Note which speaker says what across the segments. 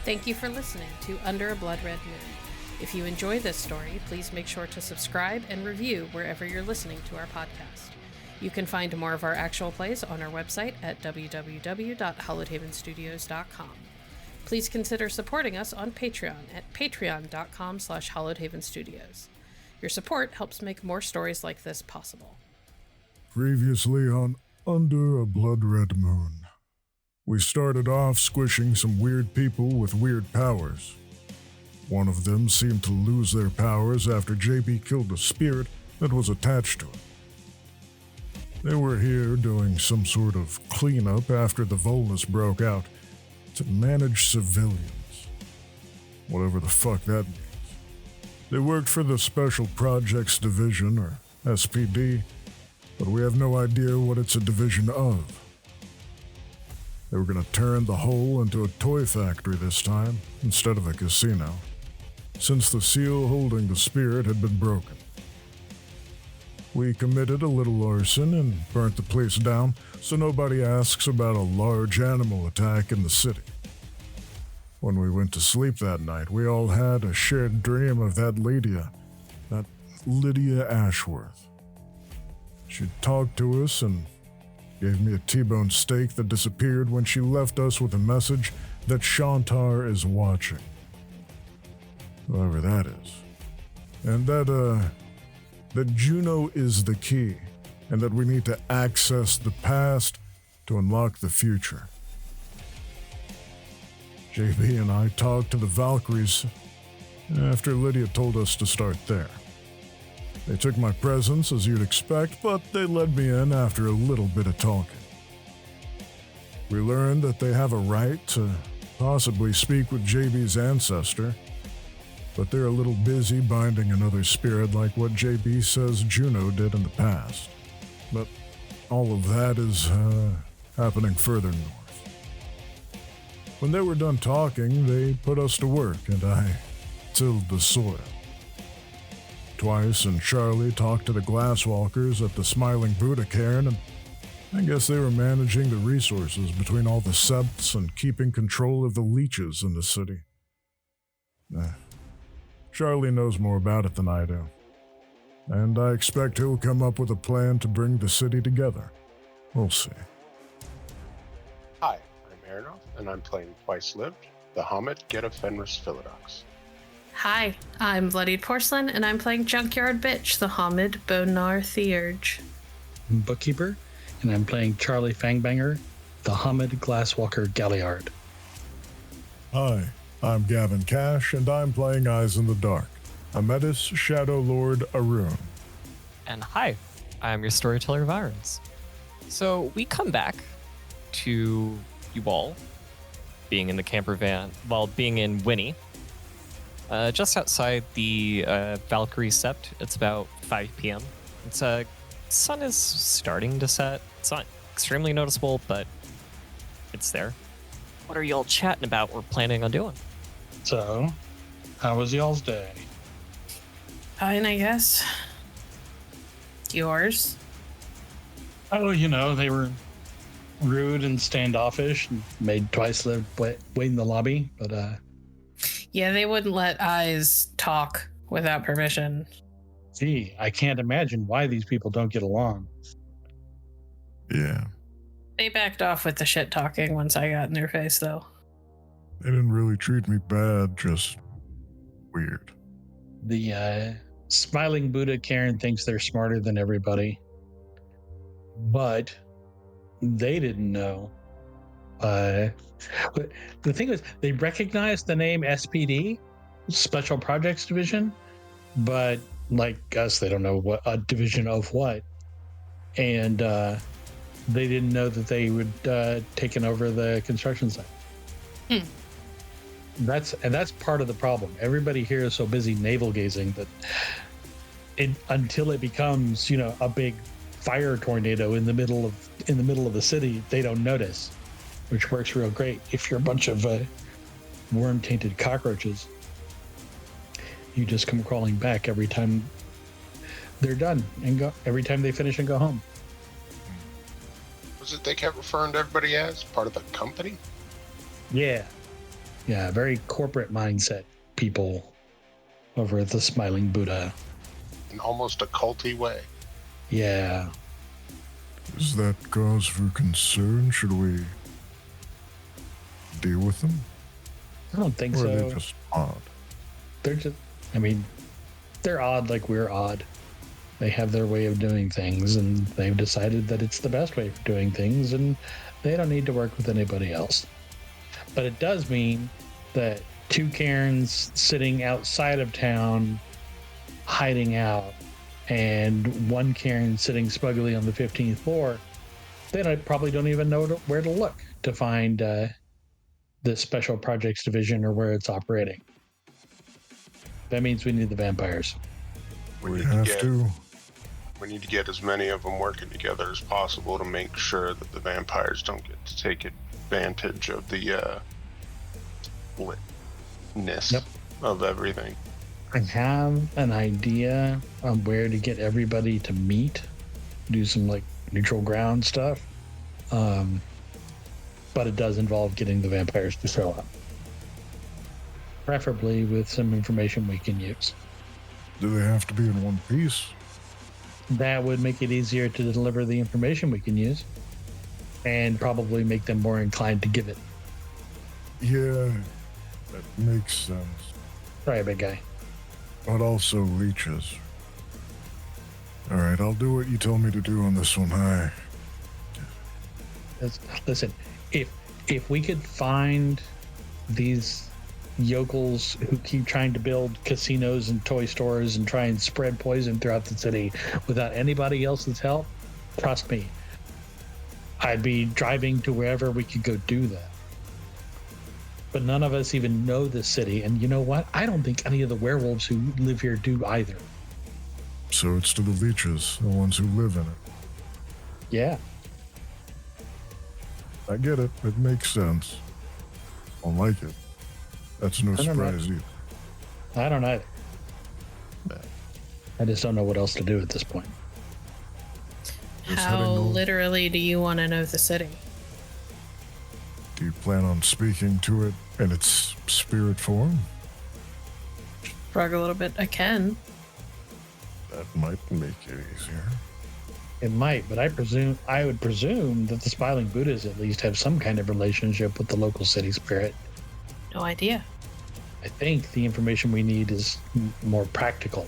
Speaker 1: Thank you for listening to Under a Blood Red Moon. If you enjoy this story, please make sure to subscribe and review wherever you're listening to our podcast. You can find more of our actual plays on our website at www.hollowedhavenstudios.com. Please consider supporting us on Patreon at patreon.com/hollowedhavenstudios. Your support helps make more stories like this possible.
Speaker 2: Previously on Under a Blood Red Moon. We started off squishing some weird people with weird powers. One of them seemed to lose their powers after JB killed a spirit that was attached to it. They were here doing some sort of cleanup after the Volnus broke out to manage civilians. Whatever the fuck that means. They worked for the Special Projects Division, or SPD, but we have no idea what it's a division of. They were going to turn the hole into a toy factory this time, instead of a casino, since the seal holding the spirit had been broken. We committed a little arson and burnt the place down so nobody asks about a large animal attack in the city. When we went to sleep that night, we all had a shared dream of that Lydia Ashworth. She talked to us and gave me a T-bone steak that disappeared when she left us with a message that Shantar is watching. Whoever that is. And that Juno is the key, and that we need to access the past to unlock the future. JB and I talked to the Valkyries after Lydia told us to start there. They took my presence as you'd expect, but they let me in after a little bit of talking. We learned that they have a right to possibly speak with JB's ancestor, but they're a little busy binding another spirit like what JB says Juno did in the past. But all of that is happening further north. When they were done talking, they put us to work and I tilled the soil. Twice and Charlie talked to the glasswalkers at the Smiling Buddha cairn, and I guess they were managing the resources between all the septs and keeping control of the leeches in the city. Charlie knows more about it than I do, and I expect he'll come up with a plan to bring the city together. We'll see.
Speaker 3: Hi, I'm Aronoff, and I'm playing Twice Lived, the Hamid Geta Fenris Philodox.
Speaker 1: Hi, I'm Bloodied Porcelain, and I'm playing Junkyard Bitch, the Hamid Bonar Theurge.
Speaker 4: I'm Bookkeeper, and I'm playing Charlie Fangbanger, the Hamid Glasswalker Galliard.
Speaker 2: Hi, I'm Gavin Cash, and I'm playing Eyes in the Dark, Ametis Shadow Lord Arun.
Speaker 5: And hi, I'm your storyteller Virens. So we come back to you all being in the camper van, being in Winnie. Just outside the Valkyrie Sept. It's about 5 p.m. It's sun is starting to set. It's not extremely noticeable, but it's there. What are y'all chatting about or planning on doing?
Speaker 4: So, how was y'all's day?
Speaker 1: Fine, I guess. Yours?
Speaker 4: Oh, they were rude and standoffish and made Twice Lived wait in the lobby, but
Speaker 1: Yeah, they wouldn't let Eyes talk without permission.
Speaker 4: gee, I can't imagine why these people don't get along.
Speaker 2: Yeah.
Speaker 1: They backed off with the shit talking once I got in their face, though.
Speaker 2: They didn't really treat me bad, just weird.
Speaker 4: The Smiling Buddha Karen thinks they're smarter than everybody, but they didn't know. The thing is, they recognized the name SPD, Special Projects Division, but like us, they don't know what a division of what. And they didn't know that they would taken over the construction site. That's part of the problem. Everybody here is so busy navel gazing that until it becomes, a big fire tornado in the middle of the city, they don't notice. Which works real great if you're a bunch of worm-tainted cockroaches. You just come crawling back every time they're done and go. Every time they finish and go home.
Speaker 3: Was it they kept referring to everybody as part of the company?
Speaker 4: Yeah, Yeah, very corporate mindset people over at the Smiling Buddha.
Speaker 3: In almost a culty way.
Speaker 4: Yeah.
Speaker 2: Is that cause for concern? Should we deal with them?
Speaker 4: I don't think
Speaker 2: Or
Speaker 4: so.
Speaker 2: are they just odd?
Speaker 4: They're just, I mean, they're odd like we're odd. They have their way of doing things, and they've decided that it's the best way of doing things, and they don't need to work with anybody else. But it does mean that two Karens sitting outside of town, hiding out, and one Karen sitting smugly on the 15th floor, they probably don't even know where to look to find the Special Projects Division or where it's operating. That means we need the vampires.
Speaker 2: We have to.
Speaker 3: We need to get as many of them working together as possible to make sure that the vampires don't get to take advantage of the splitness of everything.
Speaker 4: I have an idea on where to get everybody to meet, do some like neutral ground stuff. But it does involve getting the vampires to show up. Preferably with some information we can use.
Speaker 2: Do they have to be in one piece?
Speaker 4: That would make it easier to deliver the information we can use, and probably make them more inclined to give it.
Speaker 2: Yeah, that makes sense.
Speaker 4: Sorry, big guy.
Speaker 2: But also leeches. Alright, I'll do what you tell me to do on this one. Hi.
Speaker 4: Listen, if we could find these yokels who keep trying to build casinos and toy stores and try and spread poison throughout the city without anybody else's help, trust me, I'd be driving to wherever we could go do that. But none of us even know this city, and you know what? I don't think any of the werewolves who live here do either.
Speaker 2: So it's to the leeches, the ones who live in it.
Speaker 4: Yeah.
Speaker 2: I get it. It makes sense. I don't like it. That's no surprise either.
Speaker 4: I don't either. I just don't know what else to do at this point.
Speaker 1: How literally do you want to know the city?
Speaker 2: Do you plan on speaking to it in its spirit form?
Speaker 1: Shrug a little bit. I can.
Speaker 2: That might make it easier.
Speaker 4: It might, but I would presume that the Smiling Buddhas at least have some kind of relationship with the local city spirit.
Speaker 1: No idea.
Speaker 4: I think the information we need is more practical.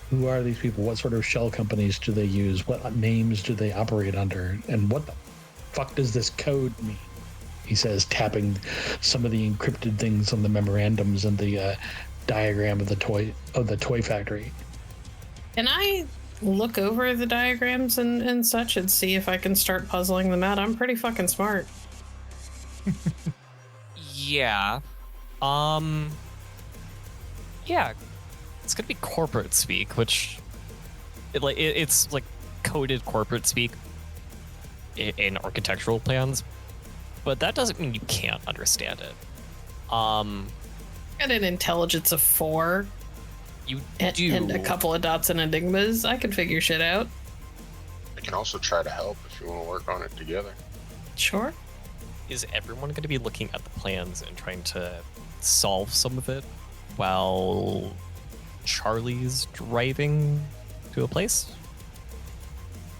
Speaker 4: Who are these people? What sort of shell companies do they use? What names do they operate under? And what the fuck does this code mean? He says, tapping some of the encrypted things on the memorandums and the diagram of the toy factory.
Speaker 1: Can I look over the diagrams and such and see if I can start puzzling them out? I'm pretty fucking smart.
Speaker 5: Yeah. Yeah. It's gonna be corporate speak, which it's like coded corporate speak in architectural plans, but that doesn't mean you can't understand it.
Speaker 1: Got an intelligence of 4.
Speaker 5: You
Speaker 1: do. And a couple of dots and enigmas. I can figure shit out.
Speaker 3: I can also try to help if you want to work on it together.
Speaker 1: Sure.
Speaker 5: Is everyone going to be looking at the plans and trying to solve some of it while Charlie's driving to a place?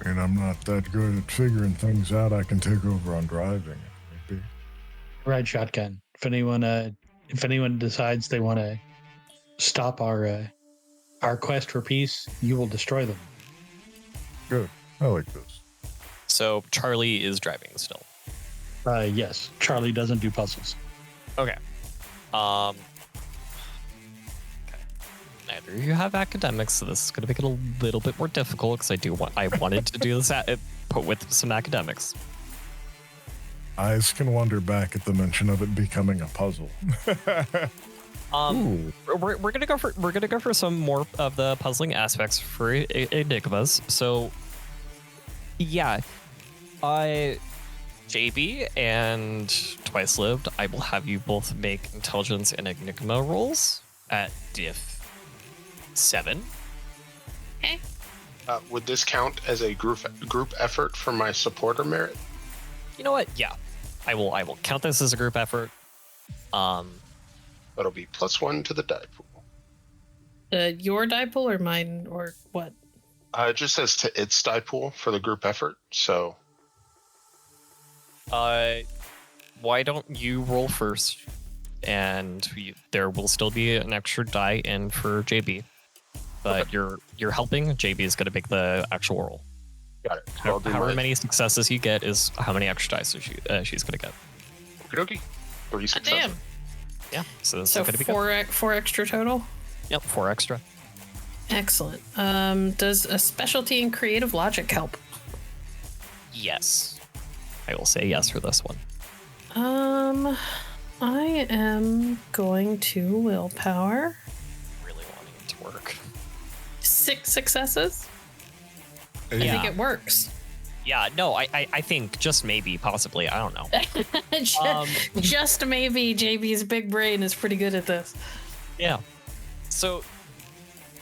Speaker 2: And I'm not that good at figuring things out. I can take over on driving. Maybe.
Speaker 4: Ride shotgun. If anyone decides they want to stop our quest for peace, you will destroy them.
Speaker 2: Good. I like this.
Speaker 5: So Charlie is driving still.
Speaker 4: Yes. Charlie doesn't do puzzles.
Speaker 5: Okay. Okay. Neither of you have academics, so this is going to make it a little bit more difficult because I wanted to do this put with some academics.
Speaker 2: Eyes can wander back at the mention of it becoming a puzzle.
Speaker 5: We're gonna go for some more of the puzzling aspects for enigmas. So, yeah, JB and Twice Lived, I will have you both make intelligence and enigma rolls at diff 7.
Speaker 1: Okay.
Speaker 3: Would this count as a group effort for my supporter merit?
Speaker 5: You know what? Yeah, I will count this as a group effort.
Speaker 3: That'll be +1 to the die pool.
Speaker 1: Your die pool or mine or what?
Speaker 3: It just says to its die pool for the group effort, so...
Speaker 5: Why don't you roll first? And there will still be an extra die in for JB. But
Speaker 3: Okay.
Speaker 5: you're helping. JB is going to make the actual roll.
Speaker 3: Got it. So I'll do
Speaker 5: However
Speaker 3: my...
Speaker 5: many successes you get is how many extra dice she's going to get.
Speaker 3: Okie dokie. 3 successes.
Speaker 1: Damn.
Speaker 5: Yeah, so this
Speaker 1: So
Speaker 5: is going to be good.
Speaker 1: four extra total.
Speaker 5: Yep, 4 extra.
Speaker 1: Excellent. Does a specialty in creative logic help?
Speaker 5: Yes. I will say yes for this one.
Speaker 1: I am going to willpower.
Speaker 5: Really wanting it to work.
Speaker 1: 6 successes. I think it works.
Speaker 5: Yeah, no, I think just maybe, possibly, I don't know.
Speaker 1: Just maybe JB's big brain is pretty good at this.
Speaker 5: Yeah. So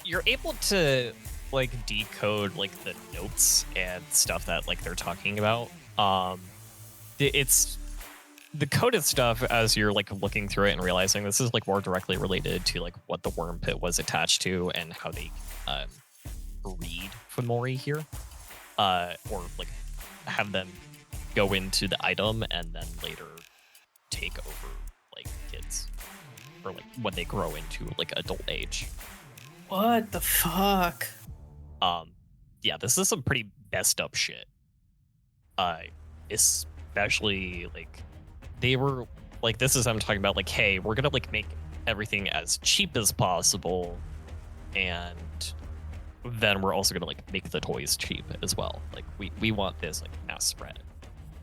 Speaker 5: you're able to like decode like the notes and stuff that like they're talking about. It's the coded stuff as you're like looking through it and realizing this is like more directly related to like what the worm pit was attached to and how they read Fomori here. Or like have them go into the item and then later take over like kids or like when they grow into like adult age.
Speaker 1: What the fuck?
Speaker 5: Yeah, this is some pretty messed up shit. Especially like they were like, this is I'm talking about like, hey, we're gonna like make everything as cheap as possible, and then we're also gonna like make the toys cheap as well. Like we want this like mass spread.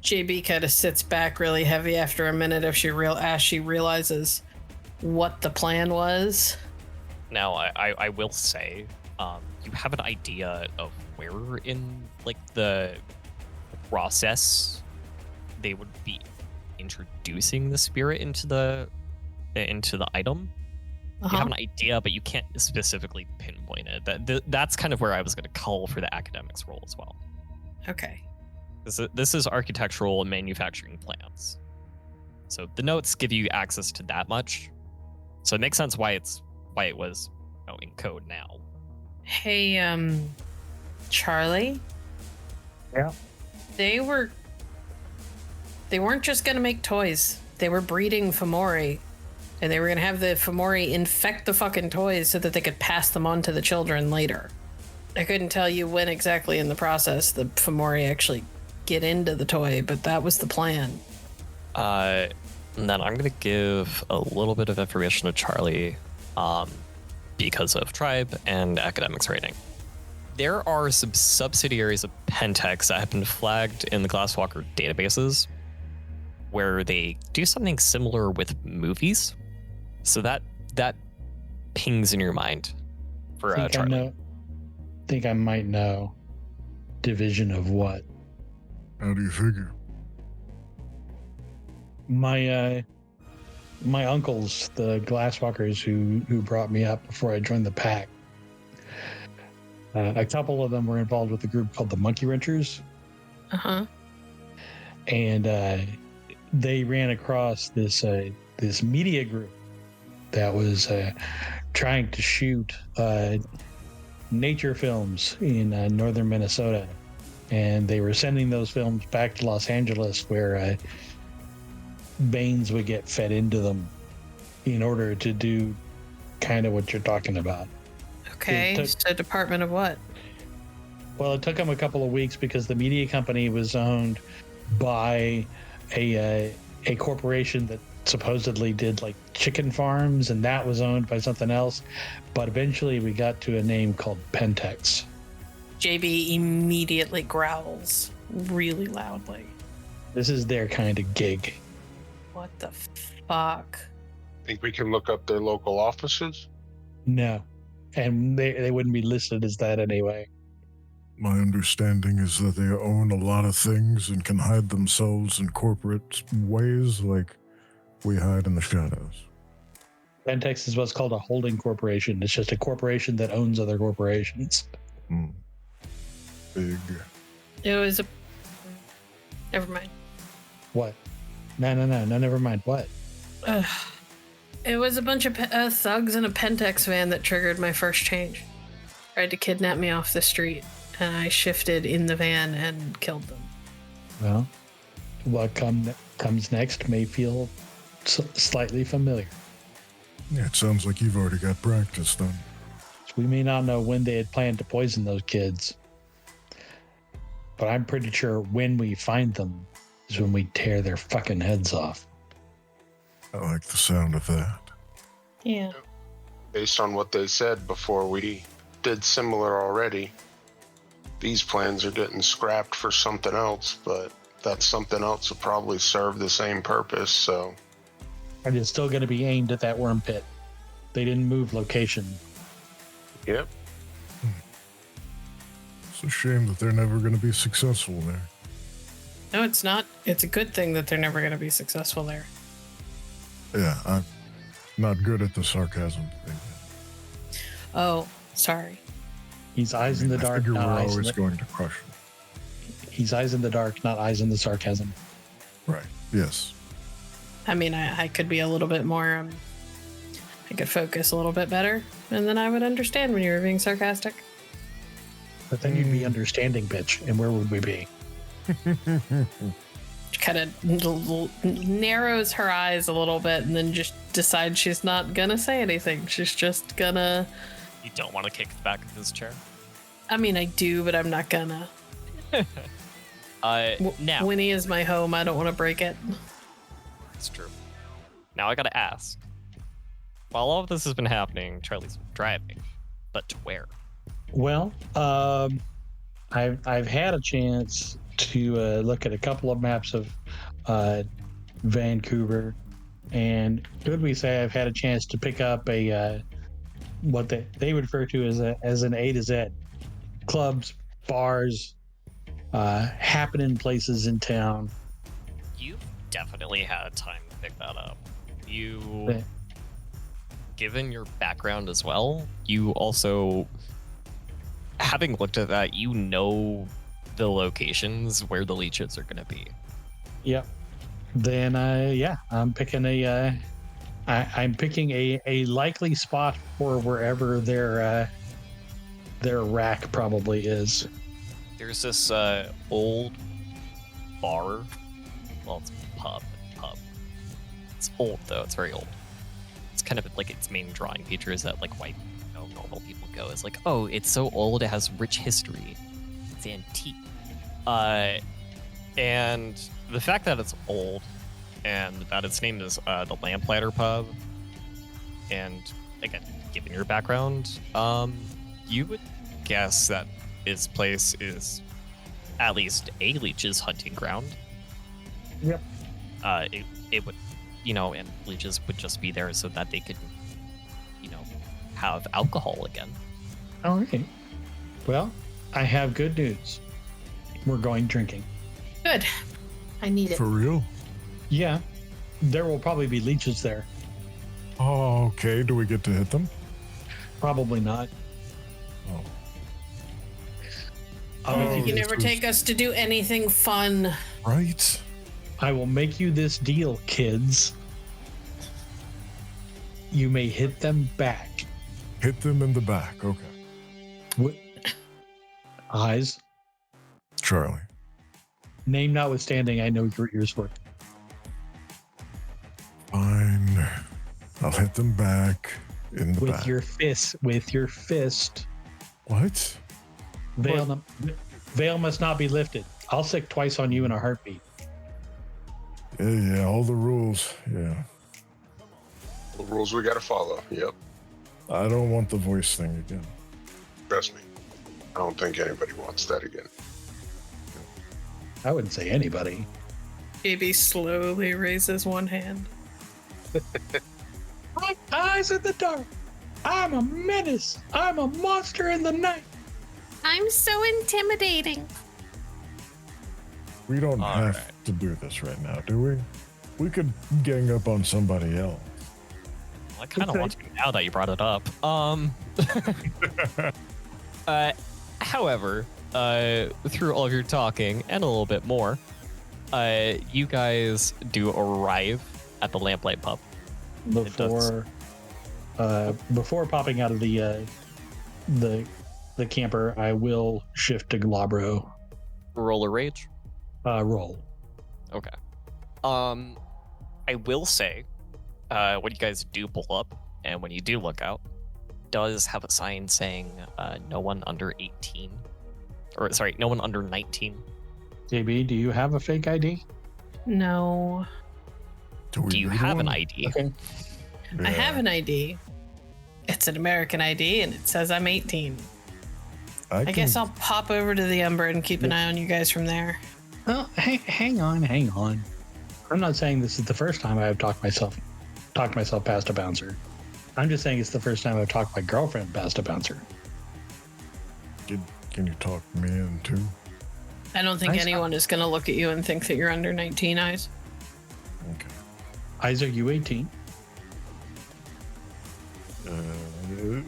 Speaker 1: JB kind of sits back really heavy after a minute as she realizes what the plan was.
Speaker 5: Now I will say, you have an idea of where in like the process they would be introducing the spirit into the item. You have an idea, but you can't specifically pinpoint it. That's kind of where I was going to call for the academics role as well.
Speaker 1: Okay.
Speaker 5: This is architectural and manufacturing plans. So the notes give you access to that much. So it makes sense why it was in code now.
Speaker 1: Hey, Charlie?
Speaker 4: Yeah?
Speaker 1: They weren't just gonna make toys. They were breeding Fomori. And they were gonna have the Fomori infect the fucking toys so that they could pass them on to the children later. I couldn't tell you when exactly in the process the Fomori actually get into the toy, but that was the plan.
Speaker 5: And then I'm going to give a little bit of information to Charlie because of tribe and academics rating. There are some subsidiaries of Pentex that have been flagged in the Glasswalker databases where they do something similar with movies. So that pings in your mind for Charlie.
Speaker 4: Think I might know. Division of what?
Speaker 2: How do you figure?
Speaker 4: My uncles, the Glasswalkers who brought me up before I joined the pack, a couple of them were involved with a group called the Monkey Wrenchers. And they ran across this media group that was trying to shoot nature films in northern Minnesota, and they were sending those films back to Los Angeles where Banes would get fed into them in order to do kind of what you're talking about.
Speaker 1: Okay, so Department of what?
Speaker 4: Well, it took them a couple of weeks because the media company was owned by a corporation that supposedly did like chicken farms, and that was owned by something else. But eventually we got to a name called Pentex.
Speaker 1: JB immediately growls really loudly.
Speaker 4: This is their kind of gig.
Speaker 1: What the fuck?
Speaker 3: Think we can look up their local offices?
Speaker 4: No. And they wouldn't be listed as that anyway.
Speaker 2: My understanding is that they own a lot of things and can hide themselves in corporate ways like we hide in the shadows.
Speaker 4: Pentex is what's called a holding corporation. It's just a corporation that owns other corporations.
Speaker 2: Big.
Speaker 1: It was a... Never mind.
Speaker 4: What? No, never mind. What?
Speaker 1: It was a bunch of thugs in a Pentex van that triggered my first change. Tried to kidnap me off the street, and I shifted in the van and killed them.
Speaker 4: Well, what comes next may feel slightly familiar.
Speaker 2: Yeah, it sounds like you've already got practice then.
Speaker 4: We may not know when they had planned to poison those kids, but I'm pretty sure when we find them is when we tear their fucking heads off.
Speaker 2: I like the sound of that.
Speaker 1: Yeah.
Speaker 3: Based on what they said before we did similar already, these plans are getting scrapped for something else, but that something else will probably serve the same purpose, so...
Speaker 4: And it's still going to be aimed at that worm pit. They didn't move location.
Speaker 3: Yep.
Speaker 2: It's a shame that they're never going to be successful there.
Speaker 1: No, it's not. It's a good thing that they're never going to be successful there.
Speaker 2: Yeah, I'm not good at the sarcasm thing.
Speaker 1: Oh, sorry.
Speaker 4: He's eyes in the dark,
Speaker 2: I figure
Speaker 4: not
Speaker 2: we're
Speaker 4: eyes in
Speaker 2: always
Speaker 4: the...
Speaker 2: going to crush them.
Speaker 4: He's eyes in the dark, not eyes in the sarcasm.
Speaker 2: Right, yes.
Speaker 1: I mean, I could be a little bit more, I could focus a little bit better, and then I would understand when you were being sarcastic.
Speaker 4: But then you'd be understanding, bitch, and where would we be?
Speaker 1: She kind of narrows her eyes a little bit and then just decides she's not gonna say anything. She's just gonna...
Speaker 5: You don't want to kick the back of his chair?
Speaker 1: I mean, I do, but I'm not gonna.
Speaker 5: Now.
Speaker 1: Winnie is my home. I don't want to break it.
Speaker 5: It's true. Now I gotta ask. While all of this has been happening, Charlie's driving, but to where?
Speaker 4: Well, I've had a chance to look at a couple of maps of Vancouver, and could we say I've had a chance to pick up a what they would refer to as an A to Z, clubs, bars, happening places in town.
Speaker 5: You definitely had time to pick that up.
Speaker 4: Yeah.
Speaker 5: Given your background as well, you also, having looked at that, you know the locations where the leeches are going to be.
Speaker 4: Yep. Then I'm picking I'm picking a likely spot for wherever their rack probably is.
Speaker 5: There's this old bar. Well, it's a pub. It's old though. It's very old. It's kind of like its main drawing feature is that like white, normal people go. It's like, oh, it's so old. It has rich history. It's antique. And the fact that it's old and that its name is the Lamplighter Pub, and again, given your background, you would guess that this place is at least a leech's hunting ground.
Speaker 4: Yep.
Speaker 5: It would, and leeches would just be there so that they could, have alcohol again.
Speaker 4: All right. Well, I have good news. We're going drinking.
Speaker 1: Good. I need it.
Speaker 2: For real?
Speaker 4: Yeah. There will probably be leeches there.
Speaker 2: Oh, okay. Do we get to hit them?
Speaker 4: Probably not.
Speaker 2: Oh.
Speaker 1: You never take us to do anything fun.
Speaker 2: Right.
Speaker 4: I will make you this deal, kids. You may hit them back.
Speaker 2: Hit them in the back. Okay.
Speaker 4: What? Eyes.
Speaker 2: Charlie.
Speaker 4: Name notwithstanding, I know your ears work.
Speaker 2: Fine. I'll hit them back in the back.
Speaker 4: With your fist.
Speaker 2: What?
Speaker 4: Veil must not be lifted. I'll sick twice on you in a heartbeat.
Speaker 2: Yeah, all the rules. Yeah.
Speaker 3: The rules we gotta follow. Yep.
Speaker 2: I don't want the voice thing again.
Speaker 3: Trust me. I don't think anybody wants that again.
Speaker 4: I wouldn't say anybody.
Speaker 1: JB slowly raises one hand.
Speaker 4: My eyes in the dark. I'm a menace. I'm a monster in the night.
Speaker 1: I'm so intimidating.
Speaker 2: We don't have to do this right now, do we? We could gang up on somebody else.
Speaker 5: Well, I kind of want to now that you brought it up. However, through all of your talking and a little bit more, you guys do arrive at the Lamplight Pub.
Speaker 4: Before popping out of the camper, I will shift to Glabro.
Speaker 5: Roll a rage.
Speaker 4: Roll.
Speaker 5: Okay. I will say, when you guys do pull up, and when you do look out, does have a sign saying no one under 18. Or, sorry, no one under 19.
Speaker 4: JB, do you have a fake ID?
Speaker 1: No.
Speaker 2: Do
Speaker 5: you have an ID?
Speaker 4: Okay.
Speaker 1: I have an ID. It's an American ID, and it says I'm 18. I guess I'll pop over to the Umbra and keep an eye on you guys from there.
Speaker 4: Well, hang on. I'm not saying this is the first time I've talked myself past a bouncer. I'm just saying it's the first time I've talked my girlfriend past a bouncer.
Speaker 2: Can you talk me in too?
Speaker 1: I don't think anyone is going to look at you and think that you're under 19, Eyes.
Speaker 2: Okay.
Speaker 4: Eyes, are you 18?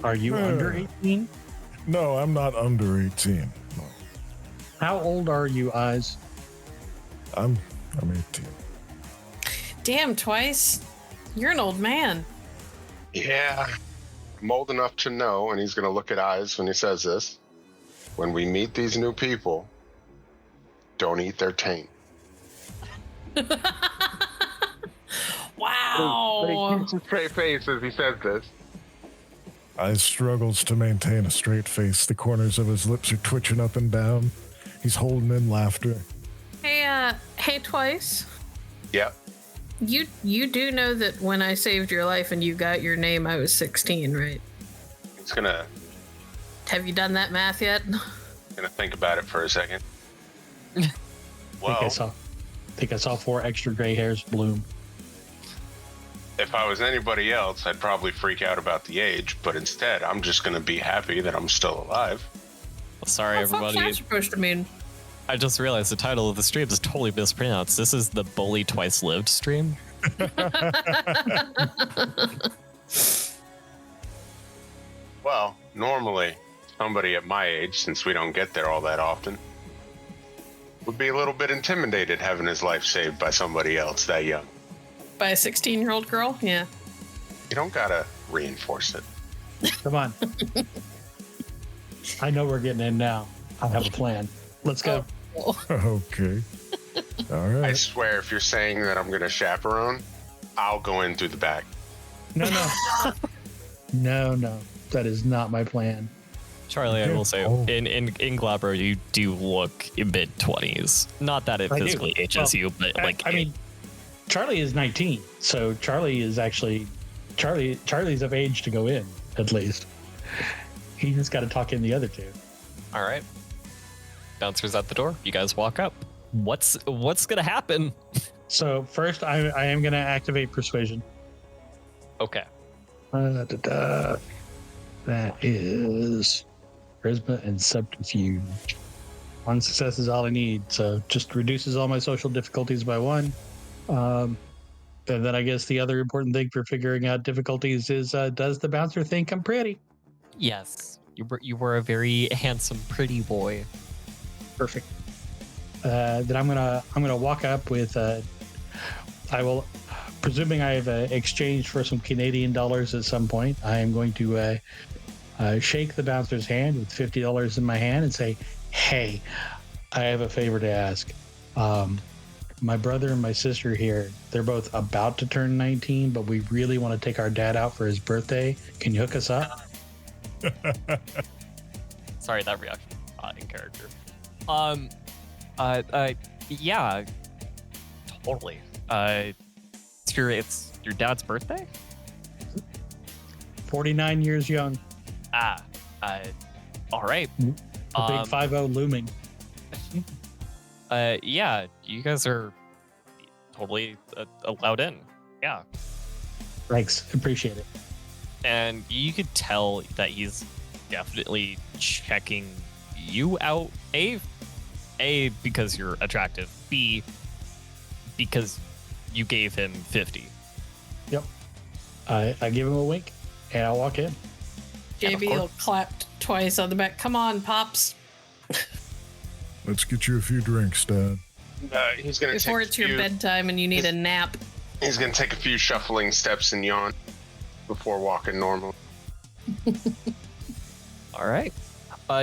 Speaker 4: Are you under 18?
Speaker 2: No, I'm not under 18. No.
Speaker 4: How old are you, Eyes?
Speaker 2: I'm 18.
Speaker 1: Damn, Twice. You're an old man.
Speaker 3: Yeah. I'm old enough to know, and he's going to look at Eyes when he says this. When we meet these new people, don't eat their taint.
Speaker 1: Wow.
Speaker 3: But he keeps a straight face as he says this.
Speaker 2: Eyes struggles to maintain a straight face. The corners of his lips are twitching up and down. He's holding in laughter.
Speaker 1: Hey, Twice.
Speaker 3: Yep.
Speaker 1: You do know that when I saved your life and you got your name, I was 16, right?
Speaker 3: He's gonna
Speaker 1: Have you done that math yet?
Speaker 3: think about it for a second.
Speaker 4: I think I saw 4 extra gray hairs bloom.
Speaker 3: If I was anybody else, I'd probably freak out about the age, but instead, I'm just gonna be happy that I'm still alive.
Speaker 5: Well, sorry, everybody.
Speaker 1: What's that supposed to mean?
Speaker 5: I just realized the title of the stream is totally mispronounced. This is the Bully Twice Lived stream.
Speaker 3: Well, normally, somebody at my age, since we don't get there all that often, would be a little bit intimidated having his life saved by somebody else that young.
Speaker 1: By a 16-year-old girl? Yeah.
Speaker 3: You don't gotta reinforce it.
Speaker 4: Come on. I know we're getting in now. I have a plan. Let's go.
Speaker 2: Okay. All right.
Speaker 3: I swear, if you're saying that I'm gonna chaperone, I'll go in through the back.
Speaker 4: No. No. That is not my plan.
Speaker 5: Charlie, I will say, in Glabro, you do look in mid-20s. Not that it physically ages you, but
Speaker 4: I mean, Charlie is 19, so Charlie's of age to go in, at least. He just got to talk in the other two.
Speaker 5: All right. Bouncer's at the door. You guys walk up. What's gonna happen?
Speaker 4: So first, I am going to activate Persuasion.
Speaker 5: Okay.
Speaker 4: That is Charisma and Subterfuge. 1 success is all I need, so just reduces all my social difficulties by 1. And then I guess the other important thing for figuring out difficulties is, does the bouncer think I'm pretty?
Speaker 5: Yes. You were a very handsome, pretty boy.
Speaker 4: Perfect. Then I'm gonna walk up with. I will, presuming I have exchanged for some Canadian dollars at some point. I am going to shake the bouncer's hand with $50 in my hand and say, "Hey, I have a favor to ask. My brother and my sister here, they're both about to turn 19, but we really want to take our dad out for his birthday. Can you hook us up?"
Speaker 5: Sorry, that reaction in character. Yeah, totally. It's your dad's birthday?
Speaker 4: 49 years young.
Speaker 5: All right.
Speaker 4: The big 5-0 looming.
Speaker 5: Yeah, you guys are totally allowed in. Yeah.
Speaker 4: Thanks. Appreciate it.
Speaker 5: And you could tell that he's definitely checking you out. A, because you're attractive. B, because you gave him 50.
Speaker 4: Yep. I give him a wink and I'll walk in.
Speaker 1: JB will clap twice on the back. Come on, Pops.
Speaker 2: Let's get you a few drinks, Dad.
Speaker 3: He's gonna
Speaker 1: Before it's your bedtime and you need a nap.
Speaker 3: He's gonna take a few shuffling steps and yawn before walking normal.
Speaker 5: All right.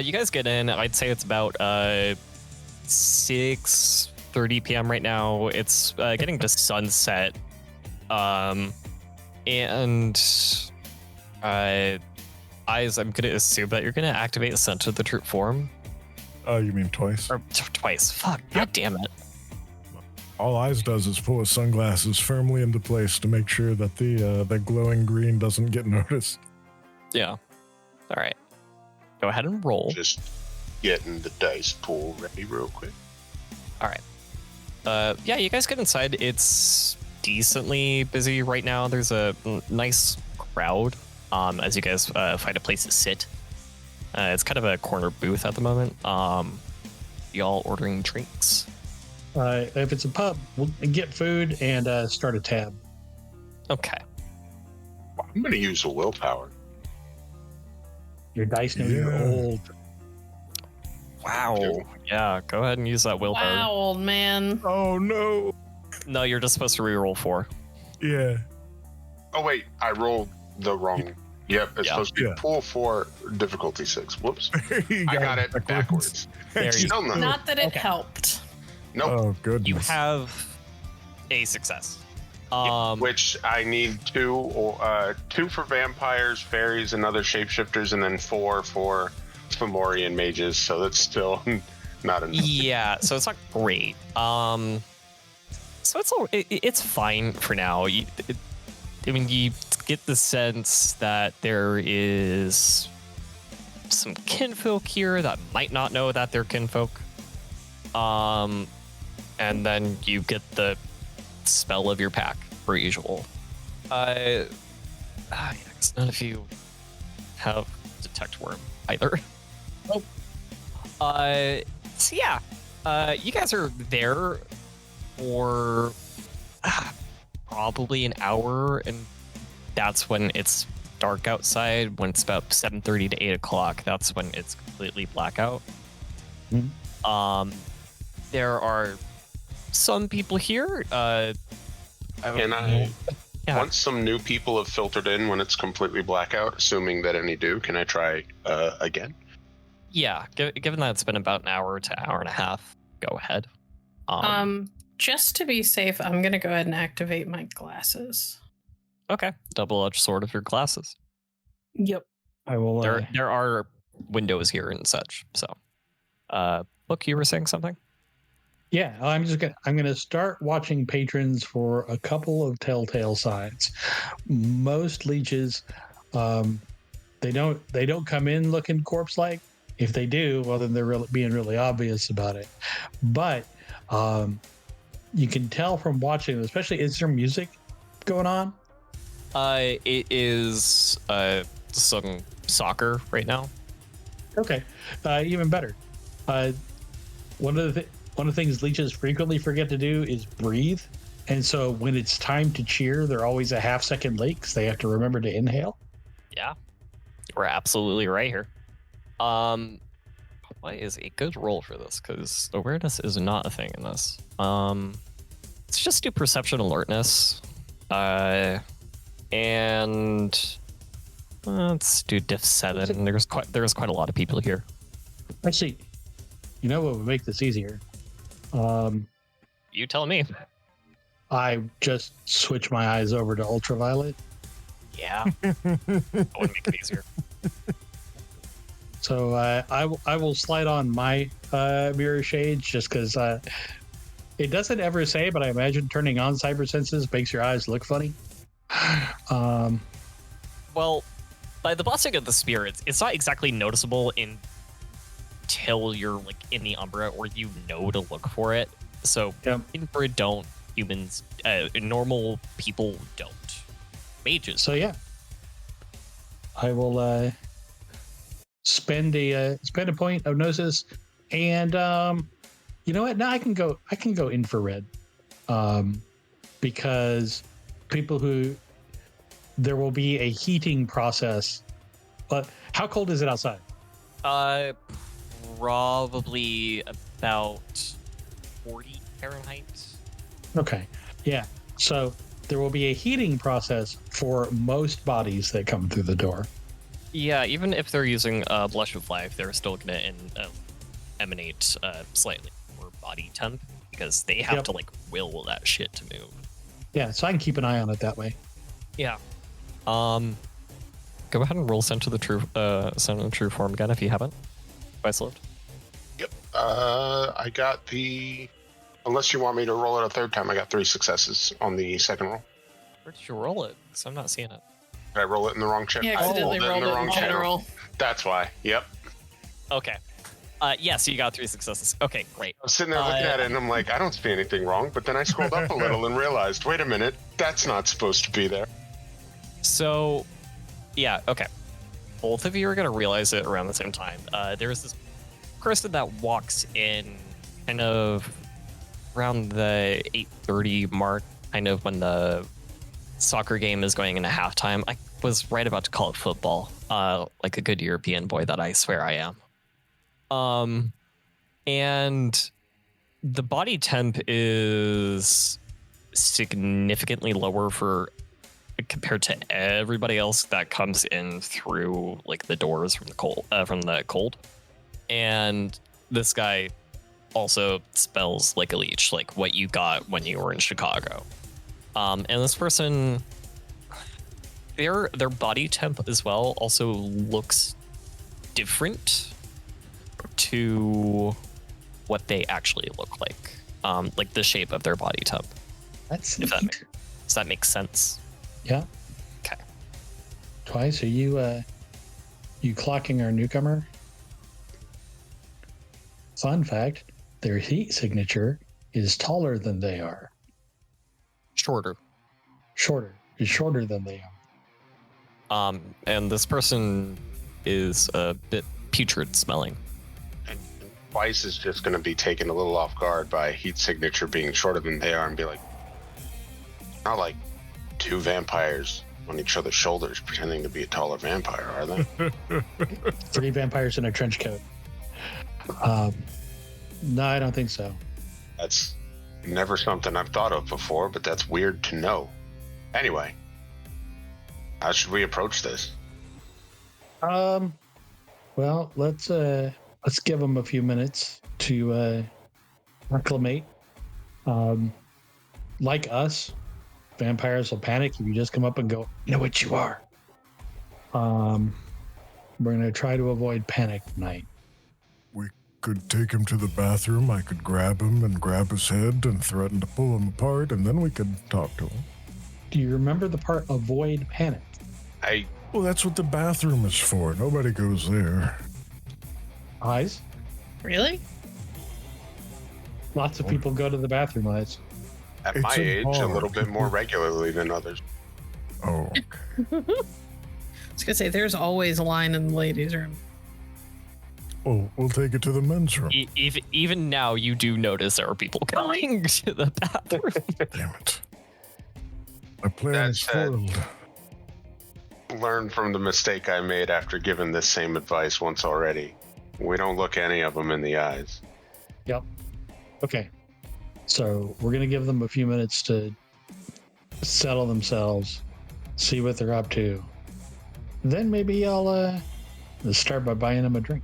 Speaker 5: You guys get in. I'd say it's about 6:30 p.m. right now. It's getting to sunset. And Eyes, I'm gonna assume that you're gonna activate the Scent of the Troop form.
Speaker 2: Oh, you mean twice?
Speaker 5: Or twice. Fuck. God damn it.
Speaker 2: All Eyes does is pull his sunglasses firmly into place to make sure that the glowing green doesn't get noticed.
Speaker 5: Yeah. All right. Go ahead and roll.
Speaker 3: Just getting the dice pool ready real quick.
Speaker 5: All right. Yeah, you guys get inside. It's decently busy right now. There's a nice crowd as you guys find a place to sit. It's kind of a corner booth at the moment. Y'all ordering drinks.
Speaker 4: If it's a pub, we'll get food and start a tab.
Speaker 5: Okay.
Speaker 3: I'm going to use a willpower.
Speaker 4: Your dice know you're
Speaker 2: Yeah.
Speaker 4: old.
Speaker 5: Wow. Yeah, go ahead and use that willpower.
Speaker 1: Wow, old man.
Speaker 2: Oh no!
Speaker 5: No, you're just supposed to reroll 4.
Speaker 2: Yeah.
Speaker 3: Oh, wait. I rolled the wrong. Yep. It's
Speaker 5: Yeah.
Speaker 3: supposed to be
Speaker 2: Yeah.
Speaker 3: pool 4, difficulty 6. Whoops.
Speaker 2: You
Speaker 3: I got it backwards.
Speaker 5: There you
Speaker 3: Still not.
Speaker 1: Not that it
Speaker 4: Okay.
Speaker 1: helped.
Speaker 3: Nope.
Speaker 2: Oh goodness.
Speaker 5: You have a success.
Speaker 3: Which I need 2 for vampires, fairies, and other shapeshifters, and then 4 for Fomorian mages. So that's still not enough.
Speaker 5: Yeah, so it's not great. So it's fine for now. You get the sense that there is some kinfolk here that might not know that they're kinfolk. And then you get the spell of your pack, per usual. Yes, none of you have detect worm either.
Speaker 4: Nope.
Speaker 5: So yeah, you guys are there for probably an hour, and that's when it's dark outside. When it's about 7:30 to 8 o'clock, that's when it's completely blackout.
Speaker 4: Mhm.
Speaker 5: There are some people here.
Speaker 3: Can I,
Speaker 5: Yeah.
Speaker 3: once some new people have filtered in when it's completely blackout, assuming that any do, can I try again?
Speaker 5: Yeah, given that it's been about an hour to hour and a half, go ahead.
Speaker 1: Just to be safe, I'm gonna go ahead and activate my glasses.
Speaker 5: Okay. Double-edged sword of your glasses.
Speaker 1: Yep.
Speaker 4: I will.
Speaker 5: There are windows here and such. So, Book, you were saying something?
Speaker 4: Yeah, I'm gonna start watching patrons for a couple of telltale signs. Most leeches, they don't come in looking corpse like. If they do, well, then they're being really obvious about it. But you can tell from watching, especially, is there music going on?
Speaker 5: It is some soccer right now.
Speaker 4: Okay, even better. One of the things leeches frequently forget to do is breathe, and so when it's time to cheer, they're always a half second late because they have to remember to inhale.
Speaker 5: Yeah, we're absolutely right here. What is a good roll for this? Because awareness is not a thing in this. Let's just do perception alertness. And let's do diff 7. There's quite a lot of people here.
Speaker 4: Actually, you know what would make this easier?
Speaker 5: You tell me.
Speaker 4: I just switch my eyes over to ultraviolet.
Speaker 5: Yeah, that would make it easier.
Speaker 4: So I will slide on my mirror shades just because it doesn't ever say, but I imagine turning on cyber senses makes your eyes look funny.
Speaker 5: Well, by the blessing of the spirits, it's not exactly noticeable until you're like in the Umbra or you know to look for it. So
Speaker 4: Yep.
Speaker 5: infrared don't, humans, normal people don't. Mages.
Speaker 4: So yeah, I will spend a point of gnosis, and you know what? Now I can go infrared, because there will be a heating process. But how cold is it outside?
Speaker 5: Probably about 40 Fahrenheit.
Speaker 4: Okay, yeah. So there will be a heating process for most bodies that come through the door.
Speaker 5: Yeah, even if they're using Blush of Life, they're still going to emanate slightly more body temp because they have to like will that shit to move.
Speaker 4: Yeah, so I can keep an eye on it that way.
Speaker 5: Yeah. Go ahead and roll Send to the True Form again if you haven't. Twice lived.
Speaker 3: Yep. I got the. Unless you want me to roll it a third time, I got 3 successes on the second roll.
Speaker 5: Where did you roll it? Because I'm not seeing it.
Speaker 3: Did I roll it in the wrong channel?
Speaker 1: Yeah, accidentally rolled it in general.
Speaker 3: That's why. Yep.
Speaker 5: Okay. Yeah, so you got 3 successes. Okay, great.
Speaker 3: I was sitting there looking at it and I'm like, I don't see anything wrong. But then I scrolled up a little and realized, wait a minute, that's not supposed to be there.
Speaker 5: So, yeah, okay. Both of you are going to realize it around the same time. There's this person that walks in kind of around the 8:30 mark, kind of when the soccer game is going into halftime. I was right about to call it football, like a good European boy that I swear I am. And the body temp is significantly lower compared to everybody else that comes in through like the doors from the cold. And this guy also smells like a leech, like what you got when you were in Chicago. And this person, their body temp as well also looks different to what they actually look like the shape of their body temp.
Speaker 4: That's
Speaker 5: If
Speaker 4: neat.
Speaker 5: Does that make sense?
Speaker 4: Yeah.
Speaker 5: Okay.
Speaker 4: Twice, are you clocking our newcomer? Fun fact, their heat signature is taller than they are.
Speaker 5: Shorter.
Speaker 4: Is shorter than they are.
Speaker 5: And this person is a bit putrid smelling.
Speaker 3: And Weiss is just going to be taken a little off guard by heat signature being shorter than they are and be like, not like 2 vampires on each other's shoulders pretending to be a taller vampire, are they?
Speaker 4: 3 vampires in a trench coat. No, I don't think so.
Speaker 3: That's never something I've thought of before, but that's weird to know. Anyway, how should we approach this?
Speaker 4: Well, let's give them a few minutes to acclimate. Like us, vampires will panic if you just come up and go, "You know what you are." We're gonna try to avoid panic tonight.
Speaker 2: We could take him to the bathroom. I could grab him and grab his head and threaten to pull him apart, and then we could talk to him.
Speaker 4: Do you remember the part avoid panic?
Speaker 2: Well, that's what the bathroom is for. Nobody goes there.
Speaker 4: Eyes?
Speaker 1: Really?
Speaker 4: Lots of people go to the bathroom, Eyes.
Speaker 3: At
Speaker 2: It's
Speaker 3: my
Speaker 2: a
Speaker 3: age,
Speaker 2: bar.
Speaker 3: a little bit more regularly than others.
Speaker 2: Oh, okay.
Speaker 1: I was gonna say there's always a line in the ladies' room.
Speaker 2: Well, we'll take it to the men's room.
Speaker 5: Even now, you do notice there are people going to the bathroom.
Speaker 2: Damn it. My plan
Speaker 3: That
Speaker 2: is
Speaker 3: said-
Speaker 2: foiled.
Speaker 3: Learn from the mistake I made after giving this same advice once already. We don't look any of them in the eyes.
Speaker 4: Yep. Okay. So we're going to give them a few minutes to settle themselves, see what they're up to. Then maybe I'll start by buying them a drink.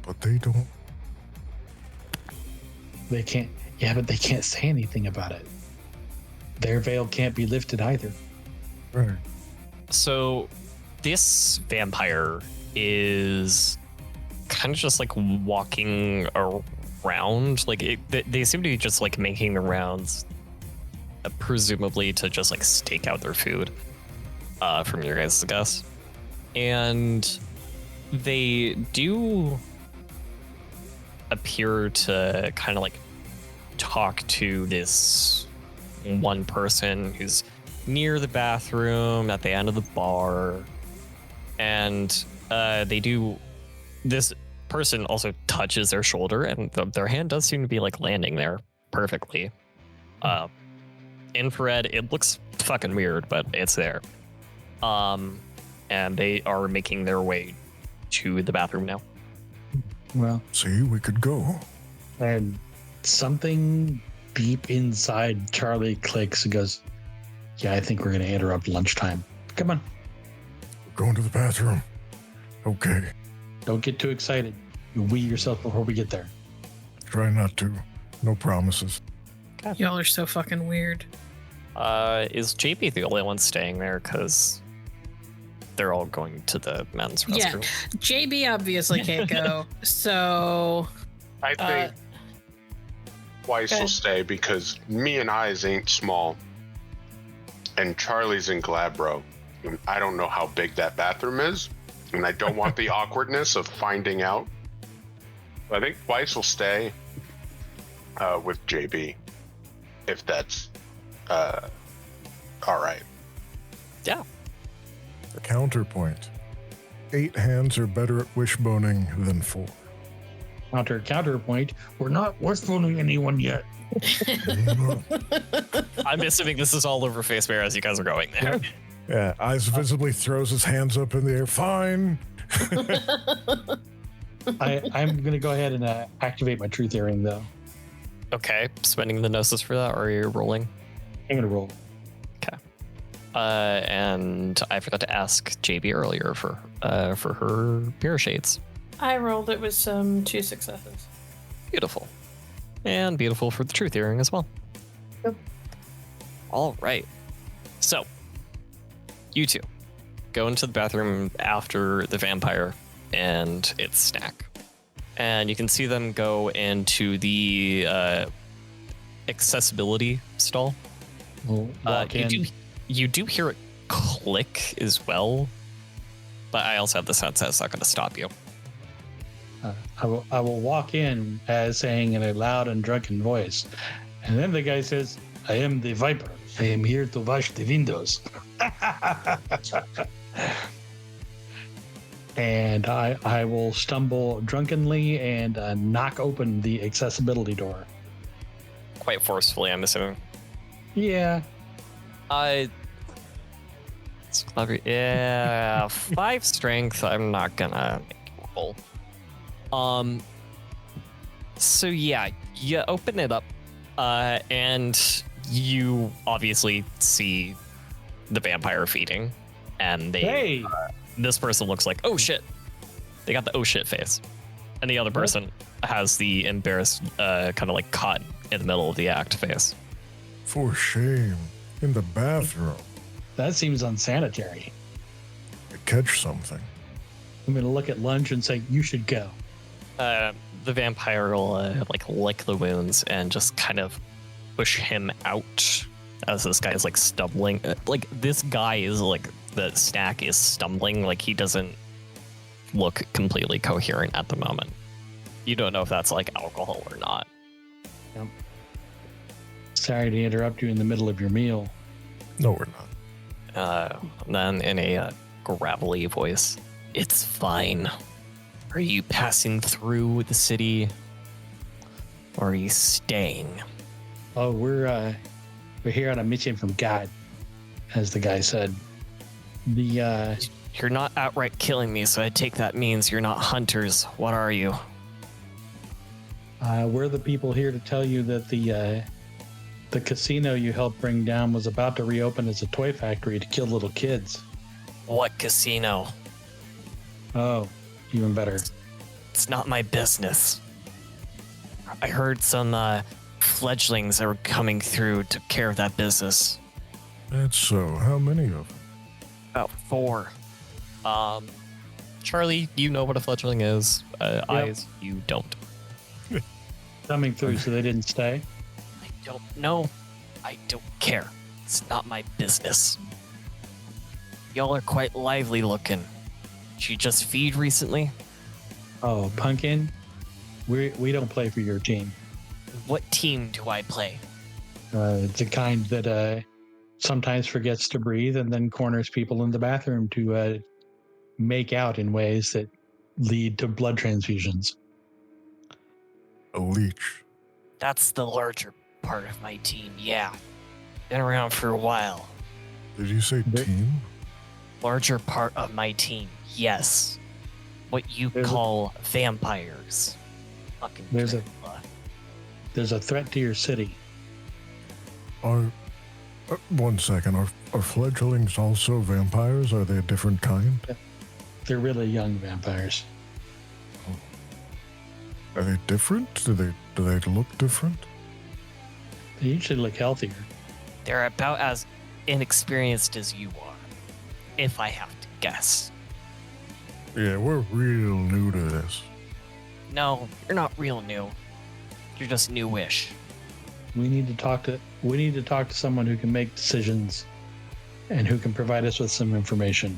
Speaker 2: But they don't.
Speaker 4: They can't. Yeah, but they can't say anything about it. Their veil can't be lifted either.
Speaker 2: Right.
Speaker 5: So this vampire is kind of just like walking around. Like they seem to be just like making the rounds, presumably to just like stake out their food from your guys' guess. And they do appear to kind of like talk to this one person who's near the bathroom at the end of the bar, and this person also touches their shoulder, and their hand does seem to be like landing there perfectly. Infrared, it looks fucking weird, but it's there. And they are making their way to the bathroom now.
Speaker 4: Well,
Speaker 2: See, we could go.
Speaker 4: and something deep inside Charlie clicks and goes, Yeah, I think we're going to interrupt lunchtime. Come on.
Speaker 2: We're going to the bathroom. Okay.
Speaker 4: Don't get too excited. You'll wee yourself before we get there.
Speaker 2: Try not to. No promises.
Speaker 1: Y'all are so fucking weird.
Speaker 5: Is JP the only one staying there? Because they're all going to the men's restroom.
Speaker 1: Yeah, JB obviously can't go. So
Speaker 3: I think Weiss will stay because me and Eyes ain't small. And Charlie's in Glabro. And I don't know how big that bathroom is. And I don't want the awkwardness of finding out. I think Weiss will stay with JB. If that's all right.
Speaker 5: Yeah.
Speaker 2: Counterpoint. 8 hands are better at wishboning than 4.
Speaker 4: Counterpoint. We're not wishboning anyone yet.
Speaker 5: I'm assuming this is all over Face Bear as you guys are going there.
Speaker 2: Yeah, Eyes visibly throws his hands up in the air. Fine.
Speaker 4: I'm going to go ahead and activate my truth earring, though.
Speaker 5: Okay, spending the gnosis for that, or are you rolling?
Speaker 4: I'm going to roll.
Speaker 5: Okay. And I forgot to ask JB earlier for her mirror shades.
Speaker 1: I rolled it with 2 successes.
Speaker 5: Beautiful. And beautiful for the truth earring as well.
Speaker 1: Yep.
Speaker 5: All right. So, you two go into the bathroom after the vampire and its snack. And you can see them go into the accessibility stall.
Speaker 4: We'll walk in.
Speaker 5: You do hear it click as well, but I also have this headset, so it's not going to stop you.
Speaker 4: I will walk in as saying in a loud and drunken voice. And then the guy says, I am the Viper. I am here to wash the windows. And I will stumble drunkenly and knock open the accessibility door.
Speaker 5: Quite forcefully, I'm assuming.
Speaker 4: Yeah.
Speaker 5: It's clever. Yeah, 5 strength. I'm not gonna roll. So yeah, you open it up, and you obviously see the vampire feeding, and they. This person looks like, oh shit. They got the oh shit face. And the other person has the embarrassed, kind of like caught in the middle of the act face.
Speaker 2: For shame. In the bathroom.
Speaker 4: That seems unsanitary.
Speaker 2: I catch something.
Speaker 4: I'm going to look at Lunch and say, you should go.
Speaker 5: The vampire will like lick the wounds and just kind of push him out as this guy is like stumbling. Like this guy is like, the snack is stumbling, like he doesn't look completely coherent at the moment. You don't know if that's like alcohol or not.
Speaker 4: Yep. Sorry to interrupt you in the middle of your meal.
Speaker 2: No, we're not.
Speaker 5: Then in a gravelly voice, it's fine. Are you passing through the city or are you staying?
Speaker 4: Oh, we're here on a mission from God, as the guy said.
Speaker 5: You're not outright killing me, so I take that means you're not hunters. What are you?
Speaker 4: We're the people here to tell you that the casino you helped bring down was about to reopen as a toy factory to kill little kids.
Speaker 5: What casino?
Speaker 4: Oh, even better.
Speaker 5: It's not my business. I heard some fledglings that were coming through took care of that business.
Speaker 2: That's so. How many of them?
Speaker 5: About 4. Charlie, you know what a fledgling is. Eyes, you don't.
Speaker 4: Coming through, so they didn't stay?
Speaker 5: I don't know. I don't care. It's not my business. Y'all are quite lively looking. Did you just feed recently?
Speaker 4: Oh, Pumpkin? We don't play for your team.
Speaker 5: What team do I play?
Speaker 4: It's the kind that sometimes forgets to breathe and then corners people in the bathroom to make out in ways that lead to blood transfusions.
Speaker 2: A leech.
Speaker 5: That's the larger part of my team, yeah. Been around for a while.
Speaker 2: Did you say team?
Speaker 5: Larger part of my team, yes. What you call vampires. Fucking
Speaker 4: there's a threat to your city.
Speaker 2: Are One second. Are fledglings also vampires? Are they a different kind?
Speaker 4: They're really young vampires.
Speaker 2: Are they different? Do they look different?
Speaker 4: They usually look healthier.
Speaker 5: They're about as inexperienced as you are, if I have to guess.
Speaker 2: Yeah, we're real new to this.
Speaker 5: No, you're not real new. You're just newish.
Speaker 4: We need to talk to someone who can make decisions and who can provide us with some information.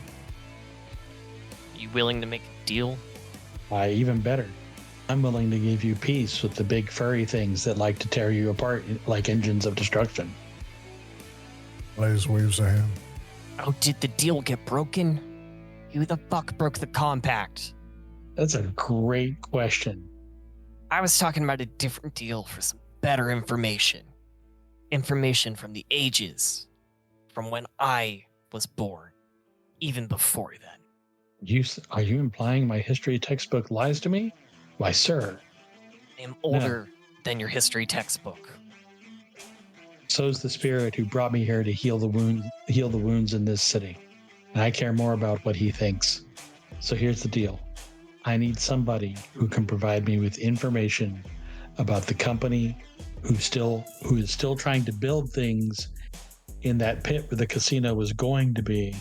Speaker 5: You willing to make a deal?
Speaker 4: Even better. I'm willing to give you peace with the big furry things that like to tear you apart like engines of destruction.
Speaker 2: Blaze waves a hand.
Speaker 5: Oh, did the deal get broken? Who the fuck broke the compact?
Speaker 4: That's a great question.
Speaker 5: I was talking about a different deal for some better information. Information from the ages. From when I was born. Even before then.
Speaker 4: Are you implying my history textbook lies to me? Why, sir.
Speaker 5: I am older than your history textbook.
Speaker 4: So's the spirit who brought me here to heal the wounds in this city. And I care more about what he thinks. So here's the deal. I need somebody who can provide me with information about the company who is still trying to build things in that pit where the casino was going to be,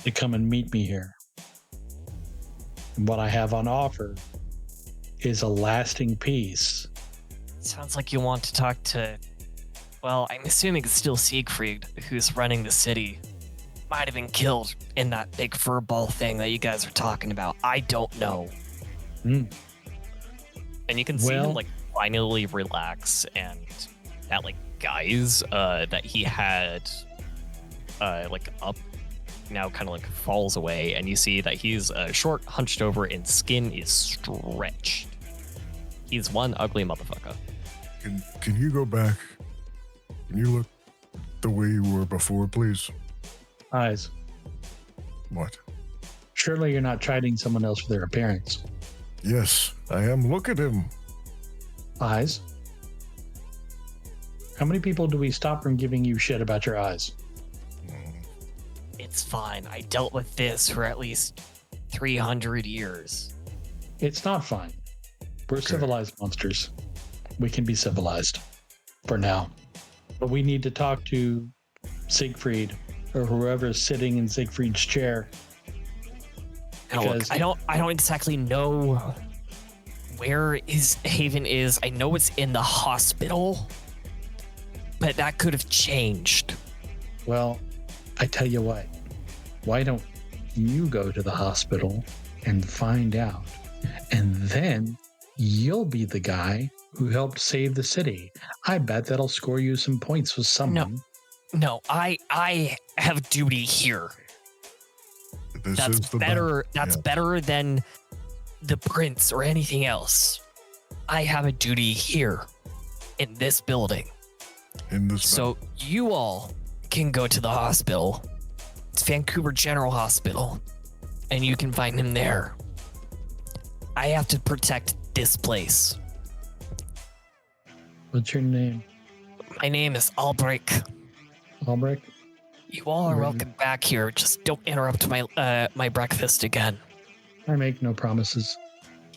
Speaker 4: to come and meet me here. And what I have on offer is a lasting peace.
Speaker 5: Sounds like you want to talk to... Well, I'm assuming it's still Siegfried who's running the city. Might have been killed in that big fur ball thing that you guys are talking about. I don't know. And you can see him finally relax, and that guise that he had up now kind of falls away, and you see that he's short, hunched over, and skin is stretched. He's one ugly motherfucker.
Speaker 2: Can you go back? Can you look the way you were before, please?
Speaker 4: Eyes.
Speaker 2: What?
Speaker 4: Surely you're not chiding someone else for their appearance.
Speaker 2: Yes, I am. Look at him.
Speaker 4: Eyes. How many people do we stop from giving you shit about your eyes?
Speaker 5: It's fine. I dealt with this for at least 300 years.
Speaker 4: It's not fine. We're civilized monsters. We can be civilized. For now. But we need to talk to Siegfried or whoever is sitting in Siegfried's chair.
Speaker 5: Now, look, I don't exactly know where his haven is. I know it's in the hospital, but that could have changed.
Speaker 4: Well, I tell you what. Why don't you go to the hospital and find out, and then you'll be the guy who helped save the city. I bet that'll score you some points with someone.
Speaker 5: No, I have duty here. That's better. That's better than the prince or anything else. I have a duty here in this building. So you all can go to the hospital. It's Vancouver General Hospital, and you can find him there. I have to protect this place.
Speaker 4: What's your name?
Speaker 5: My name is Albrecht.
Speaker 4: Albrecht?
Speaker 5: You all are welcome back here. Just don't interrupt my breakfast again.
Speaker 4: I make no promises.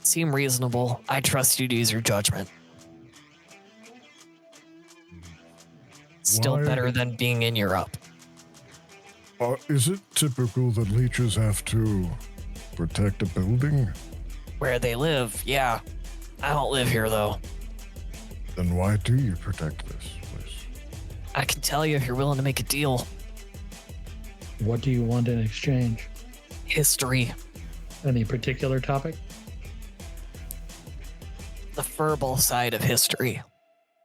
Speaker 5: Seem reasonable. I trust you to use your judgment. Still better than being in Europe.
Speaker 2: Is it typical that leeches have to protect a building?
Speaker 5: Where they live, yeah. I don't live here, though.
Speaker 2: Then why do you protect this place?
Speaker 5: I can tell you if you're willing to make a deal.
Speaker 4: What do you want in exchange?
Speaker 5: History.
Speaker 4: Any particular topic?
Speaker 5: The furball side of history.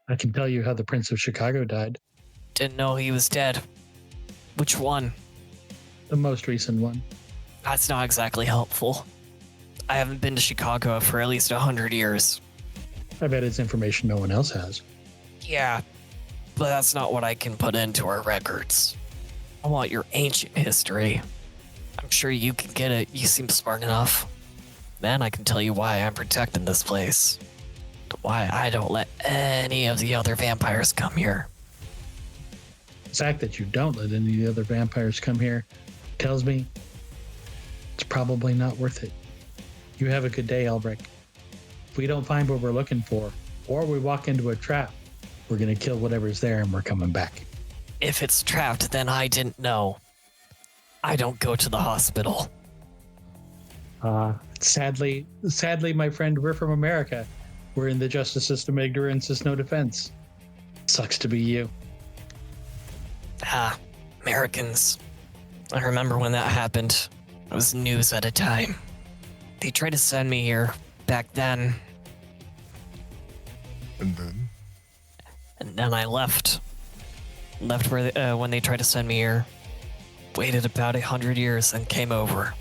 Speaker 4: I can tell you how the Prince of Chicago died.
Speaker 5: Didn't know he was dead. Which one?
Speaker 4: The most recent one.
Speaker 5: That's not exactly helpful. I haven't been to Chicago for at least 100 years.
Speaker 4: I bet it's information no one else has.
Speaker 5: Yeah, but that's not what I can put into our records. I want your ancient history. I'm sure you can get it. You seem smart enough. Then I can tell you why I'm protecting this place. Why I don't let any of the other vampires come here.
Speaker 4: The fact that you don't let any of the other vampires come here tells me it's probably not worth it. You have a good day, Elbrick. If we don't find what we're looking for, or we walk into a trap, we're going to kill whatever's there and we're coming back.
Speaker 5: If it's trapped, then I didn't know. I don't go to the hospital.
Speaker 4: Sadly, my friend, we're from America. We're in the justice system. Ignorance is no defense. Sucks to be you.
Speaker 5: Americans. I remember when that happened. It was news at a time. They tried to send me here back then,
Speaker 2: And then?
Speaker 5: and then I left. Left where when they tried to send me here. Waited about 100 years and came over.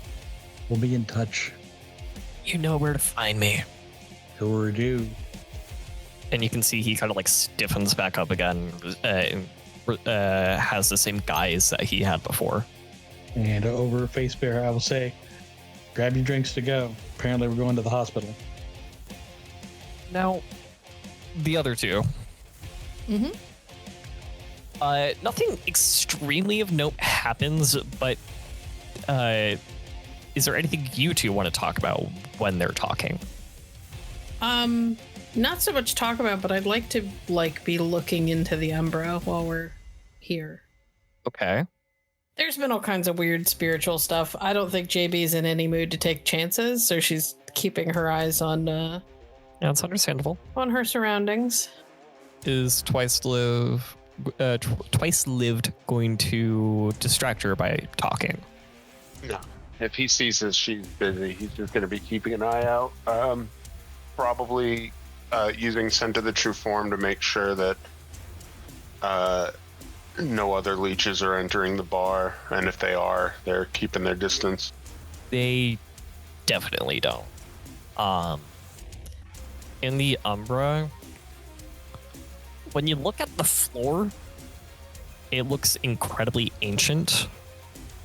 Speaker 4: We'll be in touch.
Speaker 5: You know where to find me.
Speaker 4: Sure do.
Speaker 5: And you can see he kind of like stiffens back up again. Has the same guise that he had before.
Speaker 4: And over Face Bear, I will say, grab your drinks to go. Apparently we're going to the hospital.
Speaker 5: Now, the other two.
Speaker 1: Mm-hmm.
Speaker 5: Nothing extremely of note happens, but is there anything you two want to talk about when they're talking?
Speaker 1: Not so much talk about, but I'd like to be looking into the Umbra while we're here.
Speaker 5: Okay.
Speaker 1: There's been all kinds of weird spiritual stuff. I don't think JB's in any mood to take chances, so she's keeping her eyes on
Speaker 5: Yeah, it's understandable.
Speaker 1: on her surroundings.
Speaker 5: Is Twice Lived going to distract her by talking?
Speaker 3: No. If he sees that she's busy, he's just going to be keeping an eye out. Probably using Scent of the True Form to make sure that no other leeches are entering the bar, and if they are, they're keeping their distance.
Speaker 5: They definitely don't. In the Umbra, when you look at the floor, it looks incredibly ancient.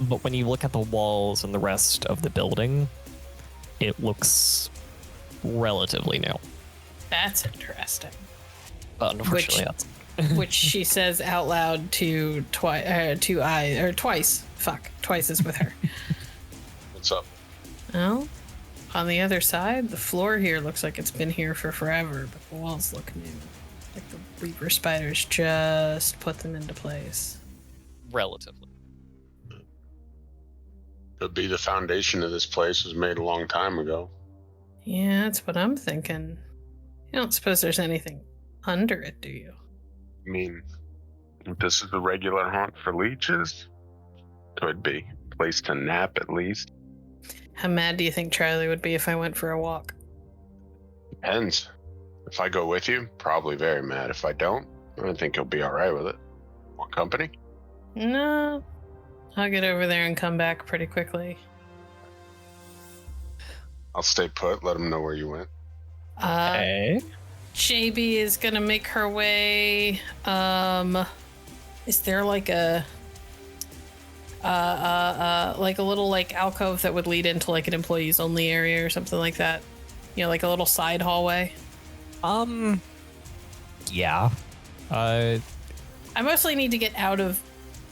Speaker 5: But when you look at the walls and the rest of the building, it looks relatively new.
Speaker 1: That's interesting.
Speaker 5: But unfortunately, that's
Speaker 1: Which she says out loud to Twice. Fuck, Twice is with her.
Speaker 3: What's up?
Speaker 1: Well, on the other side, the floor here looks like it's been here for forever, but the walls look new. Like the Reaper spiders just put them into place.
Speaker 5: relatively.
Speaker 3: Could be the foundation of this place was made a long time ago.
Speaker 1: Yeah, that's what I'm thinking. You don't suppose there's anything under it, do you?
Speaker 3: I mean, if this is a regular haunt for leeches, could be. Place to nap at least.
Speaker 1: How mad do you think Charlie would be if I went for a walk?
Speaker 3: Depends. If I go with you, probably very mad. If I don't, I think he'll be alright with it. Want company?
Speaker 1: No. I'll get over there and come back pretty quickly.
Speaker 3: I'll stay put, let him know where you went.
Speaker 5: Okay.
Speaker 1: JB is gonna make her way. Is there like a little like alcove that would lead into like an employees only area or something like that? You know, like a little side hallway.
Speaker 5: Yeah.
Speaker 1: I mostly need to get out of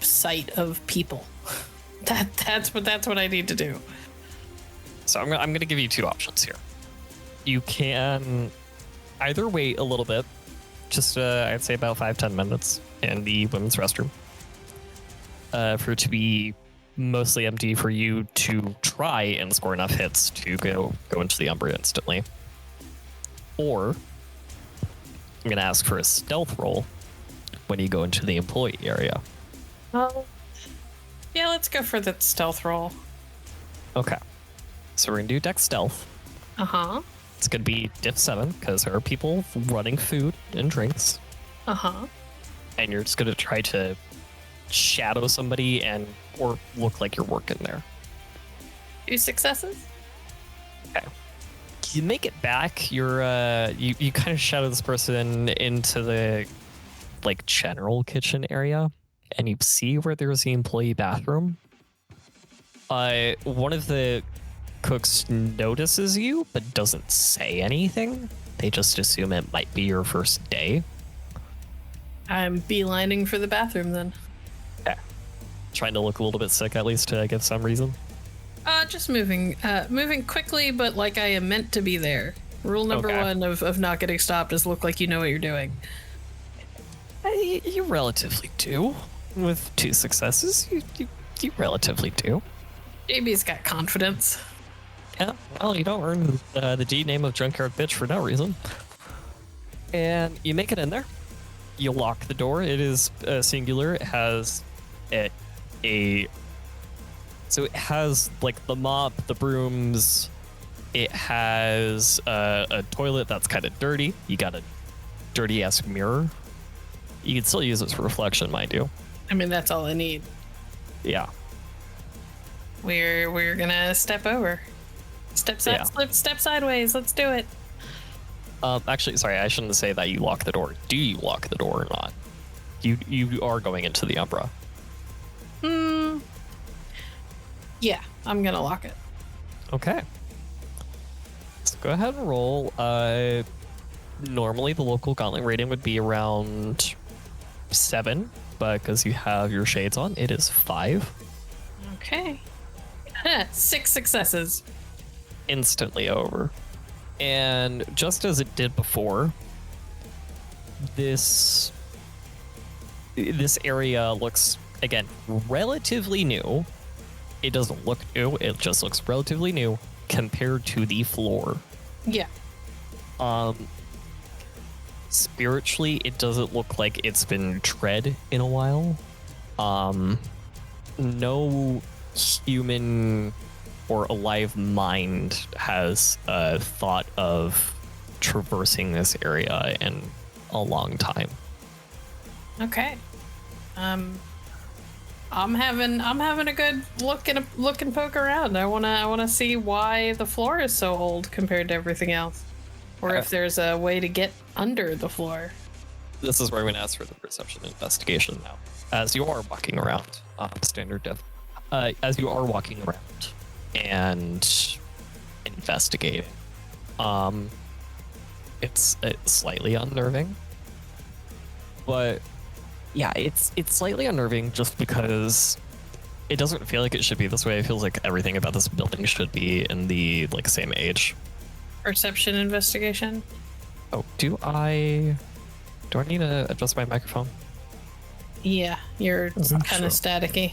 Speaker 1: sight of people. That's what I need to do.
Speaker 5: So I'm going to give you two options here. You can either wait a little bit, just I'd say about 5-10 minutes in the women's restroom, for it to be mostly empty for you to try and score enough hits to go into the Umbra instantly. Or I'm going to ask for a stealth roll when you go into the employee area.
Speaker 1: Oh, yeah, let's go for the stealth roll.
Speaker 5: Okay. So we're going to do Dex Stealth.
Speaker 1: Uh-huh.
Speaker 5: It's going to be diff 7 because there are people running food and drinks.
Speaker 1: Uh-huh.
Speaker 5: And you're just going to try to shadow somebody or look like you're working there.
Speaker 1: 2 successes?
Speaker 5: Okay. You make it back. You're you kind of shadow this person into the like general kitchen area, and you see where there's the employee bathroom. One of the cooks notices you but doesn't say anything. They just assume it might be your first day.
Speaker 1: I'm beelining for the bathroom then.
Speaker 5: trying to look a little bit sick at least to give some reason?
Speaker 1: Just moving quickly, but like I am meant to be there. Rule number
Speaker 5: Okay.
Speaker 1: 1 of not getting stopped is look like you know what you're doing.
Speaker 5: You relatively do. With 2 successes, you relatively do.
Speaker 1: JB's got confidence.
Speaker 5: Yeah, well, you don't earn the D name of Junkyard Bitch for no reason. And you make it in there. You lock the door. It is singular. It has so it has like the mop, the brooms. It has a toilet that's kind of dirty. You got a dirty-ass mirror. You can still use it for reflection, mind you.
Speaker 1: I mean, that's all I need.
Speaker 5: Yeah.
Speaker 1: We're gonna step over. Step sideways. Let's do it.
Speaker 5: Actually, sorry, I shouldn't say that you lock the door. Do you lock the door or not? You are going into the Umbra.
Speaker 1: Yeah, I'm gonna lock it.
Speaker 5: Okay. So go ahead and roll. Normally the local gauntlet rating would be around 7, but because you have your shades on, it is 5.
Speaker 1: Okay. 6 successes.
Speaker 5: Instantly over. And just as it did before, this area looks, again, relatively new. It doesn't look new, it just looks relatively new compared to the floor.
Speaker 1: Yeah.
Speaker 5: Spiritually, it doesn't look like it's been tread in a while. No human or alive mind has thought of traversing this area in a long time.
Speaker 1: Okay. I'm having a good look and poke around. I wanna see why the floor is so old compared to everything else, or if there's a way to get under the floor.
Speaker 5: This is where I'm going to ask for the perception investigation now. As you are walking around, standard dev, as you are walking around and investigating, it's slightly unnerving, but yeah, it's slightly unnerving just because it doesn't feel like it should be this way. It feels like everything about this building should be in the same age.
Speaker 1: Perception investigation.
Speaker 5: Oh, do I need to adjust my microphone?
Speaker 1: Yeah, you're
Speaker 2: think
Speaker 1: kind of
Speaker 2: so.
Speaker 1: staticky.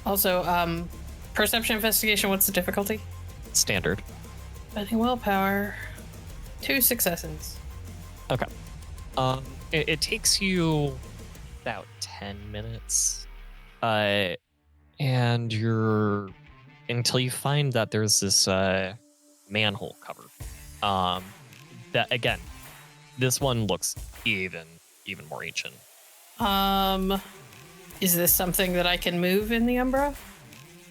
Speaker 1: Also, perception investigation. What's the difficulty?
Speaker 5: Standard.
Speaker 1: Spending willpower. 2 successes.
Speaker 5: Okay. It takes you about 10 minutes. And you're until you find that there's this manhole cover. That again, this one looks even more ancient.
Speaker 1: Is this something that I can move in the Umbra?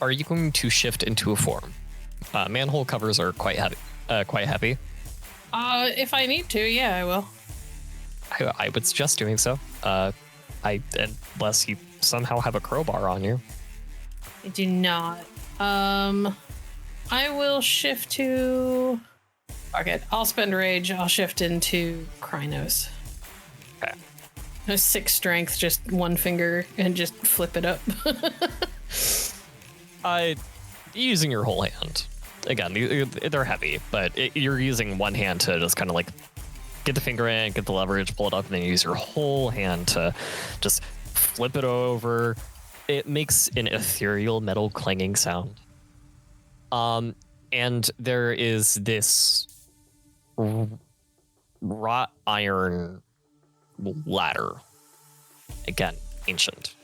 Speaker 5: Are you going to shift into a form? Manhole covers are quite heavy.
Speaker 1: If I need to, yeah, I will.
Speaker 5: I would suggest doing so. Unless you somehow have a crowbar on you.
Speaker 1: I do not. I will shift to... Okay, I'll spend rage. I'll shift into Krynos.
Speaker 5: Okay.
Speaker 1: No 6 strength, just 1 finger, and just flip it up.
Speaker 5: Using your whole hand. Again, they're heavy, but you're using one hand to just kind of get the finger in, get the leverage, pull it up, and then use your whole hand to just flip it over. It makes an ethereal metal clanging sound. And there is this wrought iron ladder. Again, ancient.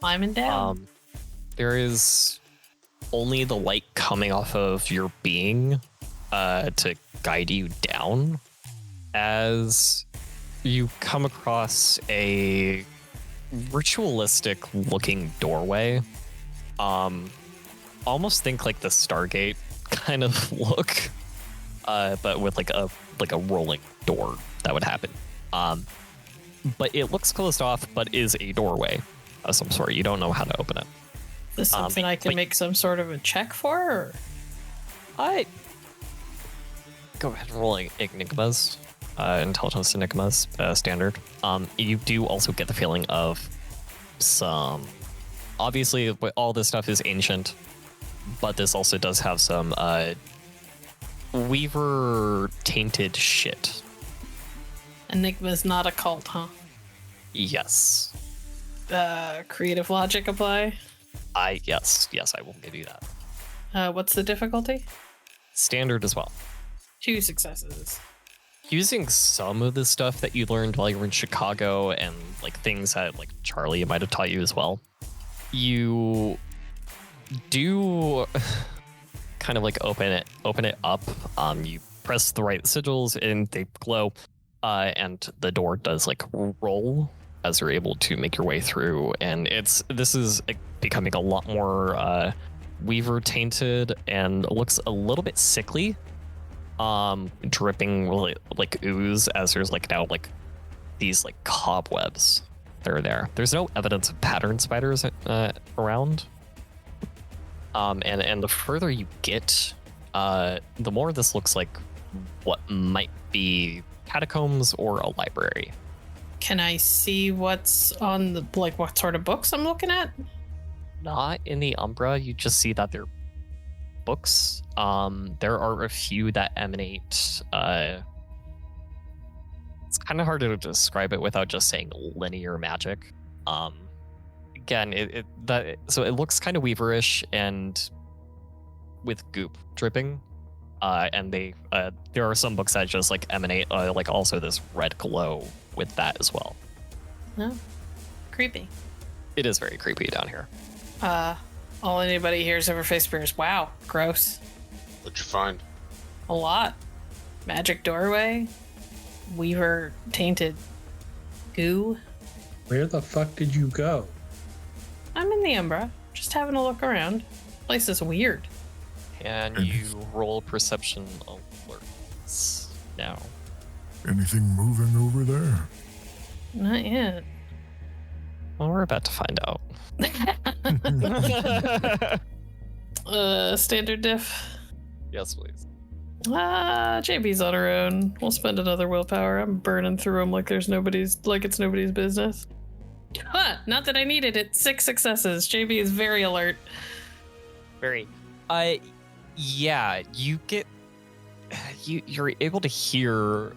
Speaker 1: Climbing down.
Speaker 5: There is only the light coming off of your being to guide you down as you come across a ritualistic looking doorway. Almost think like the Stargate kind of look, but with like a rolling door that would happen. But it looks closed off, but is a doorway of some sort. You don't know how to open it.
Speaker 1: Is this something I can make some sort of a check for? Or?
Speaker 5: I go ahead and roll enigmas, intelligence enigmas, standard. You do also get the feeling of some obviously all this stuff is ancient, but this also does have some Weaver tainted shit.
Speaker 1: Enigma's not a cult, huh?
Speaker 5: Yes.
Speaker 1: Creative logic apply?
Speaker 5: Yes, I will give you that.
Speaker 1: What's the difficulty?
Speaker 5: Standard as well.
Speaker 1: 2 successes.
Speaker 5: Using some of the stuff that you learned while you were in Chicago and like things that like Charlie might have taught you as well, you do kind of like open it up. You press the right sigils and they glow, and the door does like roll as you're able to make your way through. And this is becoming a lot more Weaver tainted and looks a little bit sickly. Dripping like ooze as there's like now like these like cobwebs that are there. There's no evidence of pattern spiders around. And the further you get, the more this looks like what might be catacombs or a library.
Speaker 1: Can I see what's on the, like, what sort of books I'm looking at?
Speaker 5: Not in the Umbra, you just see that they're books. There are a few that emanate, it's kind of hard to describe it without just saying linear magic. Again, so it looks kind of Weaverish and with goop dripping. And there are some books that just like emanate like also this red glow with that as well.
Speaker 1: No, creepy.
Speaker 5: It is very creepy down here.
Speaker 1: All anybody hears over face spear is, wow, gross.
Speaker 3: What'd you find?
Speaker 1: A lot. Magic doorway. Weaver tainted goo.
Speaker 4: Where the fuck did you go?
Speaker 1: I'm in the Umbra, just having a look around. Place is weird.
Speaker 5: And you roll perception alerts now.
Speaker 2: Anything moving over there?
Speaker 1: Not yet.
Speaker 5: Well, we're about to find out.
Speaker 1: Standard diff.
Speaker 5: Yes, please.
Speaker 1: JB's on her own. We'll spend another willpower. I'm burning through them like it's nobody's business. Huh, not that I needed it. 6 successes. JB is very alert.
Speaker 5: Very. Yeah, you get you're able to hear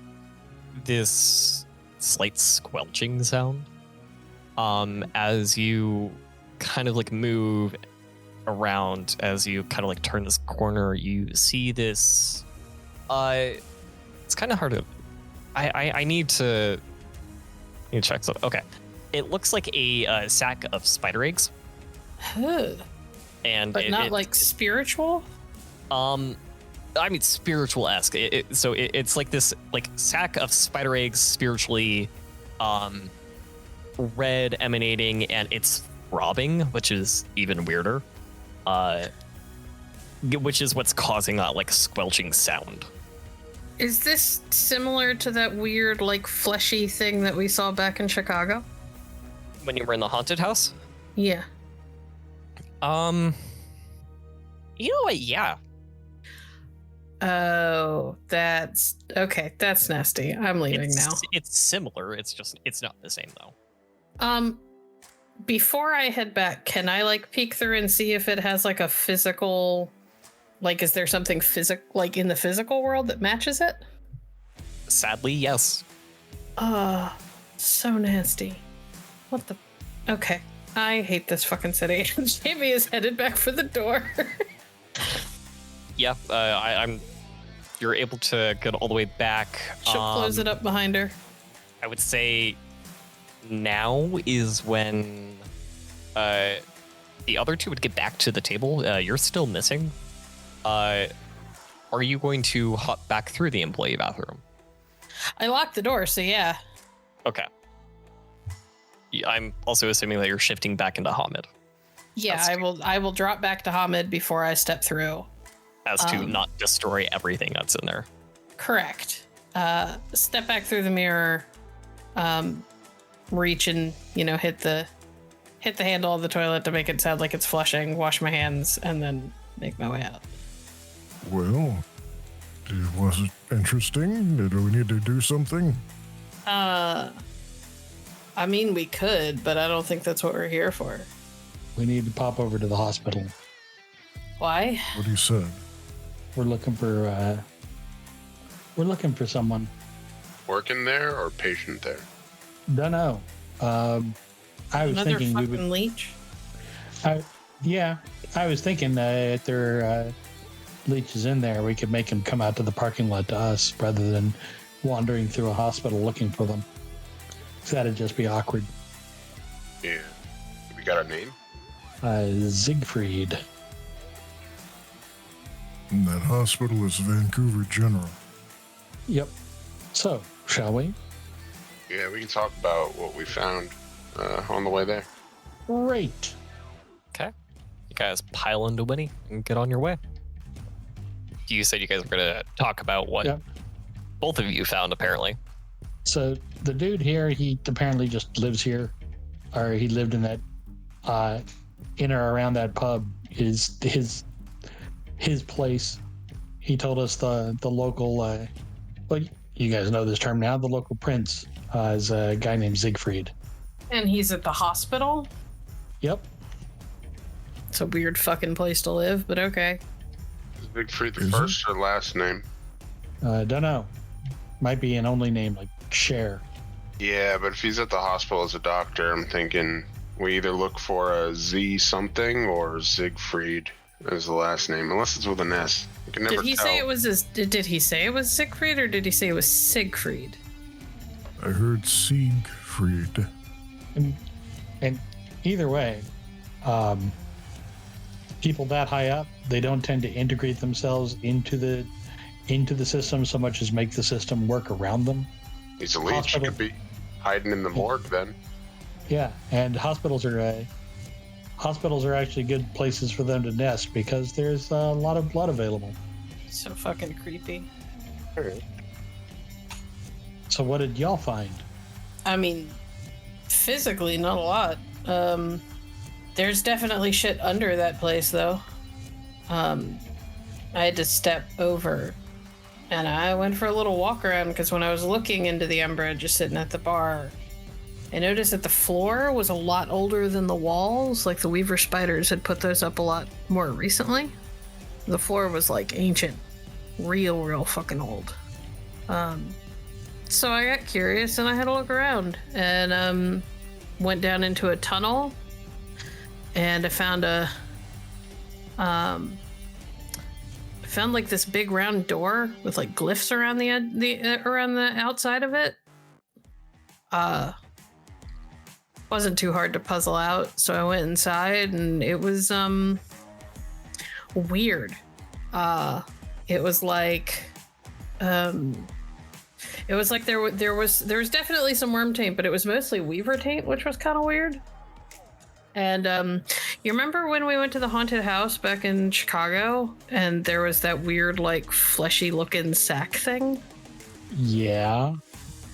Speaker 5: this slight squelching sound as you kind of like move around. As you kind of like turn this corner, you see this it's kind of hard to I need to check something. Okay, it looks like a sack of spider eggs.
Speaker 1: Huh.
Speaker 5: And
Speaker 1: but not like spiritual.
Speaker 5: I mean spiritual-esque. So it's like this like sack of spider eggs, spiritually red emanating, and it's throbbing, which is even weirder. Which is what's causing that like squelching sound.
Speaker 1: Is this similar to that weird like fleshy thing that we saw back in Chicago?
Speaker 5: When you were in the haunted house?
Speaker 1: Yeah.
Speaker 5: You know what? Yeah.
Speaker 1: Oh, that's okay. That's nasty. I'm leaving now.
Speaker 5: It's similar. It's just it's not the same though.
Speaker 1: Before I head back, can I like peek through and see if it has like a physical, like, is there something like in the physical world that matches it?
Speaker 5: Sadly, yes.
Speaker 1: So nasty. What the? Okay. I hate this fucking city. Jamie is headed back for the door.
Speaker 5: Yeah, I'm. You're able to get all the way back.
Speaker 1: She'll close it up behind her.
Speaker 5: I would say now is when the other two would get back to the table. You're still missing. Are you going to hop back through the employee bathroom?
Speaker 1: I locked the door, so yeah.
Speaker 5: Okay. I'm also assuming that you're shifting back into Hamid.
Speaker 1: Yeah, I will drop back to Hamid before I step through.
Speaker 5: As to not destroy everything that's in there.
Speaker 1: Correct. Step back through the mirror, reach and, hit the handle of the toilet to make it sound like it's flushing, wash my hands, and then make my way out.
Speaker 2: Well, was it interesting? Do we need to do something?
Speaker 1: I mean, we could, but I don't think that's what we're here for.
Speaker 4: We need to pop over to the hospital.
Speaker 1: Why?
Speaker 2: What he said.
Speaker 4: We're looking for someone.
Speaker 3: Working there or patient there?
Speaker 4: Don't know. I was
Speaker 1: Another
Speaker 4: thinking we
Speaker 1: fucking
Speaker 4: would.
Speaker 1: leech?
Speaker 4: I was thinking if there are leeches in there, we could make them come out to the parking lot to us rather than wandering through a hospital looking for them. So that'd just be awkward.
Speaker 3: Yeah. We got a name?
Speaker 4: Siegfried.
Speaker 2: And that hospital is Vancouver General.
Speaker 4: Yep. So, shall we?
Speaker 3: Yeah, we can talk about what we found on the way there.
Speaker 4: Great.
Speaker 5: Okay. You guys pile into Winnie and get on your way. You said you guys were going to talk about what
Speaker 4: Yep.
Speaker 5: both of you found, apparently.
Speaker 4: So the dude here, he apparently just lives here, or he lived in that, in or around that pub is his place. He told us the local, well, you guys know this term now. The local prince is a guy named Siegfried.
Speaker 1: And he's at the hospital?
Speaker 4: Yep.
Speaker 1: It's a weird fucking place to live, but okay.
Speaker 3: Is Siegfried the
Speaker 2: Is
Speaker 3: first or last name?
Speaker 4: Don't know. Might be an only name like Cher.
Speaker 3: Yeah, but if he's at the hospital as a doctor, I'm thinking we either look for a Z something or Siegfried as the last name, unless it's with an S. You can never
Speaker 1: Did he
Speaker 3: tell.
Speaker 1: say it was did he say it was Siegfried or did he say it was Siegfried?
Speaker 2: I heard Siegfried.
Speaker 4: And either way, people that high up, they don't tend to integrate themselves into the system so much as make the system work around them.
Speaker 3: He's a leech. He
Speaker 4: Hospital.
Speaker 3: could be hiding in the morgue then.
Speaker 4: Yeah, and hospitals are actually good places for them to nest because there's a lot of blood available.
Speaker 1: So fucking creepy.
Speaker 4: So what did y'all find?
Speaker 1: I mean, physically, not a lot. There's definitely shit under that place, though. I had to step over, and I went for a little walk around because when I was looking into the Umbra, just sitting at the bar, I noticed that the floor was a lot older than the walls. Like the Weaver spiders had put those up a lot more recently. The floor was like ancient, real fucking old. So I got curious and I had a look around and went down into a tunnel and I found found like this big round door with like glyphs around around the outside of it. Wasn't too hard to puzzle out, so I went inside and it was weird. It was like there was definitely some worm taint, but it was mostly weaver taint, which was kind of weird. And you remember when we went to the haunted house back in Chicago and there was that weird like fleshy looking sack thing?
Speaker 4: Yeah.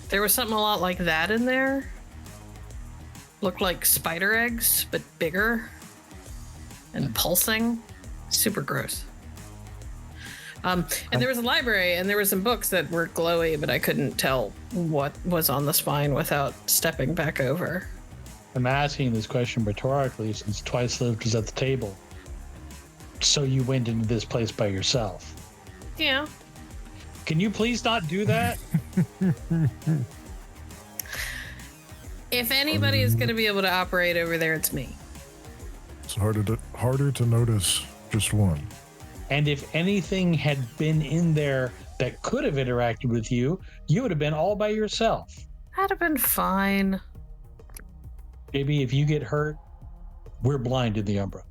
Speaker 1: There was something a lot like that in there. Looked like spider eggs, but bigger and pulsing. Super gross. And there was a library and there were some books that were glowy, but I couldn't tell what was on the spine without stepping back over.
Speaker 4: I'm asking this question rhetorically since Twice Lived was at the table. So you went into this place by yourself.
Speaker 1: Yeah.
Speaker 4: Can you please not do that?
Speaker 1: If anybody is going to be able to operate over there, it's me.
Speaker 2: It's harder to notice just one.
Speaker 4: And if anything had been in there that could have interacted with you, you would have been all by yourself.
Speaker 1: I'd have been fine.
Speaker 4: Maybe if you get hurt, we're blind in the Umbra.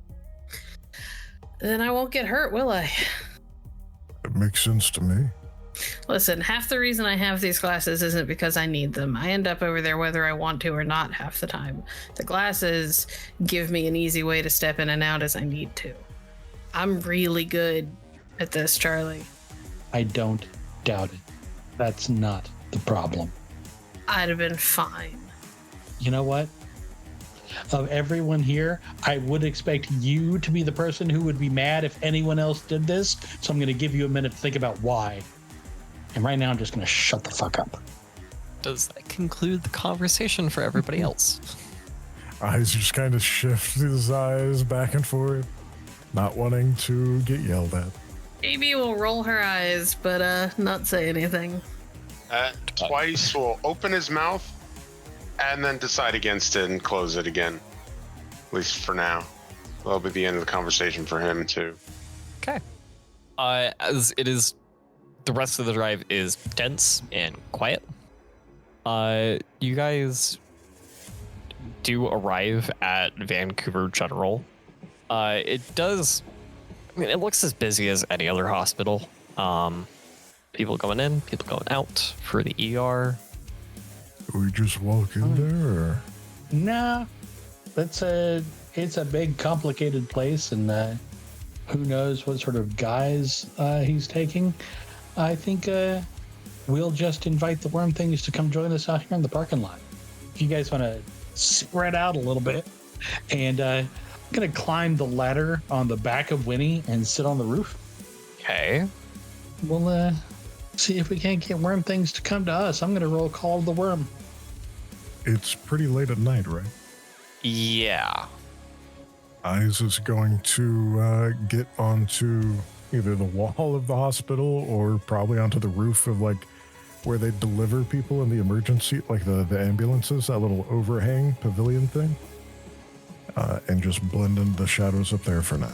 Speaker 1: Then I won't get hurt, will I?
Speaker 2: It makes sense to me.
Speaker 1: Listen, half the reason I have these glasses isn't because I need them. I end up over there whether I want to or not half the time. The glasses give me an easy way to step in and out as I need to. I'm really good at this, Charlie.
Speaker 4: I don't doubt it. That's not the problem.
Speaker 1: I'd have been fine.
Speaker 4: You know what? Of everyone here, I would expect you to be the person who would be mad if anyone else did this. So I'm going to give you a minute to think about why. And right now, I'm just going to shut the fuck up.
Speaker 5: Does that conclude the conversation for everybody else?
Speaker 2: Eyes just kind of shift his eyes back and forth, not wanting to get yelled at.
Speaker 1: Amy will roll her eyes, but not say anything.
Speaker 3: Twice will open his mouth and then decide against it and close it again. At least for now. That'll be the end of the conversation for him too.
Speaker 5: Okay. As it is, the rest of the drive is dense and quiet. You guys do arrive at Vancouver General. It does. I mean, it looks as busy as any other hospital. People going in, people going out for the ER.
Speaker 2: We just walk in there, or?
Speaker 4: Nah, it's a big, complicated place, and who knows what sort of guise he's taking. I think we'll just invite the worm things to come join us out here in the parking lot. If you guys want to spread out a little bit, and I'm gonna climb the ladder on the back of Winnie and sit on the roof.
Speaker 5: Okay.
Speaker 4: We'll see if we can't get worm things to come to us. I'm gonna roll Call of the Worm.
Speaker 2: It's pretty late at night, right?
Speaker 5: Yeah.
Speaker 2: Eyes is going to get onto either the wall of the hospital or probably onto the roof of like where they deliver people in the emergency, like the ambulances, that little overhang pavilion thing, and just blend into the shadows up there for now.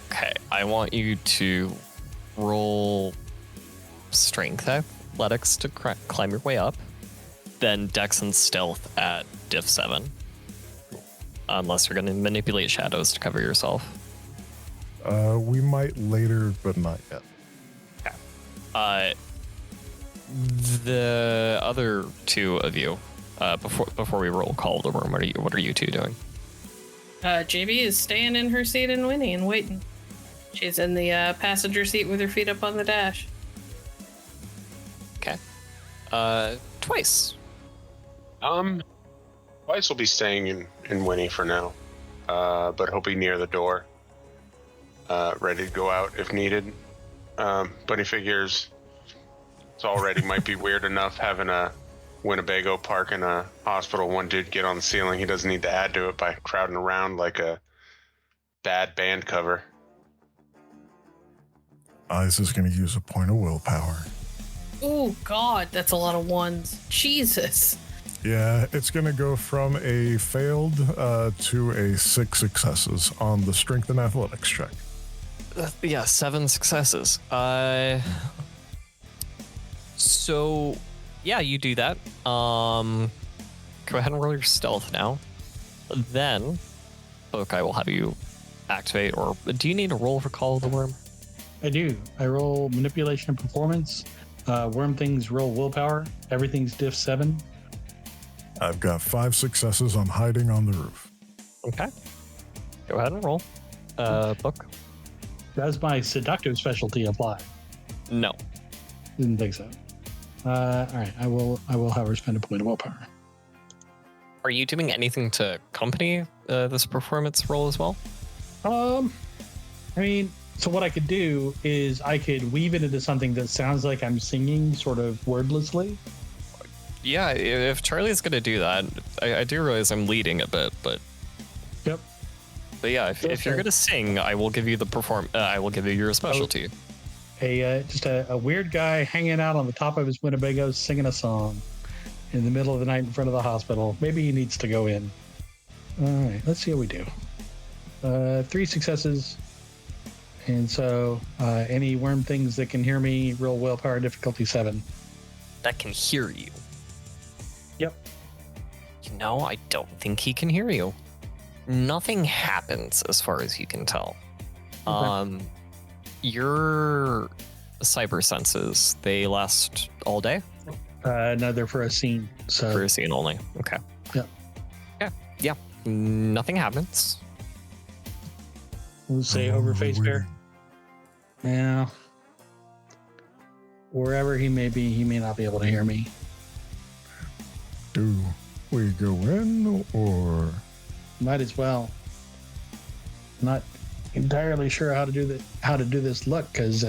Speaker 5: Okay. I want you to roll strength athletics to climb your way up, then dex and stealth at diff 7. Unless you're going to manipulate shadows to cover yourself.
Speaker 2: We might later, but not yet.
Speaker 5: Okay. The other two of you, before we roll Call of the Worm, what are you two doing?
Speaker 1: JB is staying in her seat and Winnie and waiting. She's in the passenger seat with her feet up on the dash.
Speaker 5: Okay. Twice.
Speaker 3: Twice will be staying in Winnie for now, but he'll be near the door, ready to go out if needed. But he figures it's already might be weird enough having a Winnebago park in a hospital. One dude get on the ceiling. He doesn't need to add to it by crowding around like a bad band cover.
Speaker 2: Eyes is going to use a point of willpower.
Speaker 1: Oh, God, that's a lot of ones. Jesus.
Speaker 2: Yeah, it's going to go from a failed to a 6 successes on the strength and athletics check.
Speaker 5: Yeah, 7 successes. So, yeah, you do that. Go ahead and roll your stealth now. Then, I will have you activate, or do you need a roll for Call of the Worm?
Speaker 4: I do. I roll manipulation and performance. Worm things roll willpower. Everything's diff 7.
Speaker 2: I've got 5 successes on hiding on the roof.
Speaker 5: Okay. Go ahead and roll. Book.
Speaker 4: Does my seductive specialty apply?
Speaker 5: No.
Speaker 4: Didn't think so. All right. I will have her spend a point of willpower.
Speaker 5: Are you doing anything to accompany this performance roll as well?
Speaker 4: I mean, so what I could do is I could weave it into something that sounds like I'm singing sort of wordlessly.
Speaker 5: Yeah, if Charlie's going to do that, I do realize I'm leading a bit, but...
Speaker 4: Yep.
Speaker 5: But yeah, if you're going to sing, I will give you I will give you your specialty.
Speaker 4: Just a weird guy hanging out on the top of his Winnebago singing a song in the middle of the night in front of the hospital. Maybe he needs to go in. All right, let's see how we do. 3 successes. And so any worm things that can hear me, roll willpower difficulty 7.
Speaker 5: That can hear you.
Speaker 4: Yep.
Speaker 5: You know, I don't think he can hear you. Nothing happens as far as you can tell. Okay. Your cyber senses, they last all day?
Speaker 4: No, they're for a scene. So
Speaker 5: for a scene only. Okay.
Speaker 4: Yep.
Speaker 5: Yeah. Nothing happens.
Speaker 4: We'll say over face bear. Yeah. Wherever he may be, he may not be able to hear me.
Speaker 2: Do we go in or?
Speaker 4: Might as well. Not entirely sure how to do this look, because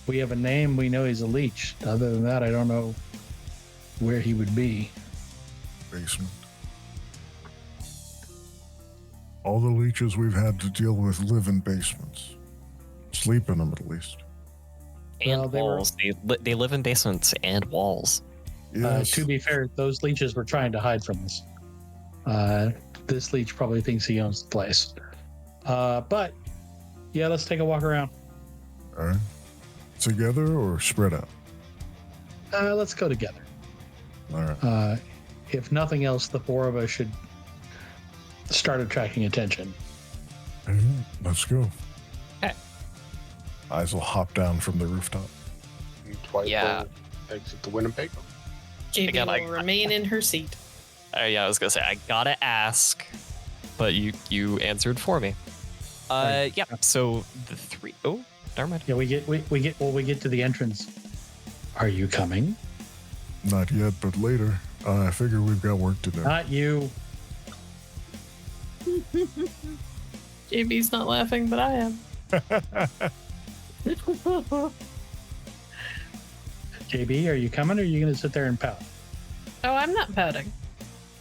Speaker 4: we have a name. We know he's a leech. Other than that, I don't know where he would be.
Speaker 2: Basement. All the leeches we've had to deal with live in basements. Sleep in them, at least.
Speaker 5: And
Speaker 4: Well, they were-
Speaker 5: walls. They live in basements and walls.
Speaker 2: Yes.
Speaker 4: To be fair, those leeches were trying to hide from us. This leech probably thinks he owns the place. But yeah, let's take a walk around.
Speaker 2: All right. Together or spread out?
Speaker 4: Let's go together.
Speaker 2: All right.
Speaker 4: If nothing else, the four of us should start attracting attention.
Speaker 2: All right, let's go.
Speaker 5: Okay.
Speaker 2: Eyes will hop down from the rooftop.
Speaker 3: Twice
Speaker 5: Yeah.
Speaker 3: will exit the Winnebago.
Speaker 1: JB
Speaker 5: Again,
Speaker 1: will remain in her seat.
Speaker 5: Yeah, I was gonna say I gotta ask, but you answered for me.
Speaker 4: Right.
Speaker 5: Yeah. So the three. Oh, never mind.
Speaker 4: Yeah, we get to the entrance. Are you coming?
Speaker 2: Not yet, but later. I figure we've got work to do.
Speaker 4: Not you.
Speaker 1: JB's not laughing, but I am.
Speaker 4: JB, are you coming or are you going to sit there and pout?
Speaker 1: Oh, I'm not pouting.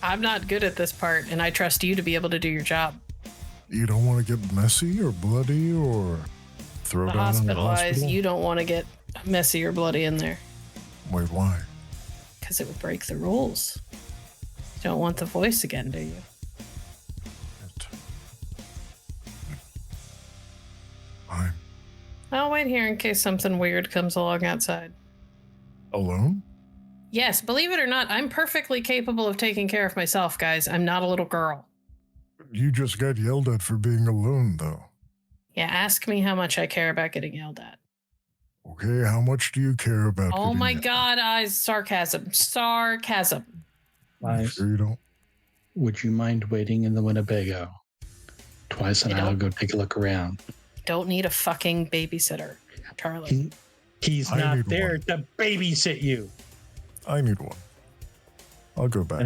Speaker 1: I'm not good at this part, and I trust you to be able to do your job.
Speaker 2: You don't want to get messy or bloody or throw down on the
Speaker 1: Hospitalized,
Speaker 2: hospital?
Speaker 1: you don't want to get messy or bloody in there
Speaker 2: Wait, why?
Speaker 1: because it would break the rules. You don't want the voice again, do you?
Speaker 2: I'm
Speaker 1: I'll wait here in case something weird comes along outside.
Speaker 2: alone?
Speaker 1: Yes, believe it or not, I'm perfectly capable of taking care of myself, guys. I'm not a little girl.
Speaker 2: You just got yelled at for being alone, though.
Speaker 1: Yeah, ask me how much I care about getting yelled at.
Speaker 2: Okay, how much do you care about
Speaker 1: Oh
Speaker 2: getting
Speaker 1: my
Speaker 2: yelled
Speaker 1: god, sarcasm. Sarcasm.
Speaker 2: at? You
Speaker 4: Guys,
Speaker 2: sure you don't?
Speaker 4: would you mind waiting in the Winnebago? Twice and
Speaker 1: I
Speaker 4: I'll
Speaker 1: don't.
Speaker 4: go take a look around.
Speaker 1: Don't need a fucking babysitter, Charlie.
Speaker 4: He's
Speaker 2: I
Speaker 4: not
Speaker 2: need
Speaker 4: there
Speaker 2: one.
Speaker 4: to babysit you.
Speaker 2: I need one. I'll go back.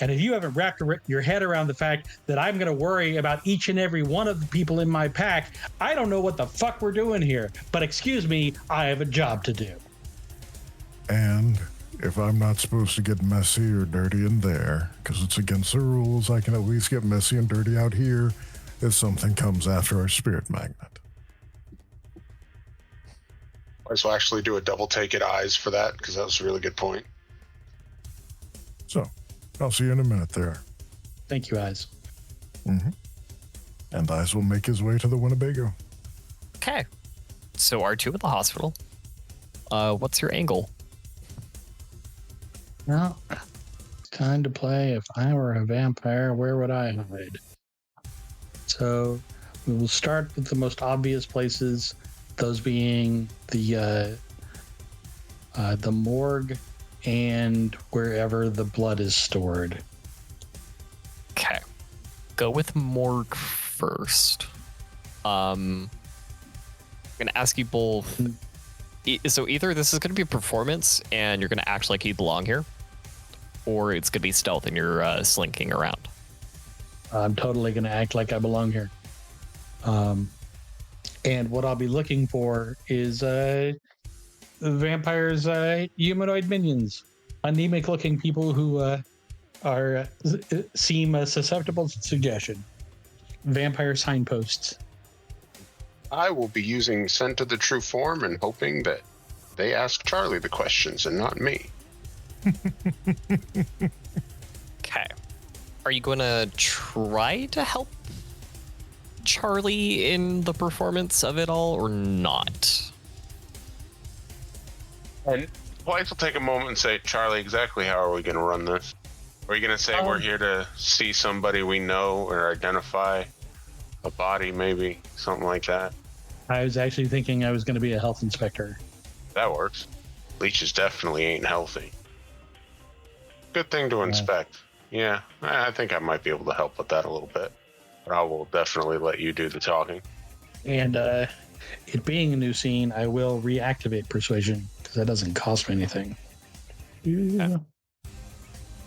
Speaker 4: And if you haven't wrapped your head around the fact that I'm going to worry about each and every one of the people in my pack, I don't know what the fuck we're doing here. But excuse me, I have a job to do.
Speaker 2: And if I'm not supposed to get messy or dirty in there, because it's against the rules, I can at least get messy and dirty out here if something comes after our spirit magnet.
Speaker 3: So actually do a double take at eyes for that, because that was a really good point.
Speaker 2: So, I'll see you in a minute there.
Speaker 4: Thank you, Eyes.
Speaker 2: Mm-hmm. And Eyes will make his way to the Winnebago.
Speaker 5: Okay. So R2 at the hospital. What's your angle?
Speaker 4: Well, it's time to play. If I were a vampire, where would I hide? So we will start with the most obvious places, those being the morgue and wherever the blood is stored.
Speaker 5: Okay. Go with morgue first. I'm gonna ask you both. So either this is gonna be a performance and you're gonna act like you belong here, or it's gonna be stealth and you're slinking around.
Speaker 4: I'm totally going to act like I belong here. And what I'll be looking for is vampires' humanoid minions, anemic-looking people who seem susceptible to suggestion. Vampire signposts.
Speaker 3: I will be using Scent of the True Form and hoping that they ask Charlie the questions and not me.
Speaker 5: Okay. Are you gonna try to help Charlie in the performance of it all, or not?
Speaker 3: And Twice will take a moment and say, Charlie, exactly how are we going to run this? Are you going to say we're here to see somebody we know or identify? A body, maybe? Something like that?
Speaker 4: I was actually thinking I was going to be a health inspector.
Speaker 3: That works. Leeches definitely ain't healthy. Good thing to inspect. Yeah, I think I might be able to help with that a little bit. But I will definitely let you do the talking.
Speaker 4: And it being a new scene, I will reactivate persuasion because that doesn't cost me anything. Yeah.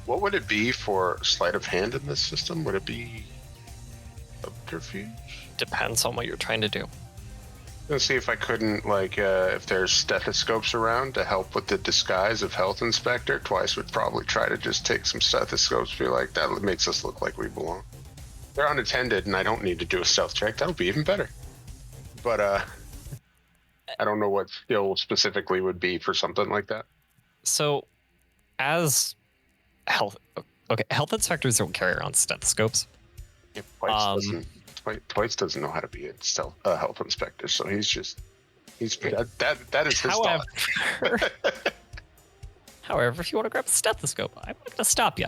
Speaker 3: What would it be for sleight of hand in this system? Would it be subterfuge?
Speaker 5: Depends on what you're trying to do.
Speaker 3: Let's see if I couldn't, if there's stethoscopes around to help with the disguise of health inspector. Twice would probably try to just take some stethoscopes, be like, that makes us look like we belong. They're unattended, and I don't need to do a stealth check. That'll be even better. But I don't know what skill specifically would be for something like that.
Speaker 5: So, as health inspectors don't carry around stethoscopes.
Speaker 3: Yeah, Twice doesn't know how to be a health inspector, so he's that is his thought.
Speaker 5: However, if you want to grab a stethoscope, I'm not going to stop you.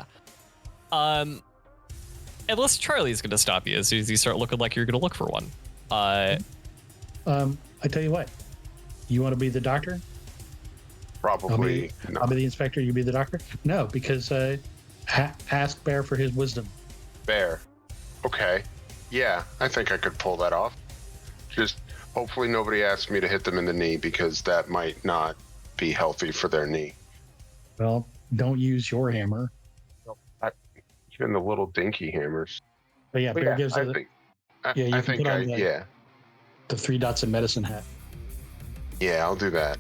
Speaker 5: Unless Charlie's going to stop you as soon as you start looking like you're going to look for one.
Speaker 4: I tell you what, you want to be the doctor?
Speaker 3: Probably.
Speaker 4: I'll be the inspector. You be the doctor? No, because ask Bear for his wisdom.
Speaker 3: Bear. Okay. Yeah, I think I could pull that off. Just hopefully nobody asks me to hit them in the knee, because that might not be healthy for their knee.
Speaker 4: Well, don't use your hammer.
Speaker 3: Even the little dinky hammers.
Speaker 4: But yeah, Bear gives the 3 dots of medicine hat.
Speaker 3: Yeah, I'll do that.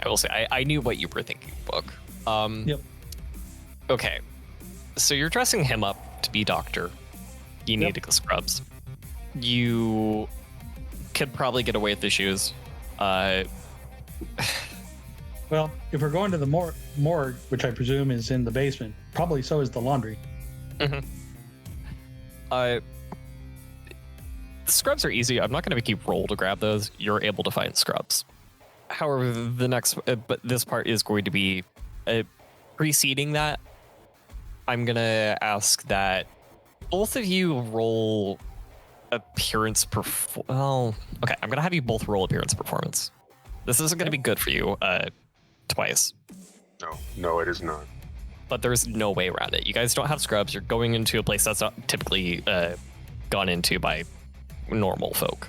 Speaker 5: I will say, I knew what you were thinking, Book.
Speaker 4: Yep.
Speaker 5: Okay, so you're dressing him up to be doctor. You need the scrubs. You could probably get away with the shoes.
Speaker 4: Well, if we're going to the morgue, which I presume is in the basement, probably so is the laundry.
Speaker 5: Mm-hmm. The scrubs are easy. I'm not going to make you roll to grab those. You're able to find scrubs. However, but this part is going to be preceding that. I'm going to ask that both of you roll appearance well, okay, I'm going to have you both roll appearance performance. This isn't going to be good for you twice.
Speaker 3: No, it is not.
Speaker 5: But there's no way around it. You guys don't have scrubs. You're going into a place that's not typically gone into by normal folk.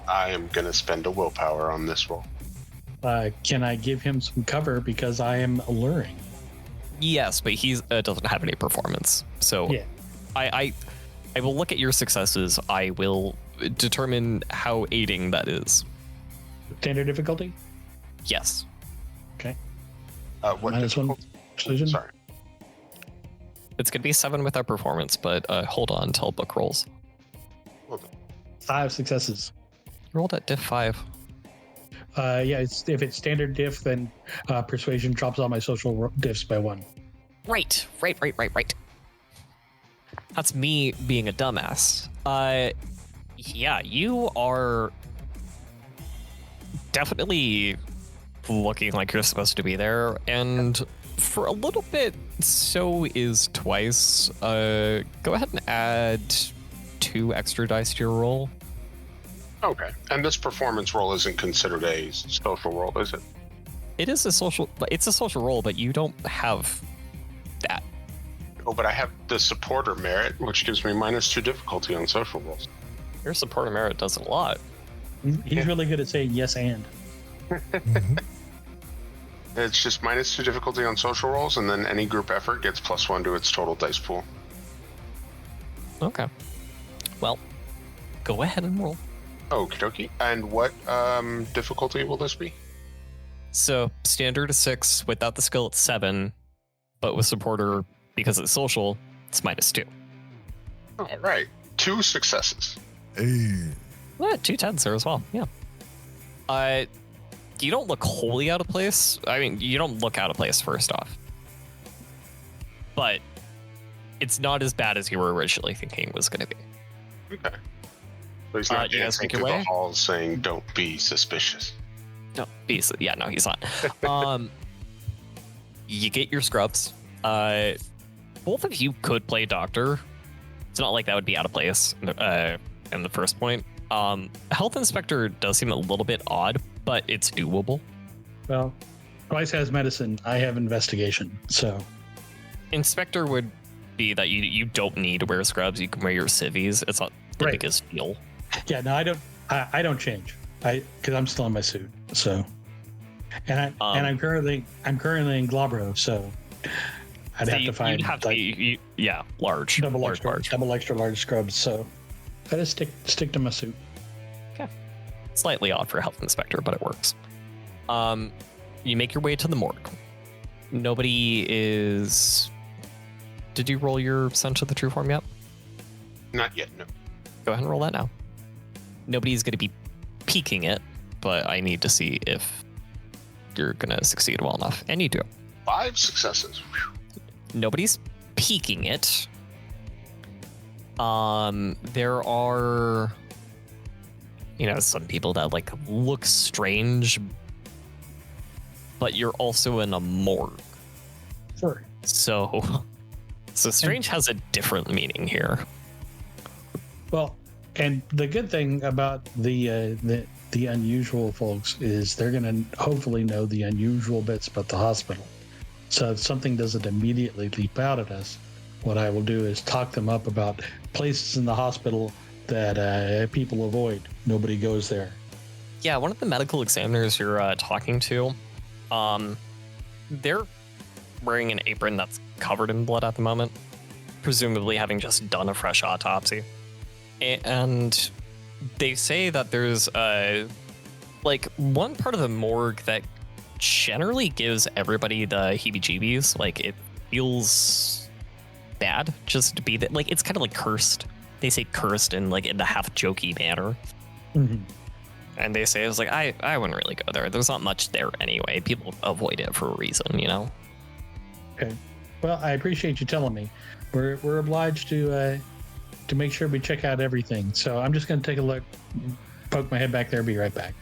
Speaker 3: I am going to spend a willpower on this roll.
Speaker 4: Can I give him some cover because I am alluring?
Speaker 5: Yes, but he doesn't have any performance. So yeah. I will look at your successes. I will determine how aiding that is.
Speaker 4: Standard difficulty?
Speaker 5: Yes.
Speaker 4: Okay.
Speaker 3: What
Speaker 4: -1 precision?
Speaker 3: Sorry.
Speaker 5: It's going to be 7 with our performance, but hold on until Book rolls.
Speaker 4: 5 successes.
Speaker 5: You rolled at diff 5.
Speaker 4: If it's standard diff, then persuasion drops all my social diffs by 1.
Speaker 5: Right. That's me being a dumbass. Yeah, you are definitely looking like you're supposed to be there, and for a little bit, so is Twice. Go ahead and add 2 extra dice to your roll.
Speaker 3: Okay, and this performance roll isn't considered a social roll, is it?
Speaker 5: It is it's a social roll, but you don't have that.
Speaker 3: Oh, but I have the supporter merit, which gives me -2 difficulty on social rolls.
Speaker 5: Your supporter merit does a lot.
Speaker 4: He's really good at saying yes and.
Speaker 3: It's just -2 difficulty on social rolls, and then any group effort gets +1 to its total dice pool.
Speaker 5: Okay. Well, go ahead and roll.
Speaker 3: Okie dokie. And what difficulty will this be?
Speaker 5: So standard is 6. Without the skill, it's 7. But with supporter, because it's social, it's -2.
Speaker 3: All right. 2 successes.
Speaker 2: Hey.
Speaker 5: Yeah, 2 10s there as well. Yeah. You don't look wholly out of place. I mean, you don't look out of place, first off. But it's not as bad as you were originally thinking it was going to be.
Speaker 3: Okay. So he's not dancing through the halls saying, "Don't be suspicious."
Speaker 5: No, he's not. You get your scrubs. Both of you could play doctor. It's not like that would be out of place in the first point. Health inspector does seem a little bit odd, but it's doable.
Speaker 4: Well, Twice has medicine. I have investigation. So
Speaker 5: inspector would be that you don't need to wear scrubs. You can wear your civvies. It's not the biggest deal.
Speaker 4: Yeah, no, I don't change. Because I'm still in my suit. So, and I'm currently in Globro. So I'd have to find
Speaker 5: large,
Speaker 4: double extra large scrubs. So I just stick to my suit.
Speaker 5: Okay, slightly odd for a health inspector, but it works. You make your way to the morgue. Nobody is. Did you roll your sense of the true form yet?
Speaker 3: Not yet, no.
Speaker 5: Go ahead and roll that now. Nobody's going to be peeking it, but I need to see if you're going to succeed well enough. And you do.
Speaker 3: 5 successes. Whew.
Speaker 5: Nobody's peeking it. There are, some people that like look strange, but you're also in a morgue.
Speaker 4: Sure.
Speaker 5: So strange has a different meaning here.
Speaker 4: Well, and the good thing about the unusual folks is they're going to hopefully know the unusual bits about the hospital. So if something doesn't immediately leap out at us, what I will do is talk them up about places in the hospital that people avoid. Nobody goes there.
Speaker 5: Yeah, one of the medical examiners you're talking to, they're wearing an apron that's covered in blood at the moment, presumably having just done a fresh autopsy. And they say that there's one part of the morgue that generally gives everybody the heebie-jeebies. Like, it feels bad just to be there. Like, it's kind of like cursed. They say cursed in the half jokey manner.
Speaker 4: Mm-hmm.
Speaker 5: And they say, it's like, I wouldn't really go there. There's not much there anyway. People avoid it for a reason,
Speaker 4: Okay. Well, I appreciate you telling me. We're obliged to make sure we check out everything. So I'm just going to take a look, poke my head back there, be right back.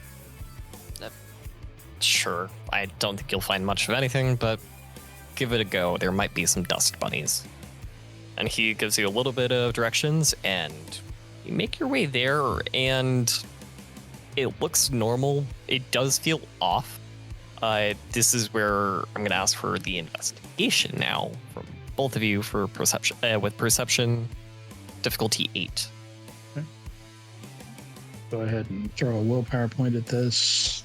Speaker 5: Sure. I don't think you'll find much of anything, but give it a go. There might be some dust bunnies. And he gives you a little bit of directions, and you make your way there, and it looks normal. It does feel off. This is where I'm going to ask for the investigation now from both of you for perception. With perception, difficulty 8.
Speaker 4: Okay. Go ahead and throw a willpower point at this.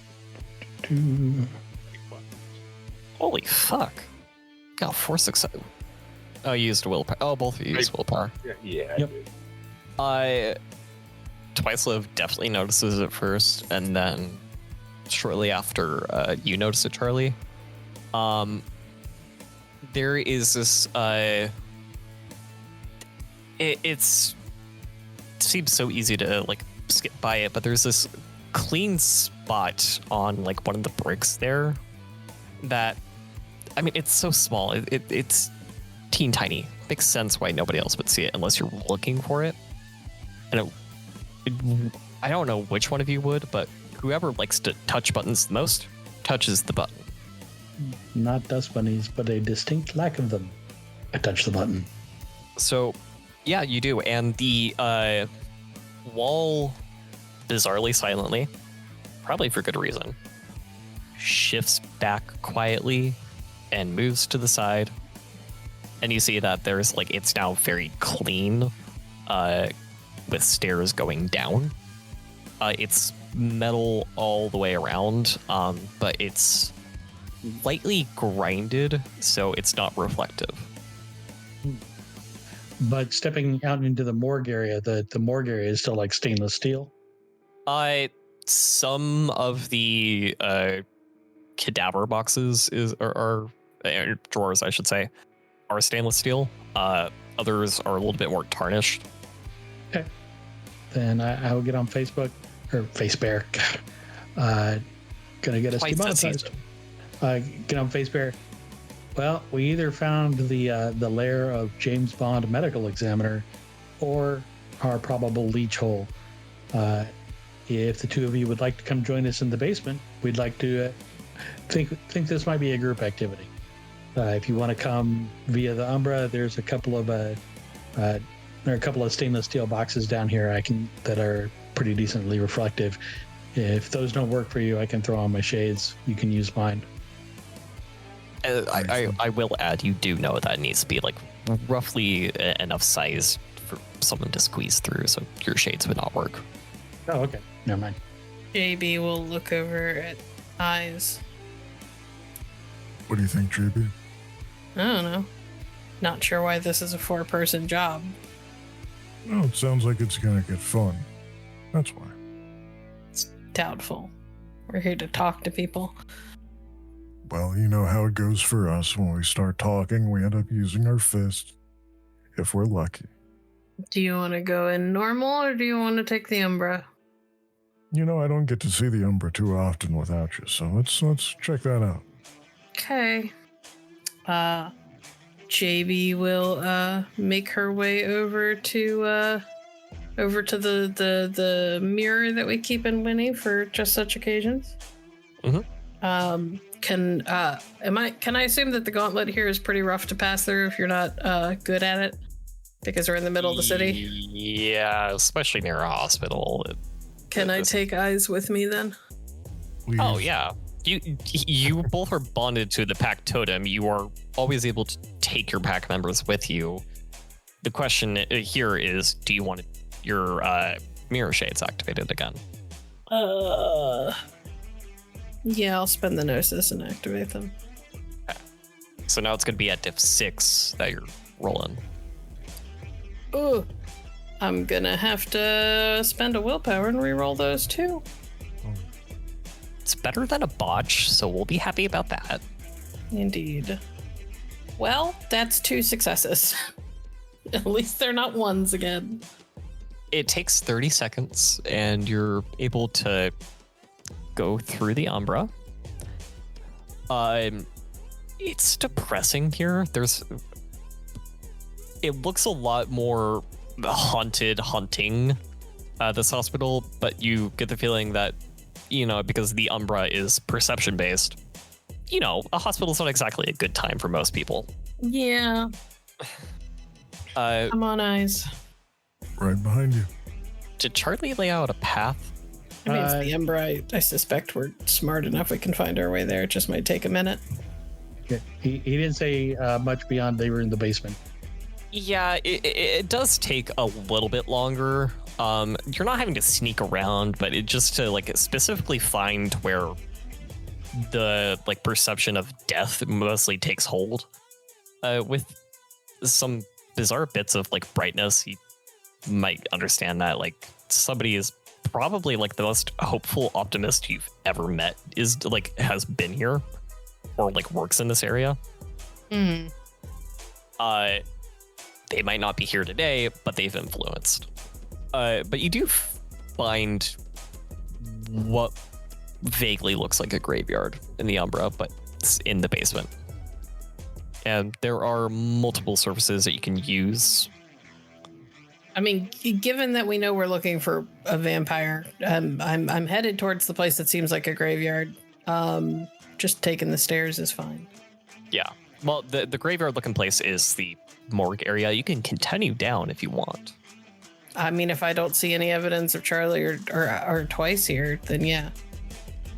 Speaker 5: Holy fuck. Got 4 success. Oh, you used willpower. Oh, both of you used willpower.
Speaker 3: Yeah.
Speaker 4: Yep.
Speaker 5: Twicelive definitely notices it first, and then shortly after you notice it, Charlie. There is this it seems so easy to skip by it, but there's this clean spot on one of the bricks there that, I mean, it's so small. It's teen tiny. Makes sense why nobody else would see it unless you're looking for it. And I don't know which one of you would, but whoever likes to touch buttons the most touches the button.
Speaker 4: Not dust bunnies, but a distinct lack of them. I touch the button.
Speaker 5: So, yeah, you do. And the wall, bizarrely silently, probably for good reason, shifts back quietly and moves to the side. And you see that there's it's now very clean, with stairs going down. It's metal all the way around, but it's lightly grinded, so it's not reflective.
Speaker 4: But stepping out into the morgue area, the morgue area is still stainless steel.
Speaker 5: Some of the cadaver boxes are drawers, I should say, are stainless steel. Others are a little bit more tarnished.
Speaker 4: Okay. Then I will get on Facebook or FaceBear. Gonna get us demonetized. Get on FaceBear. Well, we either found the lair of James Bond medical examiner or our probable leech hole. If the two of you would like to come join us in the basement, we'd like to think this might be a group activity. If you want to come via the Umbra, there's a couple of stainless steel boxes down here that are pretty decently reflective. If those don't work for you, I can throw on my shades. You can use mine.
Speaker 5: I will add, you do know that it needs to be roughly enough size for someone to squeeze through, so your shades would not work.
Speaker 4: Oh, okay. Never mind.
Speaker 1: JB will look over at Eyes.
Speaker 2: What do you think, JB?
Speaker 1: I don't know. Not sure why this is a 4-person job.
Speaker 2: No, it sounds like it's gonna get fun. That's why.
Speaker 1: It's doubtful. We're here to talk to people.
Speaker 2: Well, you know how it goes for us. When we start talking, we end up using our fists. If we're lucky.
Speaker 1: Do you want to go in normal or do you want to take the Umbra?
Speaker 2: You know, I don't get to see the Umbra too often without you, so let's check that out.
Speaker 1: Okay. JB will make her way over to the mirror that we keep in Winnie for just such occasions.
Speaker 5: Mm-hmm.
Speaker 1: Can I assume that the gauntlet here is pretty rough to pass through if you're not good at it? Because we're in the middle of the city?
Speaker 5: Yeah, especially near a hospital.
Speaker 1: Can I take eyes with me then?
Speaker 2: Please.
Speaker 5: Oh, yeah. You both are bonded to the pack totem. You are always able to take your pack members with you. The question here is, do you want your mirror shades activated again?
Speaker 1: Yeah, I'll spend the Gnosis and activate them.
Speaker 5: Okay. So now it's going to be at diff 6 that you're rolling.
Speaker 1: Ooh. I'm gonna have to spend a willpower and reroll those too.
Speaker 5: It's better than a botch, so we'll be happy about that.
Speaker 1: Indeed. Well, that's 2 successes. At least they're not ones again.
Speaker 5: It takes 30 seconds, and you're able to go through the Umbra. It's depressing here. It looks a lot more hunting, this hospital, but you get the feeling that, because the Umbra is perception based, a hospital's not exactly a good time for most people.
Speaker 1: Yeah. I'm on eyes.
Speaker 2: Right behind you.
Speaker 5: Did Charlie lay out a path?
Speaker 1: I mean, it's the Umbra. I suspect we're smart enough we can find our way there. It just might take a minute.
Speaker 4: Okay. He didn't say much beyond they were in the basement.
Speaker 5: Yeah, it does take a little bit longer. You're not having to sneak around, but it just to specifically find where the perception of death mostly takes hold. With some bizarre bits of brightness, you might understand that somebody is probably the most hopeful optimist you've ever met has been here or works in this area. They might not be here today, but they've influenced. But you do find what vaguely looks like a graveyard in the Umbra, but it's in the basement. And there are multiple surfaces that you can use.
Speaker 1: I mean, given that we know we're looking for a vampire, I'm headed towards the place that seems like a graveyard. Just taking the stairs is fine. Yeah.
Speaker 5: Well, the graveyard looking place is the morgue area. You can continue down if you want.
Speaker 1: I mean, if I don't see any evidence of Charlie or Twice here, then yeah.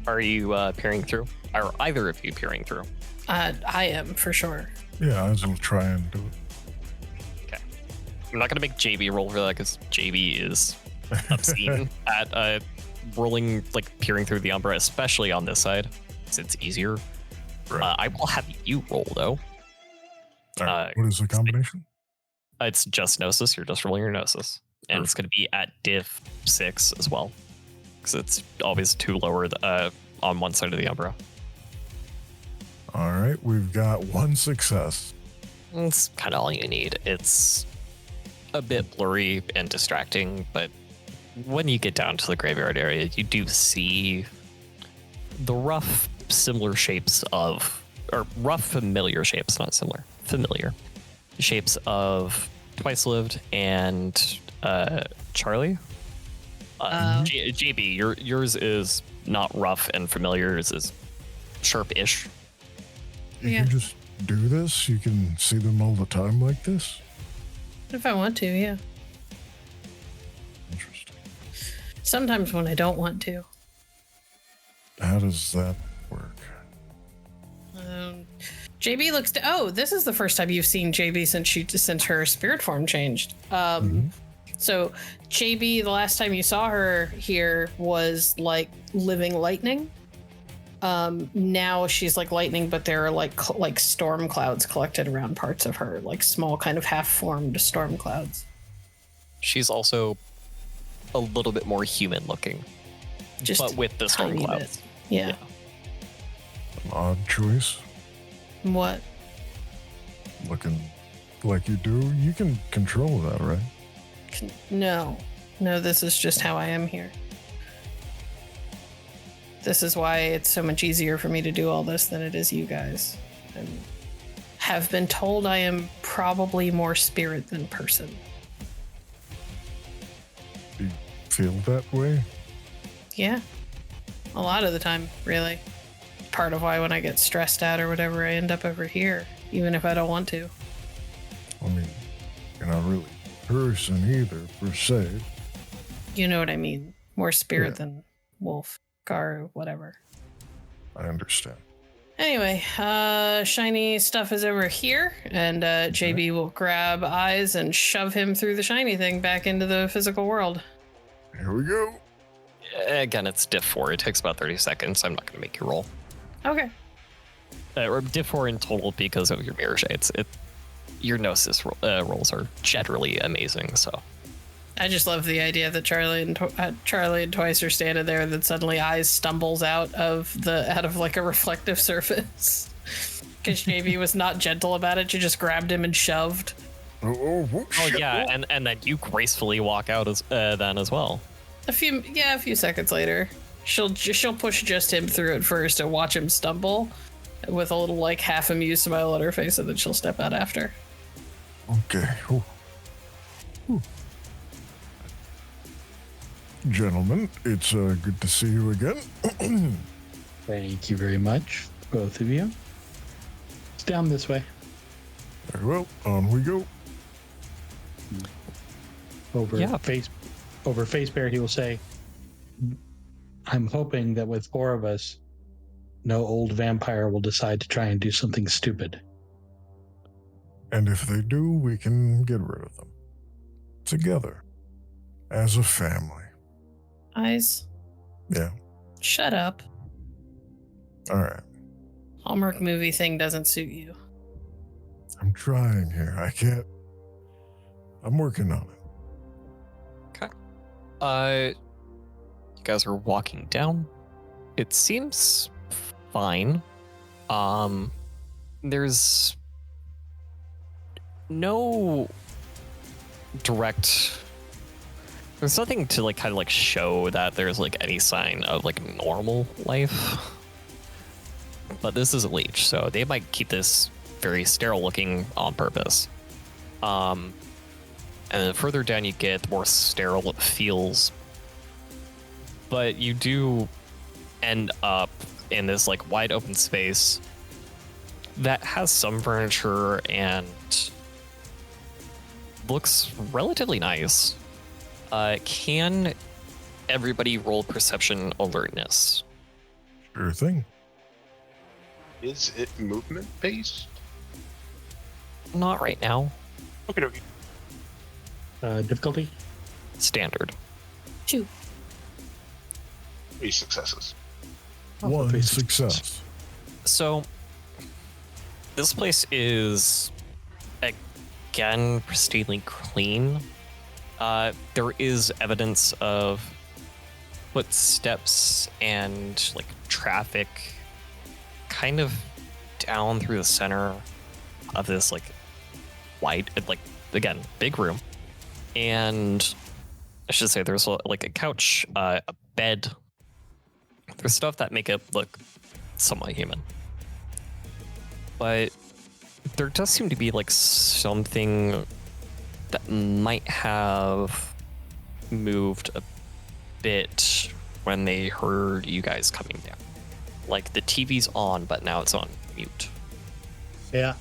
Speaker 5: Are you peering through? Are either of you peering through?
Speaker 1: I am, for sure.
Speaker 2: Yeah, I will try and do it.
Speaker 5: Okay. I'm not going to make JB roll for that because JB is obscene at rolling, peering through the Umbra, especially on this side, because it's easier.
Speaker 2: Right.
Speaker 5: I will have you roll, though.
Speaker 2: All right. What is the combination?
Speaker 5: It's just Gnosis. You're just rolling your Gnosis. And It's going to be at diff 6 as well. Because it's always 2 lower on one side of the Umbra.
Speaker 2: All right. We've got 1 success.
Speaker 5: It's kind of all you need. It's a bit blurry and distracting, but when you get down to the graveyard area, you do see the rough, similar shapes of, or rough, familiar shapes, not similar, familiar shapes of Twice Lived and Charlie. JB, yours is not rough and familiar. Yours is sharp-ish.
Speaker 2: You can just do this? You can see them all the time like this?
Speaker 1: If I want to, yeah.
Speaker 2: Interesting.
Speaker 1: Sometimes when I don't want to.
Speaker 2: How does that work?
Speaker 1: JB looks to. Oh, this is the first time you've seen JB since her spirit form changed. So JB, the last time you saw her here was living lightning. Now she's like lightning, but there are like storm clouds collected around parts of her, like small kind of half-formed storm clouds.
Speaker 5: She's also a little bit more human looking, but with the storm clouds.
Speaker 1: Yeah.
Speaker 2: An odd choice.
Speaker 1: What?
Speaker 2: Looking like you do. You can control that, right?
Speaker 1: No, this is just how I am here. This is why it's so much easier for me to do all this than it is you guys. And have been told I am probably more spirit than person.
Speaker 2: Do you feel that way?
Speaker 1: Yeah. A lot of the time, really. Part of why when I get stressed out or whatever, I end up over here, even if I don't want to.
Speaker 2: I mean, you're not really person either, per se.
Speaker 1: You know what I mean. More spirit
Speaker 2: Yeah.
Speaker 1: than wolf, gar, whatever.
Speaker 2: I understand.
Speaker 1: Anyway, shiny stuff is over here, and JB will grab Eyes and shove him through the shiny thing back into the physical world.
Speaker 2: Here we go.
Speaker 5: Again, it's diff 4. It takes about 30 seconds. I'm not going to make you roll.
Speaker 1: Okay.
Speaker 5: Or diff 4 in total because of your mirror shades. Your Gnosis rolls are generally amazing, so.
Speaker 1: I just love the idea that Charlie and Twice are standing there, and then suddenly Eyes stumbles out of like a reflective surface. Because JB was not gentle about it. She just grabbed him and shoved.
Speaker 5: Oh yeah, and then you gracefully walk out then as well.
Speaker 1: A few seconds later, she'll push just him through it first and watch him stumble with a little like half amused smile on her face, and then she'll step out after.
Speaker 2: Okay. Ooh. Ooh. Gentlemen, it's good to see you again.
Speaker 4: Thank you very much, both of you. It's down this way.
Speaker 2: Very well, on we go.
Speaker 4: Over Face Bear, he will say, I'm hoping that with 4 of us, no old vampire will decide to try and do something stupid.
Speaker 2: And if they do, we can get rid of them. Together. As a family.
Speaker 1: Eyes,
Speaker 2: Yeah.
Speaker 1: shut up.
Speaker 2: All right.
Speaker 1: Hallmark movie thing doesn't suit you.
Speaker 2: I'm trying here. I can't. I'm working on it.
Speaker 5: Okay. You guys are walking down. It seems fine. There's no direct. There's nothing to like kind of like show that there's like any sign of like normal life. But this is a leech, so they might keep this very sterile looking on purpose. And the further down you get, the more sterile it feels. But you do end up in this like wide open space that has some furniture and looks relatively nice. Can everybody roll perception alertness?
Speaker 2: Sure thing.
Speaker 3: Is it movement based?
Speaker 5: Not right now.
Speaker 3: Okay.
Speaker 4: Difficulty?
Speaker 5: Standard.
Speaker 1: 2.
Speaker 3: 3 successes.
Speaker 2: One
Speaker 4: 3
Speaker 2: success.
Speaker 5: So, this place is, again, pristinely clean. There is evidence of footsteps and, like, traffic kind of down through the center of this, like, wide, like, again, big room. And I should say there's, like, a couch, a bed. There's stuff that make it look somewhat human. But there does seem to be like something that might have moved a bit when they heard you guys coming down. Like the TV's on, but now it's on mute.
Speaker 4: Yeah.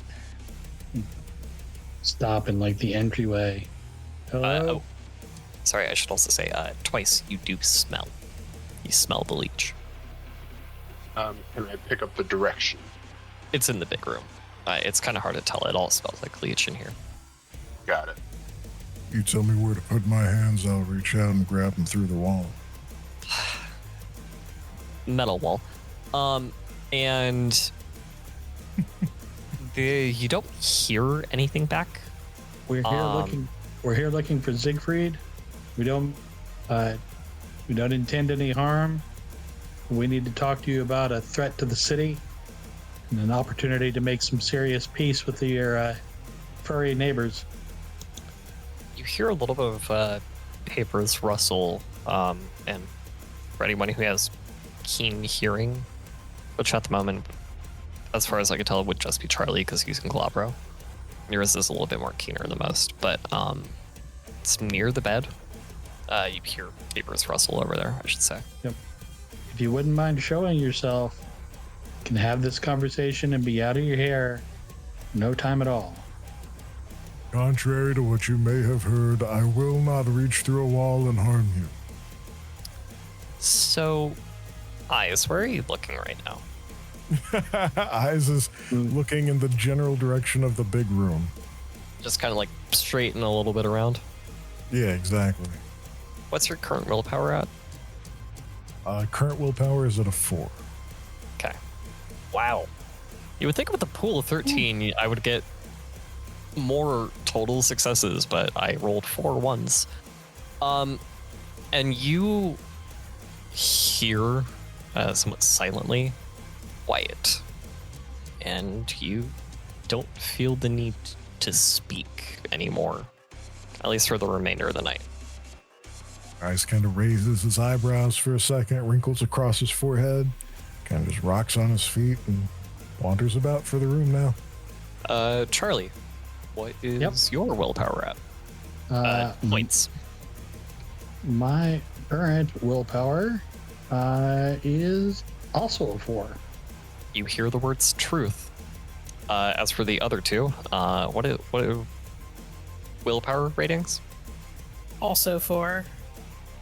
Speaker 4: Stop in like the entryway. Hello?
Speaker 5: Sorry, I should also say Twice you do smell. You smell the leech.
Speaker 3: Can I pick up the direction?
Speaker 5: It's in the big room. It's kind of hard to tell. It all smells like leech in here.
Speaker 3: Got it.
Speaker 2: You tell me where to put my hands, I'll reach out and grab them through the wall.
Speaker 5: Metal wall. And you don't hear anything back.
Speaker 4: We're here looking for Siegfried. We don't intend any harm. We need to talk to you about a threat to the city and an opportunity to make some serious peace with your furry neighbors.
Speaker 5: You hear a little bit of papers rustle, and for anyone who has keen hearing, which at the moment, as far as I could tell, would just be Charlie because he's in Glabro. Yours is a little bit more keener than most, but it's near the bed. You hear papers rustle over there, I should say.
Speaker 4: Yep. If you wouldn't mind showing yourself, you can have this conversation and be out of your hair. No time at all.
Speaker 2: Contrary to what you may have heard, I will not reach through a wall and harm you.
Speaker 5: So, Eyes, where are you looking right now?
Speaker 2: Eyes is looking in the general direction of the big room.
Speaker 5: Just kind of like straight and a little bit around?
Speaker 2: Yeah, exactly.
Speaker 5: What's your current willpower at?
Speaker 2: Current willpower is at a 4.
Speaker 5: Okay. Wow. You would think with a pool of 13, I would get more total successes, but I rolled 4 ones. And you hear, somewhat silently, quiet. And you don't feel the need to speak anymore. At least for the remainder of the night.
Speaker 2: Eyes kind of raises his eyebrows for a second, wrinkles across his forehead, kind of just rocks on his feet and wanders about for the room now.
Speaker 5: Charlie, what is your willpower at? Points.
Speaker 4: My current willpower is also a 4.
Speaker 5: You hear the words truth. As for the other two, what are willpower ratings?
Speaker 1: Also 4.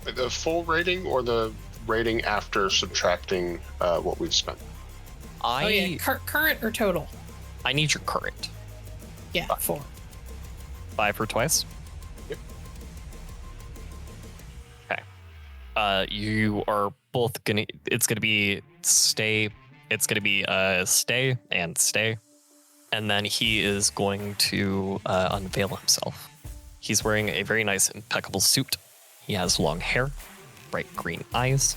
Speaker 3: The full rating or the rating after subtracting what we've spent?
Speaker 1: Current or total?
Speaker 5: I need your current.
Speaker 1: Yeah, 4.
Speaker 5: 5 for twice?
Speaker 3: Yep.
Speaker 5: Okay. You are both it's gonna be stay and stay. And then he is going to unveil himself. He's wearing a very nice, impeccable suit. He has long hair, bright green eyes.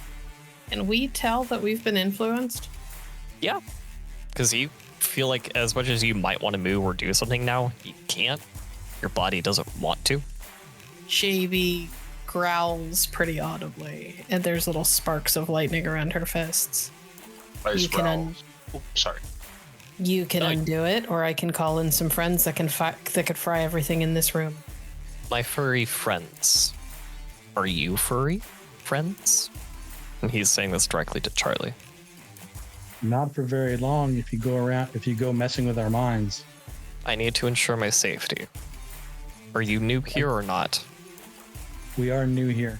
Speaker 1: And we tell that we've been influenced?
Speaker 5: Yeah, because you feel like as much as you might want to move or do something now, you can't. Your body doesn't want to.
Speaker 1: Shavy growls pretty audibly, and there's little sparks of lightning around her fists.
Speaker 3: Sorry.
Speaker 1: You can undo it, or I can call in some friends that could fry everything in this room.
Speaker 5: My furry friends. Are you furry friends? And he's saying this directly to Charlie.
Speaker 4: Not for very long if you go messing with our minds.
Speaker 5: I need to ensure my safety. Are you new here or not?
Speaker 4: We are new here.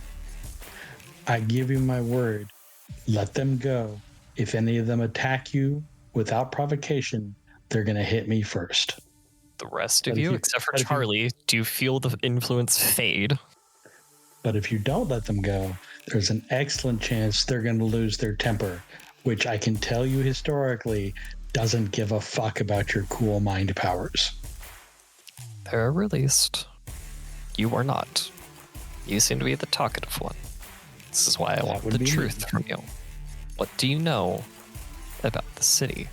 Speaker 4: I give you my word. Let them go. If any of them attack you without provocation, they're going to hit me first.
Speaker 5: The rest of you, except for Charlie, do you feel the influence fade?
Speaker 4: But if you don't let them go, there's an excellent chance they're going to lose their temper, which I can tell you historically doesn't give a fuck about your cool mind powers.
Speaker 5: They're released. You are not. You seem to be the talkative one. This is why I want the truth from you. What do you know about the city?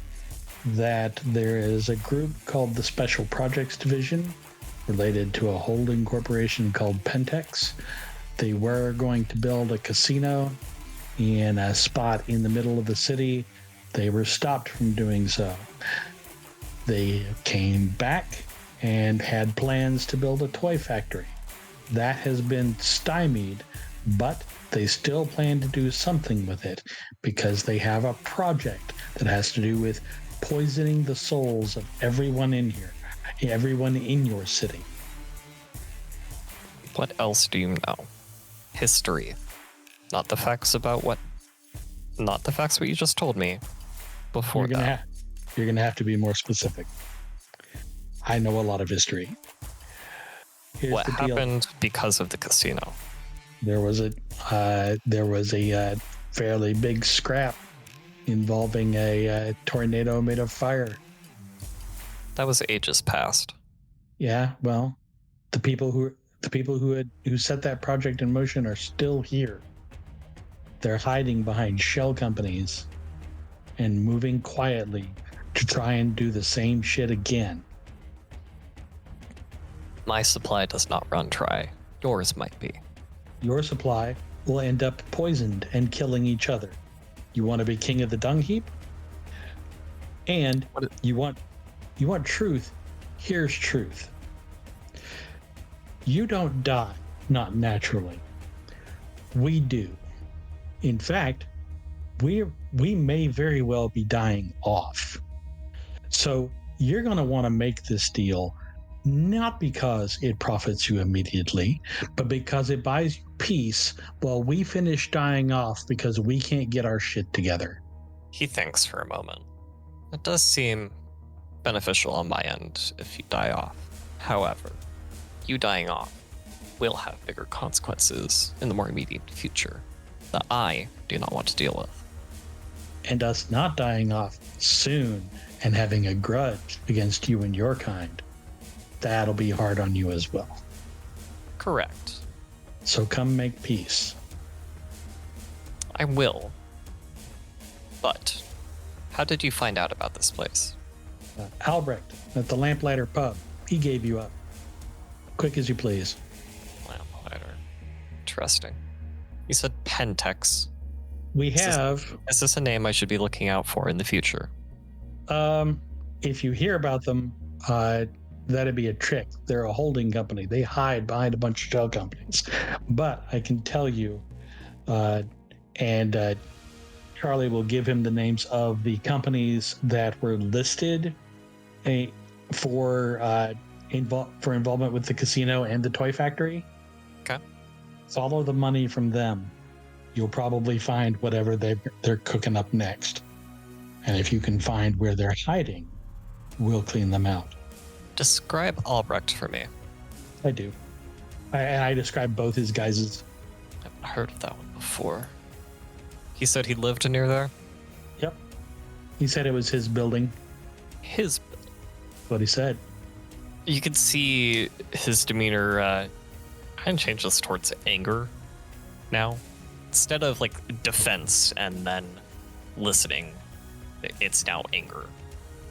Speaker 4: That there is a group called the Special Projects Division, related to a holding corporation called Pentex. They were going to build a casino in a spot in the middle of the city. They were stopped from doing so. They came back and had plans to build a toy factory. That has been stymied, but they still plan to do something with it because they have a project that has to do with poisoning the souls of everyone in here, everyone in your city.
Speaker 5: What else do you know? History. Not the facts what you just told me before that.
Speaker 4: You're going to have to be more specific. I know a lot of history.
Speaker 5: What happened because of the casino?
Speaker 4: There was a fairly big scrap involving a tornado made of fire.
Speaker 5: That was ages past.
Speaker 4: Yeah, well, the people who set that project in motion are still here. They're hiding behind shell companies and moving quietly to try and do the same shit again.
Speaker 5: My supply does not run dry. Yours might be.
Speaker 4: Your supply will end up poisoned and killing each other. You want to be king of the dung heap? And you want truth? Here's truth. You don't die, not naturally. We do. In fact, we may very well be dying off. So you're going to want to make this deal not because it profits you immediately, but because it buys you peace while we finish dying off because we can't get our shit together.
Speaker 5: He thinks for a moment. It does seem beneficial on my end if you die off. However, you dying off will have bigger consequences in the more immediate future that I do not want to deal with.
Speaker 4: And us not dying off soon and having a grudge against you and your kind, that'll be hard on you as well.
Speaker 5: Correct.
Speaker 4: So come make peace.
Speaker 5: I will. But how did you find out about this place?
Speaker 4: Albrecht at the Lamplighter pub. He gave you up. Quick as you please.
Speaker 5: Lamplighter. Interesting. You said Pentex.
Speaker 4: We have...
Speaker 5: Is this a name I should be looking out for in the future?
Speaker 4: If you hear about them, that'd be a trick. They're a holding company. They hide behind a bunch of shell companies. But I can tell you, and Charlie will give him the names of the companies that were listed for involvement with the casino and the toy factory.
Speaker 5: Okay.
Speaker 4: Follow the money from them. You'll probably find whatever they're cooking up next. And if you can find where they're hiding, we'll clean them out.
Speaker 5: Describe Albrecht for me.
Speaker 4: I do. I describe both his guises.
Speaker 5: I haven't heard of that one before. He said he lived near there?
Speaker 4: Yep. He said it was his building.
Speaker 5: His building?
Speaker 4: That's what he said.
Speaker 5: You could see his demeanor kind of changes towards anger now. Instead of like defense and then listening, it's now anger.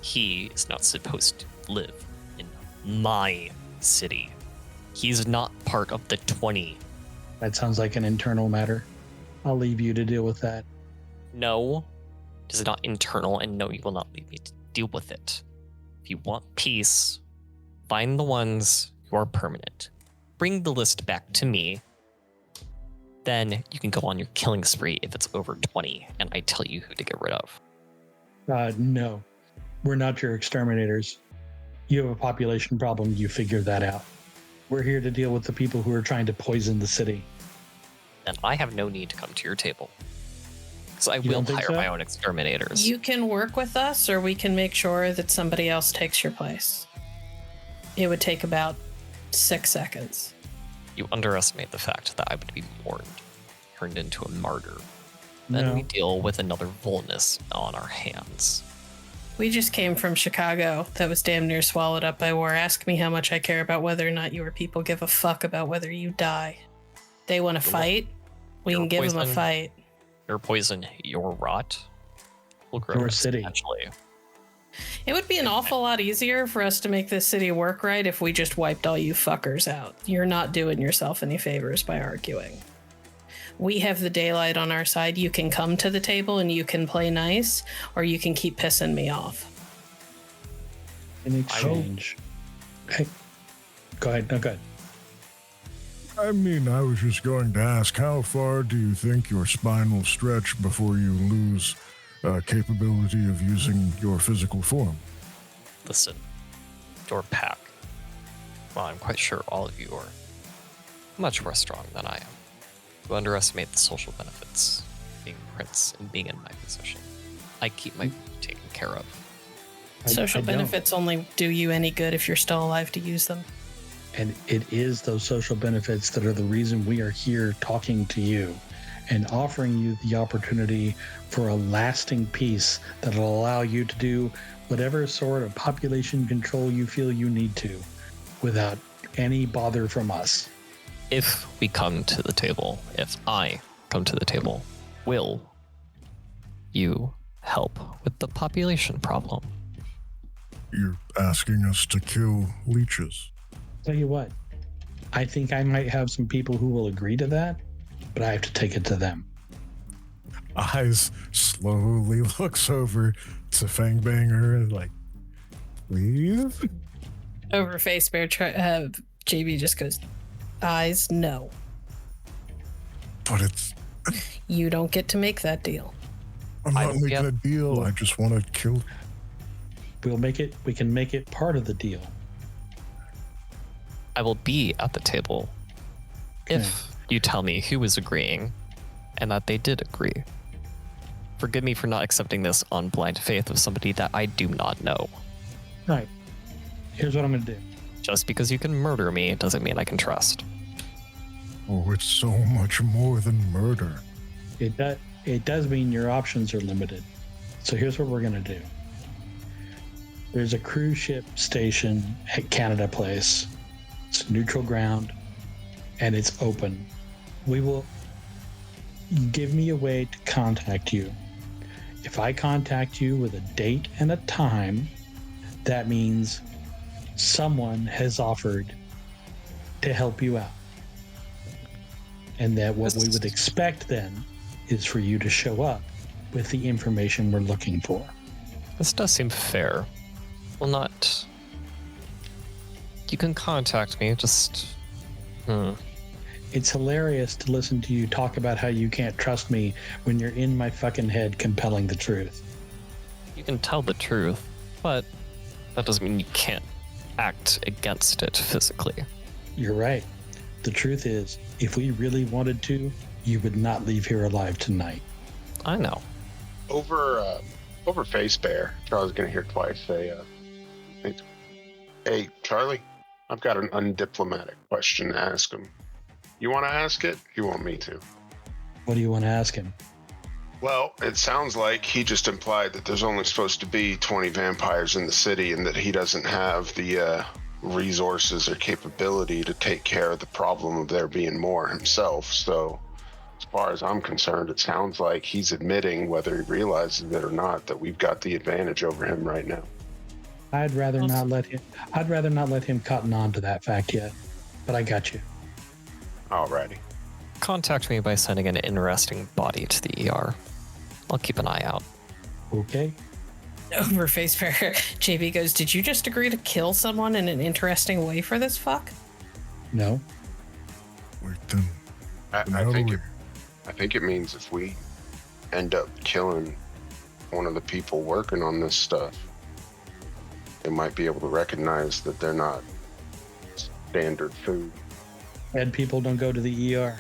Speaker 5: He is not supposed to live in my city. He's not part of the 20.
Speaker 4: That sounds like an internal matter. I'll leave you to deal with that.
Speaker 5: No, it is not internal, and no, you will not leave me to deal with it. If you want peace, find the ones who are permanent. Bring the list back to me. Then you can go on your killing spree if it's over 20, and I tell you who to get rid of.
Speaker 4: No, we're not your exterminators. You have a population problem, you figure that out. We're here to deal with the people who are trying to poison the city.
Speaker 5: And I have no need to come to your table. Because I will hire my own exterminators.
Speaker 1: You can work with us, or we can make sure that somebody else takes your place. It would take about 6 seconds.
Speaker 5: You underestimate the fact that I would be mourned, turned into a martyr. Then we deal with another vulnus on our hands.
Speaker 1: We just came from Chicago that was damn near swallowed up by war. Ask me how much I care about whether or not your people give a fuck about whether you die. They want to fight. We can give them a fight.
Speaker 5: Your poison, your rot, will grow
Speaker 4: your city.
Speaker 5: Eventually.
Speaker 1: It would be an awful lot easier for us to make this city work right if we just wiped all you fuckers out. You're not doing yourself any favors by arguing. We have the daylight on our side. You can come to the table and you can play nice, or you can keep pissing me off.
Speaker 4: In exchange. Hey, go ahead. No, go ahead.
Speaker 2: I mean, I was just going to ask, how far do you think your spine will stretch before you lose capability of using your physical form?
Speaker 5: Listen, your pack. Well, I'm quite sure all of you are much more strong than I am. You underestimate the social benefits of being prince and being in my position. I keep my people taken care of.
Speaker 1: Social benefits only do you any good if you're still alive to use them.
Speaker 4: And it is those social benefits that are the reason we are here talking to you and offering you the opportunity for a lasting peace that will allow you to do whatever sort of population control you feel you need to without any bother from us.
Speaker 5: If we come to the table, if I come to the table, will you help with the population problem?
Speaker 2: You're asking us to kill leeches.
Speaker 4: Tell you what, I think I might have some people who will agree to that, but I have to take it to them.
Speaker 2: Eyes slowly looks over to Fangbanger like, please?
Speaker 1: Over face bear, JB just goes, eyes, no.
Speaker 2: But it's...
Speaker 1: You don't get to make that deal.
Speaker 2: I'm not making a deal. I just want to kill...
Speaker 4: We can make it part of the deal.
Speaker 5: I will be at the table if you tell me who is agreeing and that they did agree. Forgive me for not accepting this on blind faith of somebody that I do not know.
Speaker 4: All right. Here's what I'm going to do.
Speaker 5: Just because you can murder me doesn't mean I can trust.
Speaker 2: Oh, it's so much more than murder.
Speaker 4: It does mean your options are limited. So here's what we're going to do. There's a cruise ship station at Canada Place. It's neutral ground, and it's open. Give me a way to contact you. If I contact you with a date and a time, that means someone has offered to help you out. And that what we would expect then is for you to show up with the information we're looking for.
Speaker 5: This does seem fair. Well, not... You can contact me, just...
Speaker 4: It's hilarious to listen to you talk about how you can't trust me when you're in my fucking head compelling the truth.
Speaker 5: You can tell the truth, but that doesn't mean you can't act against it physically.
Speaker 4: You're right. The truth is, if we really wanted to, you would not leave here alive tonight.
Speaker 5: I know.
Speaker 3: Over Face Bear, Charlie's gonna hear twice say, hey, Charlie, I've got an undiplomatic question to ask him. You want to ask it? You want me to?
Speaker 4: What do you want to ask him?
Speaker 3: Well, it sounds like he just implied that there's only supposed to be 20 vampires in the city and that he doesn't have the resources or capability to take care of the problem of there being more himself. So as far as I'm concerned, it sounds like he's admitting, whether he realizes it or not, that we've got the advantage over him right now.
Speaker 4: I'd rather not let him cotton on to that fact yet, but I got you.
Speaker 3: Alrighty.
Speaker 5: Contact me by sending an interesting body to the ER. I'll keep an eye out.
Speaker 4: Okay.
Speaker 1: Over face bear, JB goes, did you just agree to kill someone in an interesting way for this fuck?
Speaker 4: No.
Speaker 2: Wait, then...
Speaker 3: I think it means if we end up killing one of the people working on this stuff, they might be able to recognize that they're not standard food.
Speaker 4: Dead people don't go to the ER.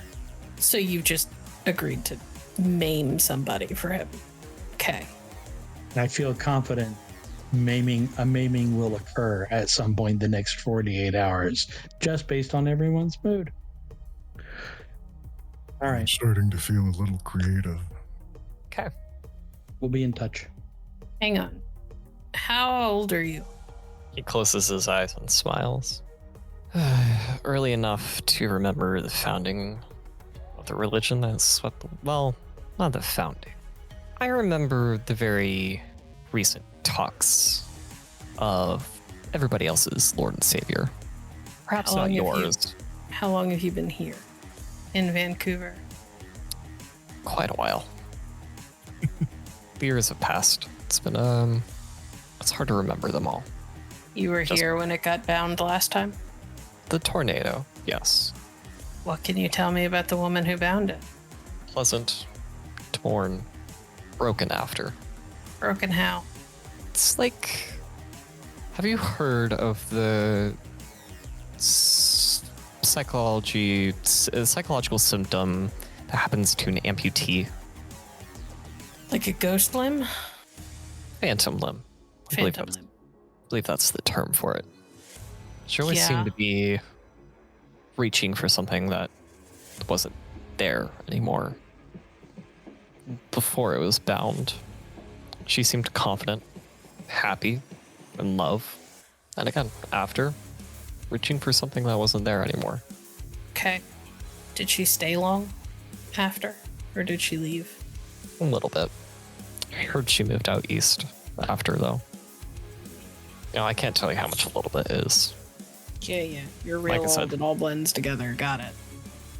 Speaker 1: So you just agreed to maim somebody for him. Okay.
Speaker 4: I feel confident a maiming will occur at some point the next 48 hours, just based on everyone's mood. All right.
Speaker 2: I'm starting to feel a little creative.
Speaker 5: Okay.
Speaker 4: We'll be in touch.
Speaker 1: Hang on. How old are you?
Speaker 5: He closes his eyes and smiles. Early enough to remember the founding of the religion that swept the... Well, not the founding. I remember the very recent talks of everybody else's Lord and Savior. Perhaps not yours.
Speaker 1: How long have you been here? In Vancouver?
Speaker 5: Quite a while. The years have passed. It's been, it's hard to remember them all.
Speaker 1: You were here when it got bound last time?
Speaker 5: The tornado, yes.
Speaker 1: What can you tell me about the woman who bound it?
Speaker 5: Pleasant, torn, broken after.
Speaker 1: Broken how?
Speaker 5: It's like... Have you heard of the psychological symptom that happens to an amputee?
Speaker 1: Like a ghost limb?
Speaker 5: Phantom limb.
Speaker 1: Phantom limb.
Speaker 5: I believe that's the term for it. She always seemed to be reaching for something that wasn't there anymore. Before it was bound, she seemed confident, happy, in love. And again, after, reaching for something that wasn't there anymore.
Speaker 1: Okay. Did she stay long after? Or did she leave?
Speaker 5: A little bit. I heard she moved out east after, though. You know, I can't tell you how much a little bit is.
Speaker 1: Yeah. You're
Speaker 5: Like I
Speaker 1: real
Speaker 5: said.
Speaker 1: old. It all blends together. Got it.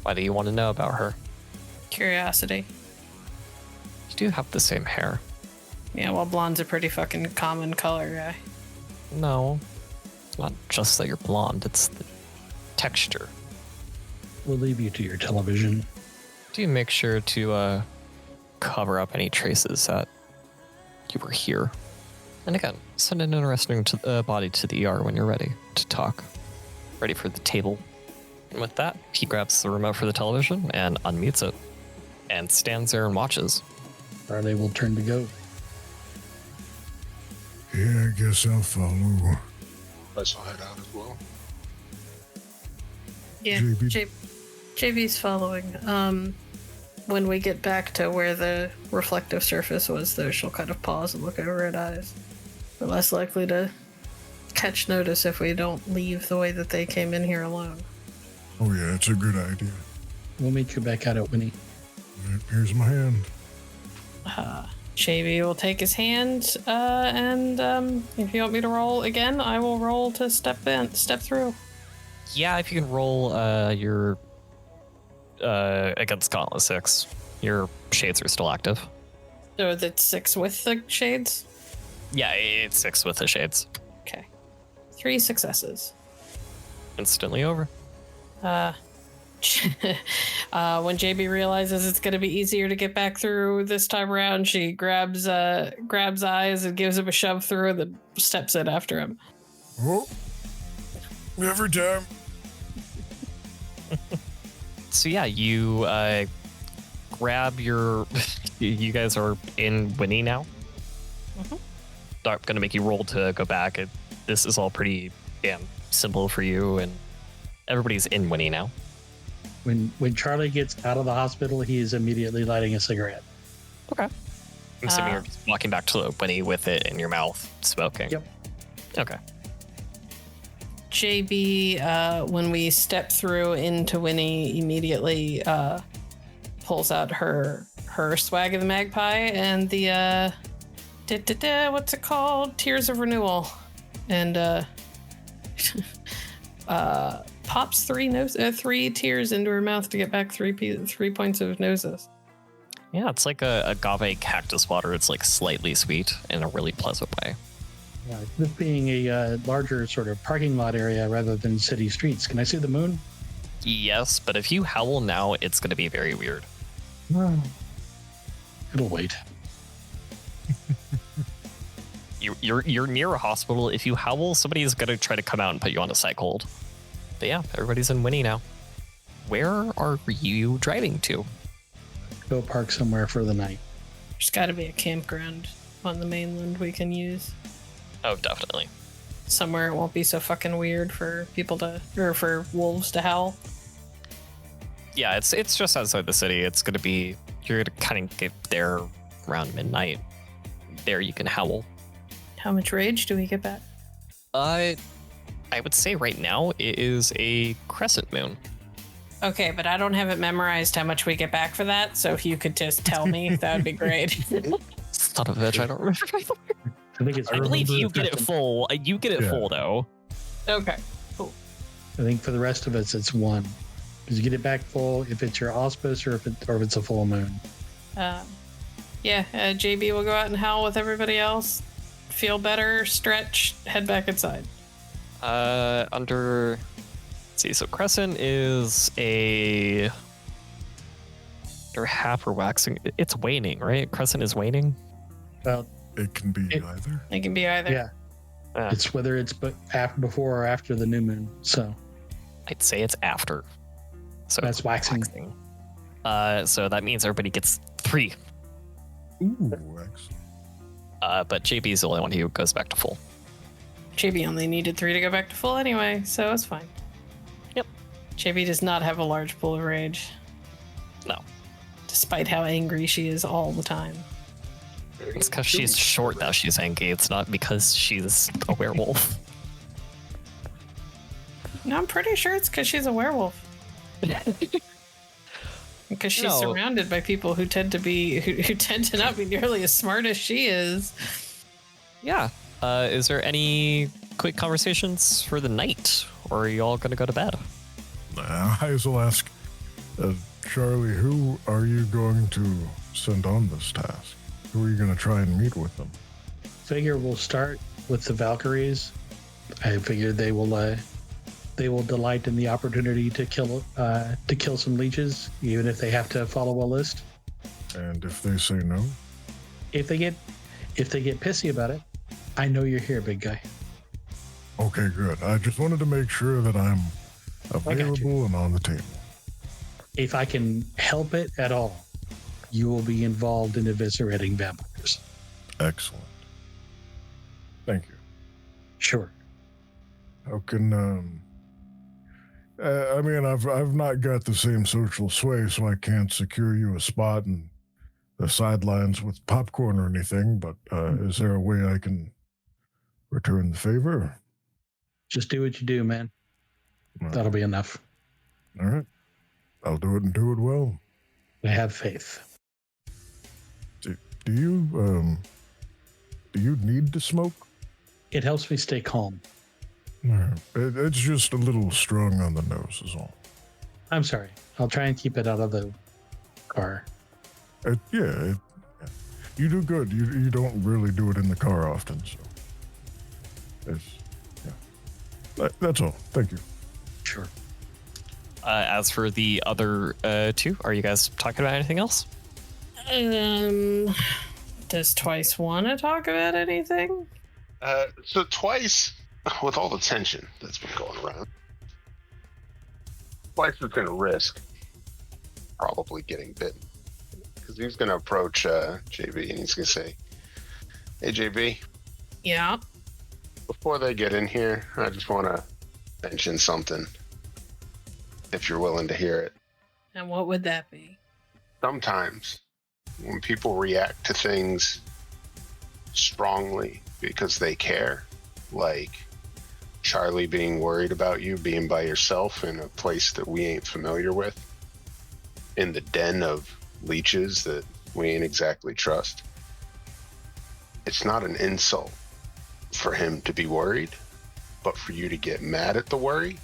Speaker 5: Why do you want to know about her?
Speaker 1: Curiosity.
Speaker 5: You do have the same hair.
Speaker 1: Yeah, well, blonde's a pretty fucking common color, guy.
Speaker 5: No, not just that you're blonde. It's the texture.
Speaker 4: We'll leave you to your television.
Speaker 5: Do make sure to cover up any traces that you were here. And again, send an interesting body to the ER when you're ready to talk. Ready for the table. And with that, he grabs the remote for the television and unmutes it. And stands there and watches.
Speaker 4: Riley will turn to go.
Speaker 2: Yeah, I guess I'll follow.
Speaker 3: I shall head out as well.
Speaker 1: Yeah,
Speaker 2: JB.
Speaker 1: JB's following. When we get back to where the reflective surface was, though, she'll kind of pause and look over at Eyes. We're less likely to catch notice if we don't leave the way that they came in here alone.
Speaker 2: Oh yeah, it's a good idea.
Speaker 4: We'll meet you back out at Winnie.
Speaker 2: Right, here's my hand.
Speaker 1: JB will take his hand, and if you want me to roll again, I will roll to step through.
Speaker 5: Yeah, if you can roll your against Gauntlet 6, your shades are still active.
Speaker 1: So that's 6 with the shades?
Speaker 5: Yeah, it's 6 with the shades.
Speaker 1: Okay. 3 successes.
Speaker 5: Instantly over.
Speaker 1: When JB realizes it's going to be easier to get back through this time around, she grabs Eyes and gives him a shove through and then steps in after him.
Speaker 2: Oh, every time.
Speaker 5: So yeah, you grab your... you guys are in Winnie now.
Speaker 1: Mm-hmm.
Speaker 5: I'm going to make you roll to go back. This is all pretty damn simple for you, and everybody's in Winnie now.
Speaker 4: When Charlie gets out of the hospital, he is immediately lighting a cigarette.
Speaker 5: Okay. I'm assuming you're just walking back to Winnie with it in your mouth, smoking.
Speaker 4: Yep.
Speaker 5: Okay.
Speaker 1: JB, when we step through into Winnie, immediately pulls out her swag of the magpie and the what's it called? Tears of Renewal, and pops 3 tears into her mouth to get back 3 points of noses.
Speaker 5: Yeah, it's like a agave cactus water. It's like slightly sweet in a really pleasant way.
Speaker 4: Yeah, this being a larger sort of parking lot area rather than city streets. Can I see the moon?
Speaker 5: Yes, but if you howl now, it's going to be very weird.
Speaker 4: It'll wait.
Speaker 5: You're near a hospital. If you howl, somebody's going to try to come out and put you on a psych hold. But yeah, everybody's in Winnie now. Where are you driving to?
Speaker 4: Go park somewhere for the night.
Speaker 1: There's got to be a campground on the mainland we can use.
Speaker 5: Oh, definitely.
Speaker 1: Somewhere it won't be so fucking weird for people to, or for wolves to howl.
Speaker 5: Yeah, it's just outside the city. It's going to be, you're going to kind of get there around midnight. There you can howl.
Speaker 1: How much rage do we get back?
Speaker 5: I would say right now it is a crescent moon.
Speaker 1: Okay, but I don't have it memorized how much we get back for that, so if you could just tell me, that would be great.
Speaker 5: Son of a bitch, I don't remember.
Speaker 4: I think it's.
Speaker 5: I believe you get it full. You get it full, though.
Speaker 1: Okay, cool.
Speaker 4: I think for the rest of us, it's 1. Because you get it back full if it's your auspice or if it's a full moon.
Speaker 1: JB will go out and howl with everybody else. Feel better, stretch, head back inside.
Speaker 5: Let's see, so crescent is a... Or half or waxing. It's waning, right? Crescent is waning?
Speaker 4: Well,
Speaker 2: It can be either.
Speaker 1: It can be either.
Speaker 4: yeah.
Speaker 5: Yeah.
Speaker 4: It's whether it's before or after the new moon. So
Speaker 5: I'd say it's after. So
Speaker 4: that's
Speaker 5: it's
Speaker 4: waxing.
Speaker 5: So that means everybody gets 3.
Speaker 2: Ooh, excellent.
Speaker 5: But JB's the only one who goes back to full.
Speaker 1: JB only needed 3 to go back to full anyway, so it's fine.
Speaker 5: Yep.
Speaker 1: JB does not have a large pool of rage.
Speaker 5: No.
Speaker 1: Despite how angry she is all the time.
Speaker 5: It's because she's short that she's angry. It's not because she's a werewolf.
Speaker 1: No, I'm pretty sure it's because she's a werewolf. Because she's surrounded by people who tend to not be nearly as smart as she is.
Speaker 5: Yeah. Is there any quick conversations for the night, or are you all going to go to bed?
Speaker 2: I will ask, Charlie, who are you going to send on this task? Who are you going to try and meet with them?
Speaker 4: Figure we'll start with the Valkyries. I figure they will delight in the opportunity to kill some leeches, even if they have to follow a list.
Speaker 2: And if they say no?
Speaker 4: If they get pissy about it, I know you're here, big guy.
Speaker 2: Okay, good. I just wanted to make sure that I'm available and on the table.
Speaker 4: If I can help it at all, you will be involved in eviscerating vampires.
Speaker 2: Excellent. Thank you.
Speaker 4: Sure.
Speaker 2: How can, I mean, I've not got the same social sway, so I can't secure you a spot in the sidelines with popcorn or anything, but is there a way I can return the favor?
Speaker 4: Just do what you do, man.
Speaker 2: All
Speaker 4: That'll be enough.
Speaker 2: All right. I'll do it and do it well.
Speaker 4: I have faith.
Speaker 2: Do you need to smoke?
Speaker 4: It helps me stay calm.
Speaker 2: All right. It's just a little strong on the nose is all.
Speaker 4: I'm sorry. I'll try and keep it out of the car.
Speaker 2: Yeah. You do good. You don't really do it in the car often, so. That's all. Thank you.
Speaker 4: Sure.
Speaker 5: As for the other two, are you guys talking about anything else?
Speaker 1: Does Twice want to talk about anything?
Speaker 3: So Twice, with all the tension that's been going around, Twice is going to risk probably getting bitten. Because he's going to approach JB and he's going to say, "Hey, JB."
Speaker 1: Yeah.
Speaker 3: Before they get in here, I just want to mention something, if you're willing to hear it.
Speaker 1: And what would that be?
Speaker 3: Sometimes when people react to things strongly because they care, like Charlie being worried about you being by yourself in a place that we ain't familiar with, in the den of leeches that we ain't exactly trust, it's not an insult for him to be worried, but for you to get mad at the worry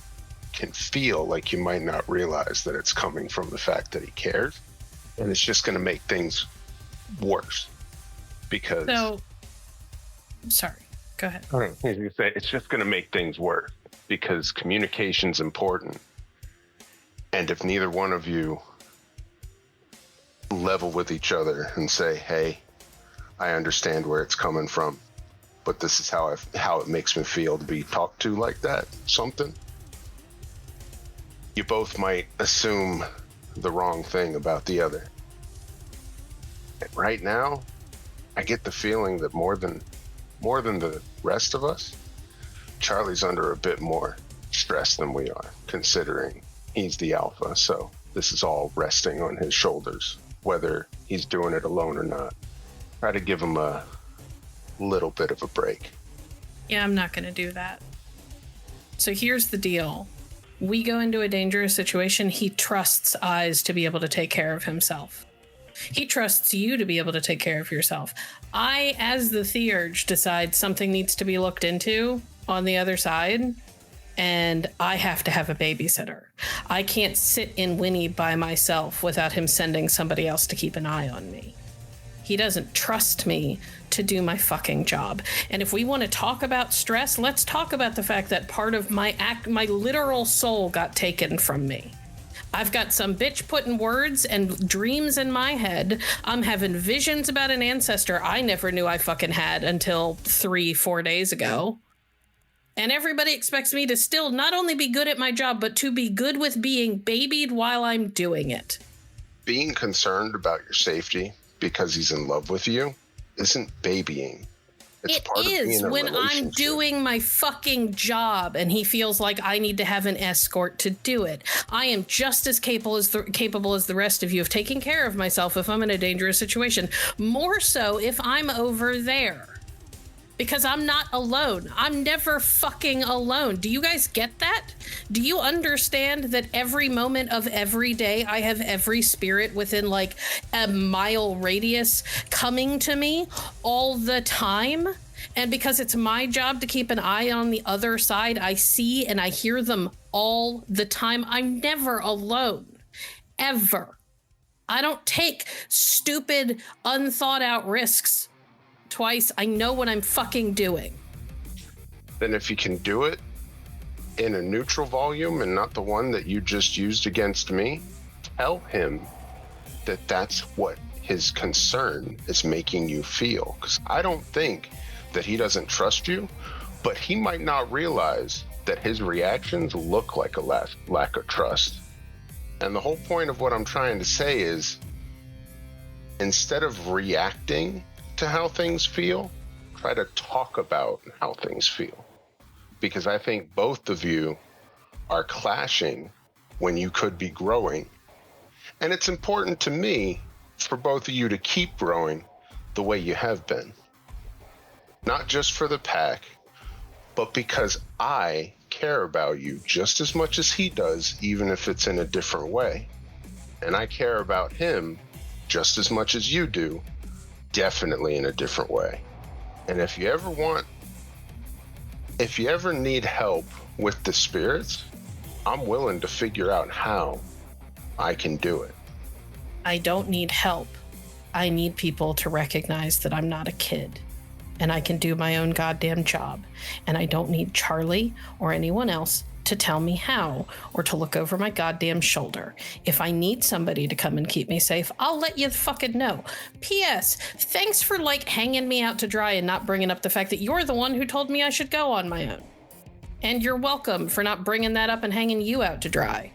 Speaker 3: can feel like you might not realize that it's coming from the fact that he cares, and it's just going to make things worse. Because
Speaker 1: sorry, go ahead.
Speaker 3: I was going to say, it's just going to make things worse because communication's important, and if neither one of you level with each other and say, "Hey, I understand where it's coming from, but this is how it makes me feel to be talked to like that," something, you both might assume the wrong thing about the other. And right now, I get the feeling that more than the rest of us, Charlie's under a bit more stress than we are, considering he's the alpha. So this is all resting on his shoulders, whether he's doing it alone or not. Try to give him a little bit of a break.
Speaker 1: Yeah, I'm not going to do that. So here's the deal. We go into a dangerous situation. He trusts Eyes to be able to take care of himself. He trusts you to be able to take care of yourself. I, as the Theurge, decide something needs to be looked into on the other side, and I have to have a babysitter. I can't sit in Winnie by myself without him sending somebody else to keep an eye on me. He doesn't trust me to do my fucking job. And if we want to talk about stress, let's talk about the fact that part of my literal soul got taken from me. I've got some bitch putting words and dreams in my head. I'm having visions about an ancestor I never knew I fucking had until 3-4 days ago. And everybody expects me to still not only be good at my job, but to be good with being babied while I'm doing it.
Speaker 3: Being concerned about your safety because he's in love with you isn't babying. It's part of being in a
Speaker 1: when I'm
Speaker 3: relationship.
Speaker 1: doing my fucking job and he feels like I need to have an escort to do it. I am just as capable as the rest of you of taking care of myself if I'm in a dangerous situation. More so if I'm over there. Because I'm not alone. I'm never fucking alone. Do you guys get that? Do you understand that every moment of every day I have every spirit within like a mile radius coming to me all the time? And because it's my job to keep an eye on the other side, I see and I hear them all the time. I'm never alone. Ever. I don't take stupid, unthought out risks twice. I know what I'm fucking doing.
Speaker 3: Then if you can do it in a neutral volume and not the one that you just used against me, tell him that that's what his concern is making you feel. Because I don't think that he doesn't trust you, but he might not realize that his reactions look like a lack of trust. And the whole point of what I'm trying to say is, instead of reacting to how things feel, try to talk about how things feel. Because I think both of you are clashing when you could be growing. And it's important to me for both of you to keep growing the way you have been. Not just for the pack, but because I care about you just as much as he does, even if it's in a different way. And I care about him just as much as you do, definitely in a different way. And if you ever need help with the spirits, I'm willing to figure out how I can do it.
Speaker 1: I don't need help. I need people to recognize that I'm not a kid and I can do my own goddamn job. And I don't need Charlie or anyone else to tell me how or to look over my goddamn shoulder. If I need somebody to come and keep me safe, I'll let you fucking know. P.S. Thanks for hanging me out to dry and not bringing up the fact that you're the one who told me I should go on my own. And you're welcome for not bringing that up and hanging you out to dry.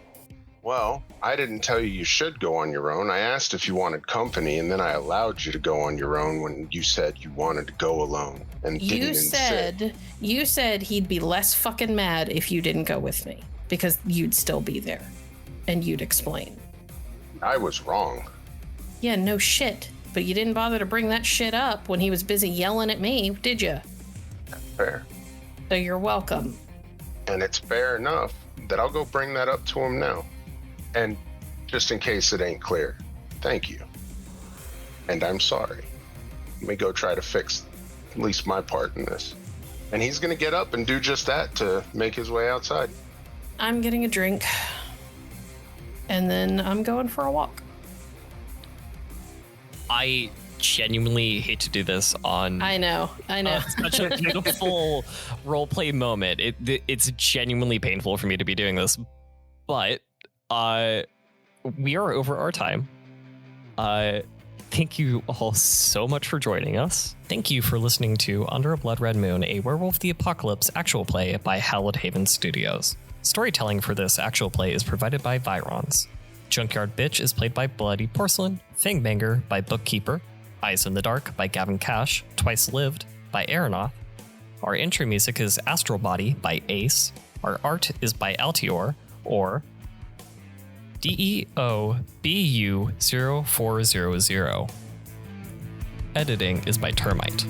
Speaker 3: Well, I didn't tell you should go on your own. I asked if you wanted company, and then I allowed you to go on your own when you said you wanted to go alone and didn't insist.
Speaker 1: You said he'd be less fucking mad if you didn't go with me, because you'd still be there and you'd explain.
Speaker 3: I was wrong.
Speaker 1: Yeah, no shit. But you didn't bother to bring that shit up when he was busy yelling at me, did you?
Speaker 3: Fair.
Speaker 1: So you're welcome.
Speaker 3: And it's fair enough that I'll go bring that up to him now. And just in case it ain't clear, thank you. And I'm sorry. Let me go try to fix at least my part in this. And he's going to get up and do just that to make his way outside.
Speaker 1: I'm getting a drink. And then I'm going for a walk.
Speaker 5: I genuinely hate to do this on...
Speaker 1: I know.
Speaker 5: Such a beautiful roleplay moment. It's genuinely painful for me to be doing this. But... we are over our time. Thank you all so much for joining us. Thank you for listening to Under a Blood Red Moon, a Werewolf the Apocalypse actual play by Hallowed Haven Studios. Storytelling for this actual play is provided by Virons. Junkyard Bitch is played by Bloody Porcelain, Fangbanger by Bookkeeper, Eyes in the Dark by Gavin Cash, Twice Lived by Aeronoth. Our intro music is Astral Body by Ace. Our art is by Altior, or DEOBU0400. Editing is by Termite.